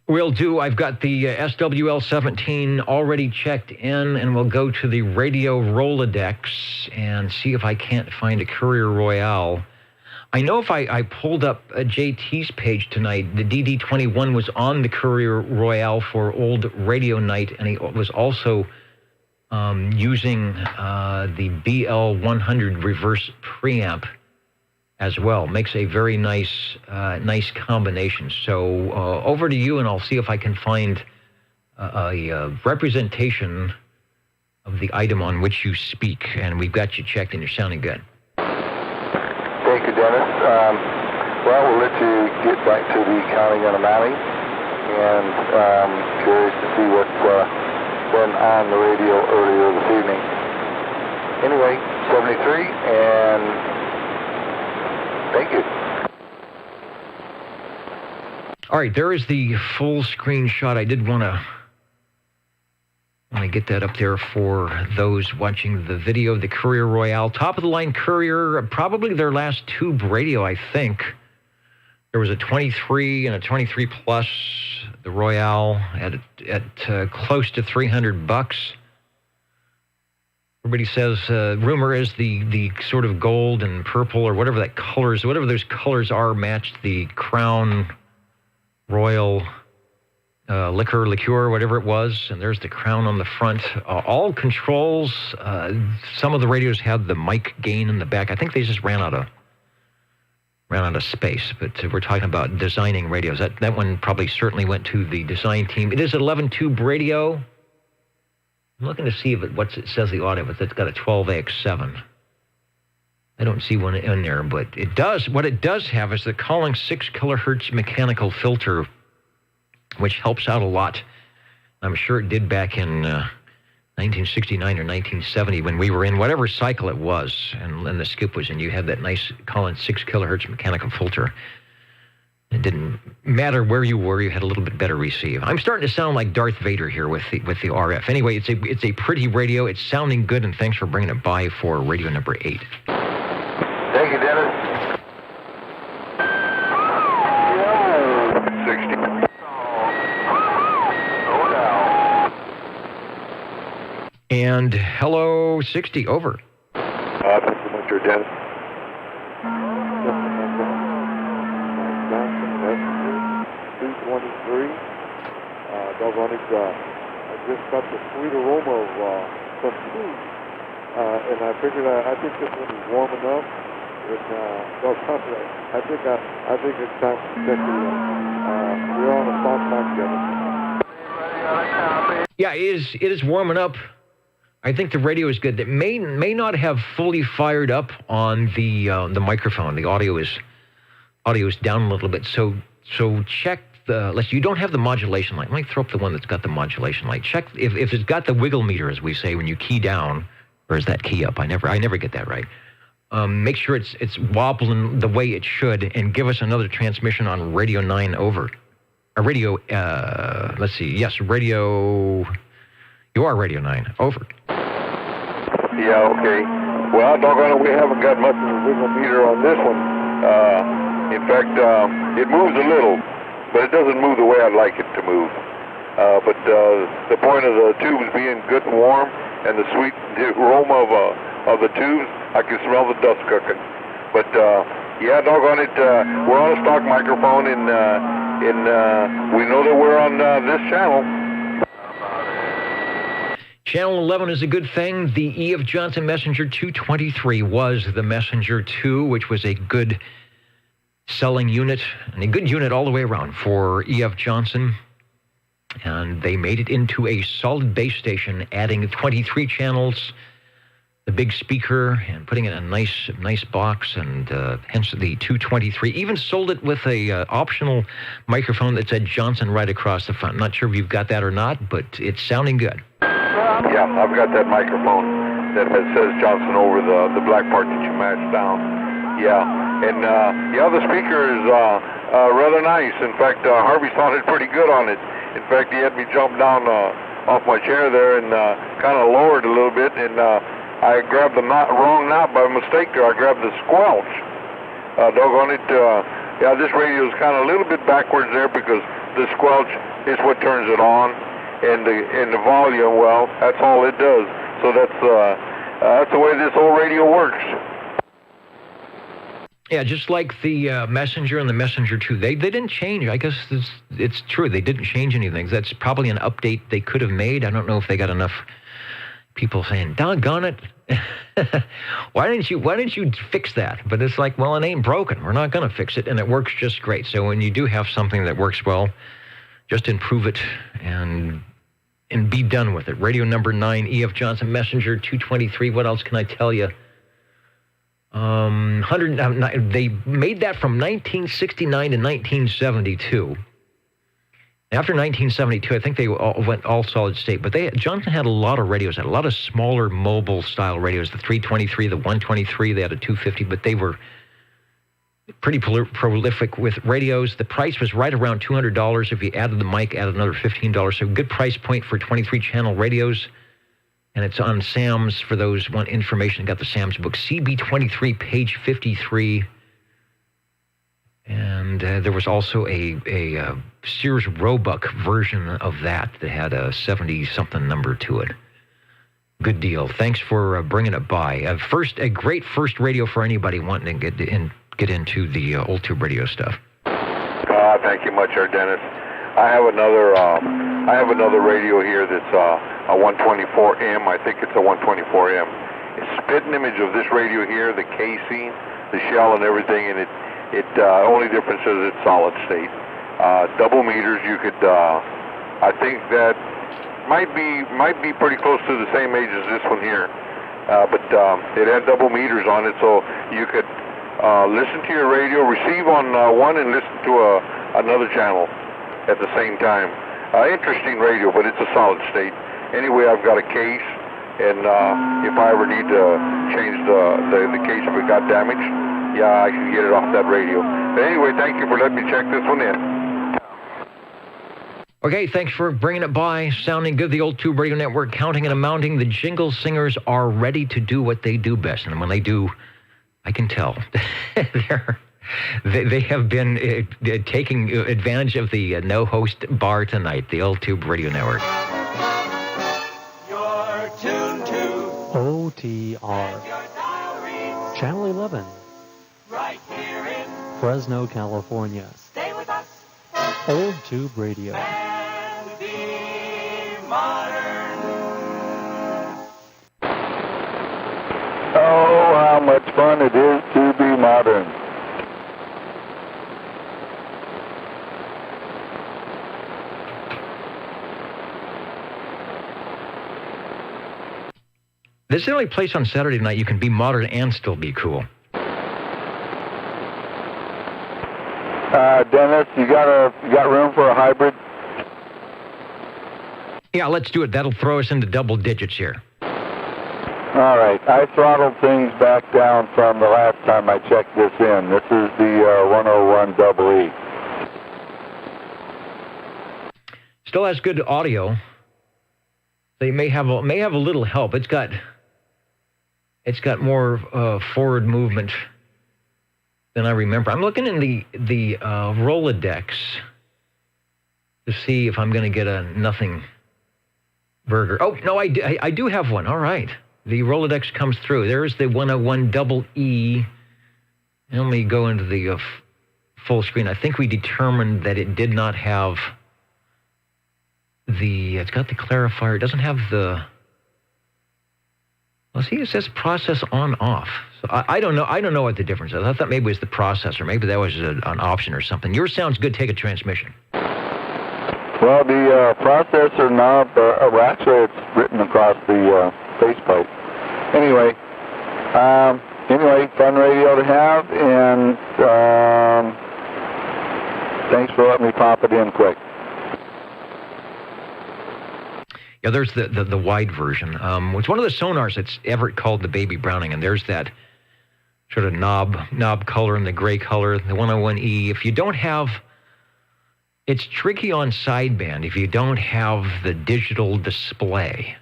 Will do. I've got the SWL-17 already checked in, and we'll go to the radio Rolodex and see if I can't find a Courier Royale. I know if I pulled up JT's page tonight, the DD-21 was on the Courier Royale for old radio night, and he was also using the BL-100 reverse preamp as well. Makes a very nice combination. So over to you, and I'll see if I can find a representation of the item on which you speak. And we've got you checked, and you're sounding good. Thank you, Dennis. Well, we'll let you get back to the counting and amounting, and curious to see what went on the radio earlier this evening. Anyway, 73, and thank you. All right, there is the full screenshot. I did want to get that up there for those watching the video. The Courier Royale, top of the line Courier, probably their last tube radio, I think. There was a 23 and a 23 Plus, the Royale at close to $300. Everybody says, rumor is the sort of gold and purple or whatever that colors, whatever those colors are, matched the Crown Royal liqueur, whatever it was. And there's the Crown on the front. All controls. Some of the radios had the mic gain in the back. I think they just ran out of space. But we're talking about designing radios. That one probably certainly went to the design team. It is an 11-tube radio. I'm looking to see if it says the audio, but it's got a 12AX7. I don't see one in there, but it does. What it does have is the Collins 6 kilohertz mechanical filter, which helps out a lot. I'm sure it did back in 1969 or 1970 when we were in whatever cycle it was, and the skip was in. You had that nice Collins 6 kilohertz mechanical filter. It didn't matter where you were; you had a little bit better receive. I'm starting to sound like Darth Vader here with the RF. Anyway, it's a pretty radio. It's sounding good, and thanks for bringing it by for radio number 8. Thank you, Dennis. 60, over. Thank you much, Dennis. Johnson, 223. Doggone it, I just got the sweet aroma of some food. And I figured, I think this one is warming up. And, I think it's time to check it out. We're on a soft mic, Yeah, it is warming up. I think the radio is good. It may not have fully fired up on the microphone. The audio is down a little bit. So check you don't have the modulation light. Let me throw up the one that's got the modulation light. Check if it's got the wiggle meter, as we say when you key down, or is that key up? I never get that right. Make sure it's wobbling the way it should, and give us another transmission on Radio 9, over. Radio. Let's see. Yes, Radio. You are Radio 9, over. Yeah, okay. Well, doggone it, we haven't got much of a wiggle meter on this one. In fact, it moves a little, but it doesn't move the way I'd like it to move. But the point of the tubes being good and warm, and the sweet aroma of the tubes, I can smell the dust cooking. But yeah, doggone it, we're on a stock microphone, and we know that we're on this channel. Channel 11 is a good thing. The E.F. Johnson Messenger 223 was the Messenger 2, which was a good selling unit, and a good unit all the way around for E.F. Johnson. And they made it into a solid base station, adding 23 channels, the big speaker, and putting it in a nice box, and hence the 223. Even sold it with a optional microphone that said Johnson right across the front. Not sure if you've got that or not, but it's sounding good. Yeah, I've got that microphone that says Johnson over the black part that you matched down. Yeah, and the speaker is rather nice. In fact, Harvey sounded pretty good on it. In fact, he had me jump down off my chair there and kind of lowered a little bit, and I grabbed the wrong knob by mistake there. I grabbed the squelch. Doggone it. Yeah, this radio is kind of a little bit backwards there because the squelch is what turns it on. And the volume, well, that's all it does. So that's the way this old radio works. Yeah, just like the Messenger and the Messenger 2, they didn't change. I guess it's true. They didn't change anything. That's probably an update they could have made. I don't know if they got enough people saying, doggone it. Why didn't you fix that? But it's like, well, it ain't broken. We're not going to fix it, and it works just great. So when you do have something that works well, just improve it and be done with it. Radio number 9, E.F. Johnson Messenger 223. What else can I tell you? They made that from 1969 to 1972. After 1972, I think they went all solid state. But Johnson had a lot of radios, had a lot of smaller mobile style radios. The 323, the 123. They had a 250, but they were pretty prolific with radios. The price was right around $200. If you added the mic, added another $15. So good price point for 23-channel radios. And it's on Sam's for those want information. Got the Sam's book, CB23, page 53. And there was also a Sears Roebuck version of that had a 70-something number to it. Good deal. Thanks for bringing it by. A great first radio for anybody wanting to get into the old tube radio stuff. Thank you much, Dennis. I have another radio here that's a 124M. I think it's a 124M. It's a spitting image of this radio here, the casing, the shell, and everything, and it only difference is it's solid state. Double meters. You could, I think that might be pretty close to the same age as this one here, but it had double meters on it, so you could listen to your radio, receive on one, and listen to another channel at the same time. Interesting radio, but it's a solid state. Anyway, I've got a case, and if I ever need to change the case if it got damaged, yeah, I can get it off that radio. But anyway, thank you for letting me check this one in. Okay, thanks for bringing it by. Sounding good. The Old Tube Radio Network, counting and amounting. The jingle singers are ready to do what they do best. And when they do, I can tell. They have been taking advantage of the no-host bar tonight, the Old Tube Radio Network. You're tuned to OT OTR. Channel 11. Right here in Fresno, California. Stay with us Old Tube Radio. and be modern. Oh, how much fun it is to be modern. This is the only place on Saturday night you can be modern and still be cool. Dennis, you got room for a hybrid? Yeah, let's do it. That'll throw us into double digits here. All right. I throttled things back down from the last time I checked this in. This is the 101 double E. Still has good audio. They may have a little help. It's got more forward movement than I remember. I'm looking in the Rolodex to see if I'm going to get a nothing burger. Oh, no, I do have one. All right. The Rolodex comes through. There's the 101 double E. And let me go into the full screen. I think we determined that it did not have it's got the clarifier. It doesn't have the, well, see, it says process on off. So I don't know. I don't know what the difference is. I thought maybe it was the processor. Maybe that was an option or something. Yours sounds good. Take a transmission. Well, the processor knob, actually it's written across the faceplate. Anyway, fun radio to have, and thanks for letting me pop it in quick. Yeah, there's the wide version. It's one of the sonars that's Everett called the Baby Browning, and there's that sort of knob color and the gray color, the 101E. If you don't have, it's tricky on sideband if you don't have the digital display.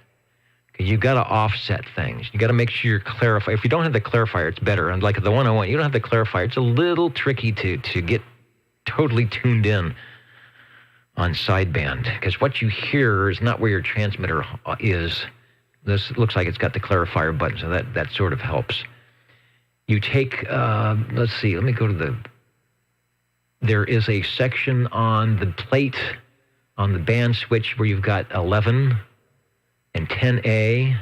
You got to offset things. You got to make sure you're clarified. If you don't have the clarifier, it's better. And like the 101, you don't have the clarifier. It's a little tricky to get totally tuned in on sideband, because what you hear is not where your transmitter is. This looks like it's got the clarifier button, so that sort of helps. You take, let's see, let me go to there is a section on the plate, on the band switch, where you've got 11 and 10A,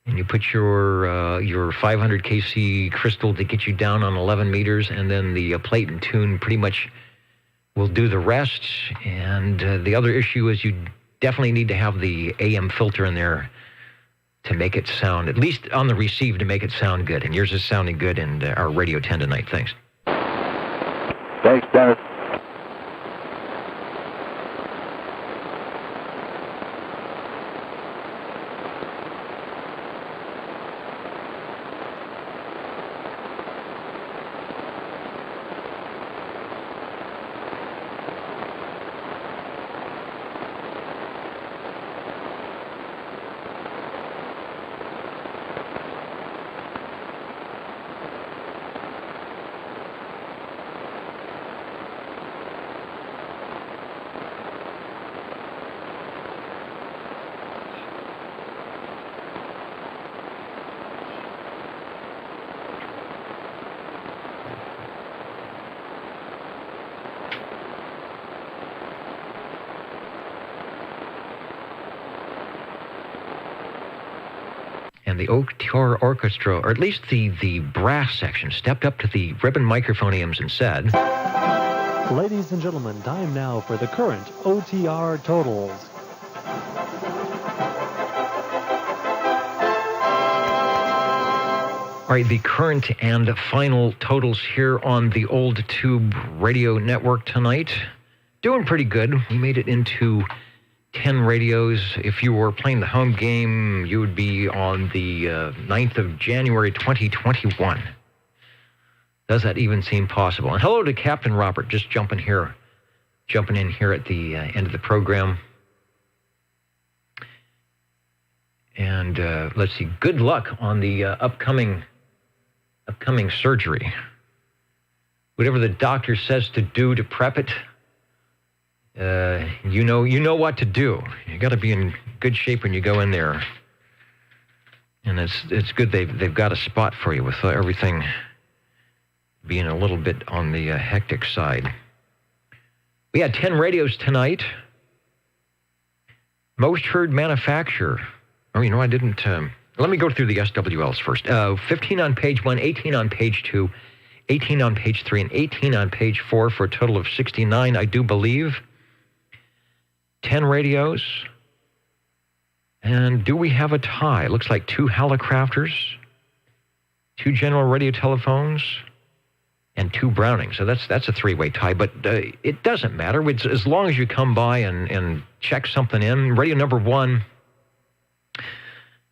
and you put your 500 kc crystal to get you down on 11 meters, and then the plate and tune pretty much will do the rest. And the other issue is you definitely need to have the AM filter in there to make it sound, at least on the receive, to make it sound good. And yours is sounding good in our Radio 10 tonight. Thanks. Thanks, Dennis. And the OTR Orchestra, or at least the brass section, stepped up to the ribbon microphoniums and said, Ladies and gentlemen, time now for the current OTR totals. All right, the current and final totals here on the Old Tube Radio Network tonight. Doing pretty good. We made it into 10 radios. If you were playing the home game, you would be on the 9th of January, 2021. Does that even seem possible? And hello to Captain Robert, just jumping in here at the end of the program. And let's see, good luck on the upcoming surgery. Whatever the doctor says to do to prep it, you know what to do. You got to be in good shape when you go in there. And it's good they've got a spot for you with everything being a little bit on the hectic side. We had 10 radios tonight. Most heard manufacturer. Oh, I didn't. Let me go through the SWLs first. 15 on page 1, 18 on page 2, 18 on page 3, and 18 on page 4 for a total of 69, I do believe. 10 radios. And do we have a tie? It looks like 2 Hallicrafters, 2 General Radio telephones, and 2 Brownings. So that's a 3-way tie, but it doesn't matter. It's, as long as you come by and check something in. Radio number 1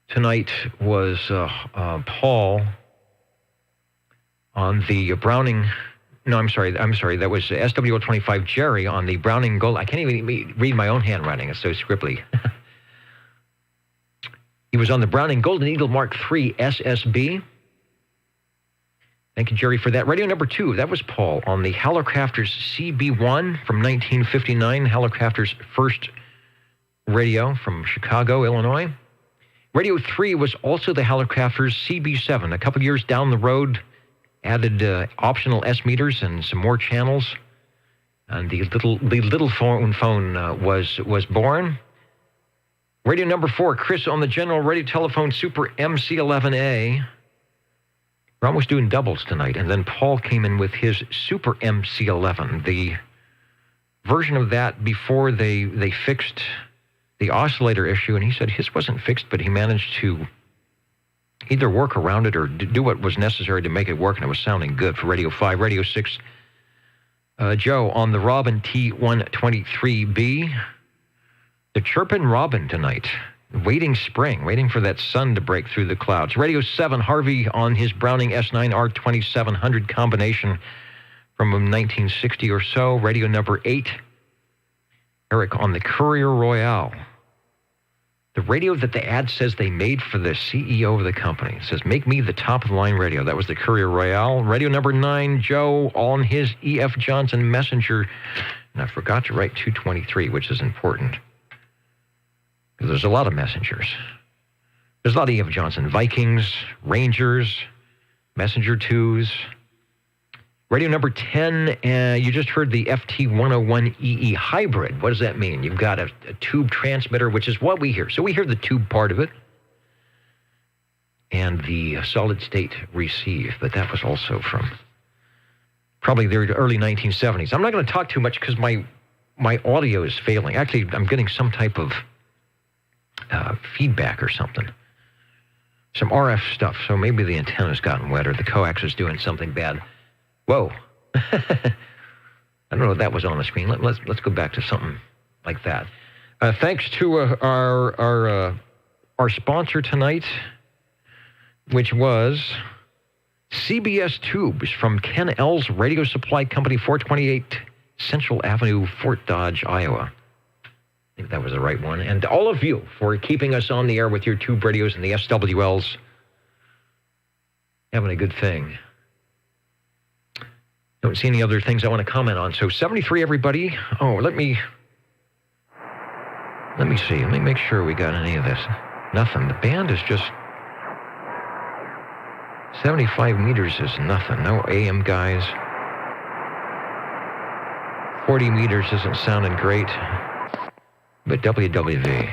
tonight was Paul on the Browning. No, I'm sorry. That was SWO25 Jerry on the Browning Gold. I can't even read my own handwriting. It's so scribbly. He was on the Browning Golden Eagle Mark III SSB. Thank you, Jerry, for that. Radio number 2, that was Paul on the Hallicrafters CB1 from 1959, Hallicrafters' first radio from Chicago, Illinois. Radio 3 was also the Hallicrafters CB7. A couple years down the road, added optional S meters and some more channels. And the little phone was born. Radio number 4, Chris on the General Radio Telephone Super MC11A. We're almost doing doubles tonight. And then Paul came in with his Super MC11, the version of that before they fixed the oscillator issue. And he said his wasn't fixed, but he managed to either work around it or do what was necessary to make it work, and it was sounding good for Radio 5. Radio 6, Joe on the Robin T123B. The Chirpin' Robin tonight. Waiting for that sun to break through the clouds. Radio 7, Harvey on his Browning S9 R2700 combination from 1960 or so. Radio number 8, Eric on the Courier Royale. The radio that the ad says they made for the CEO of the company. It says, make me the top-of-the-line radio. That was the Courier Royale. Radio number 9, Joe on his E.F. Johnson Messenger. And I forgot to write 223, which is important. There's a lot of messengers. There's a lot of E.F. Johnson. Vikings, Rangers, Messenger 2s. Radio number 10, you just heard the FT101EE hybrid. What does that mean? You've got a tube transmitter, which is what we hear. So we hear the tube part of it. And the solid state receive. But that was also from probably the early 1970s. I'm not going to talk too much because my audio is failing. Actually, I'm getting some type of feedback or something. Some RF stuff. So maybe the antenna's gotten wet or the coax is doing something bad. Whoa. I don't know if that was on the screen. Let's go back to something like that. Thanks to our sponsor tonight, which was CBS Tubes from Ken L's Radio Supply Company, 428 Central Avenue, Fort Dodge, Iowa. I think that was the right one. And all of you for keeping us on the air with your tube radios and the SWLs. Having a good thing. Don't see any other things I want to comment on. So 73, everybody. Oh, let me see. Let me make sure we got any of this. Nothing. The band is just 75 meters is nothing. No AM guys. 40 meters isn't sounding great. But WWV.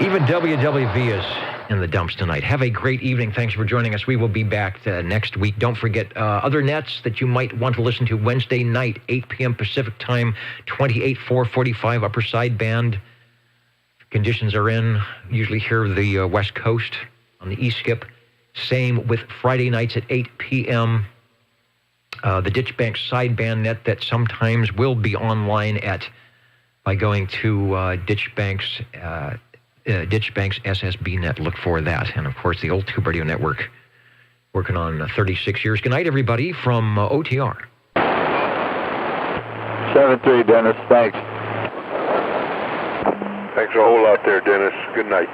Even WWV is in the dumps tonight. Have a great evening. Thanks for joining us. We will be back next week. Don't forget other nets that you might want to listen to Wednesday night, 8 p.m. Pacific time, 28,445 upper sideband. Conditions are in. Usually here the West Coast on the East Skip. Same with Friday nights at 8 p.m. The Ditchbank sideband net that sometimes will be online by going to Ditchbank's SSB net. Look for that. And, of course, the old Tube Radio Network working on 36 years. Good night, everybody, from OTR. 7-3, Dennis. Thanks. Thanks a whole lot there, Dennis. Good night.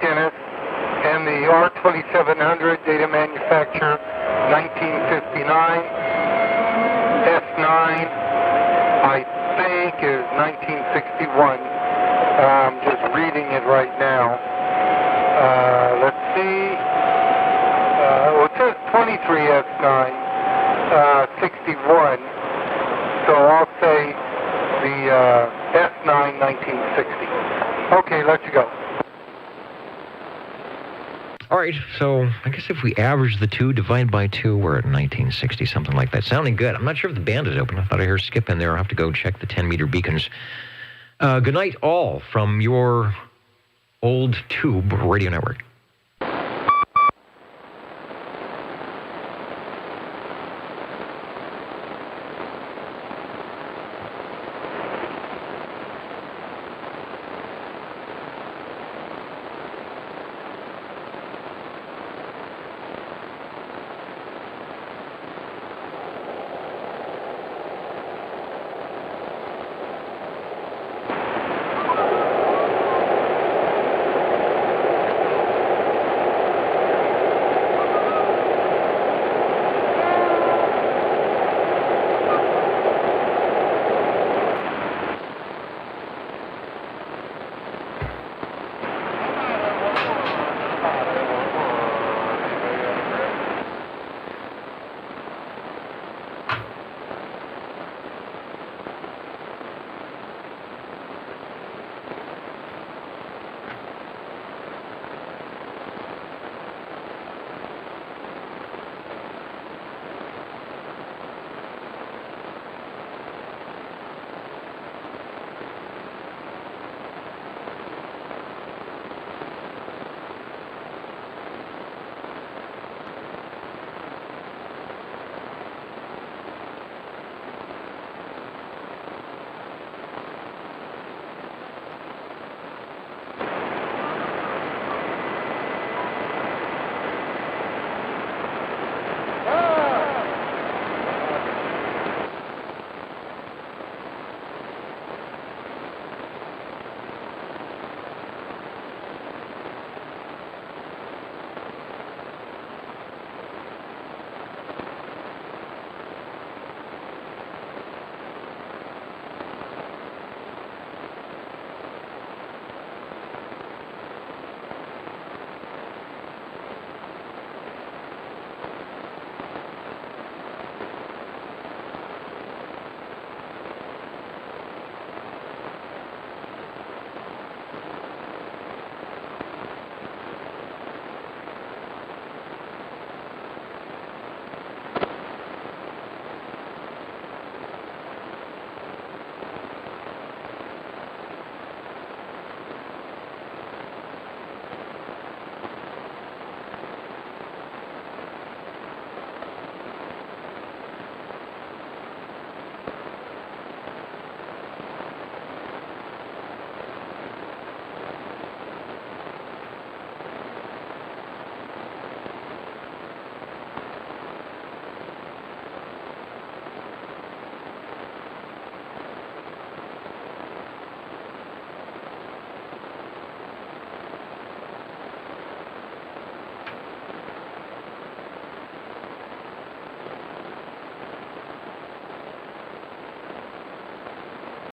Dennis, and the S700, data manufacture 1959. S9, I think, is 1961. I'm just reading it right now. Let's see. Well, it says 23 S9, 61. So I'll say the S9 1960. Okay, let's go. All right, so I guess if we average the two, divide by 2, we're at 1960, something like that. Sounding good. I'm not sure if the band is open. I thought I heard Skip in there. I'll have to go check the 10-meter beacons. Good night, all, from your old tube radio network.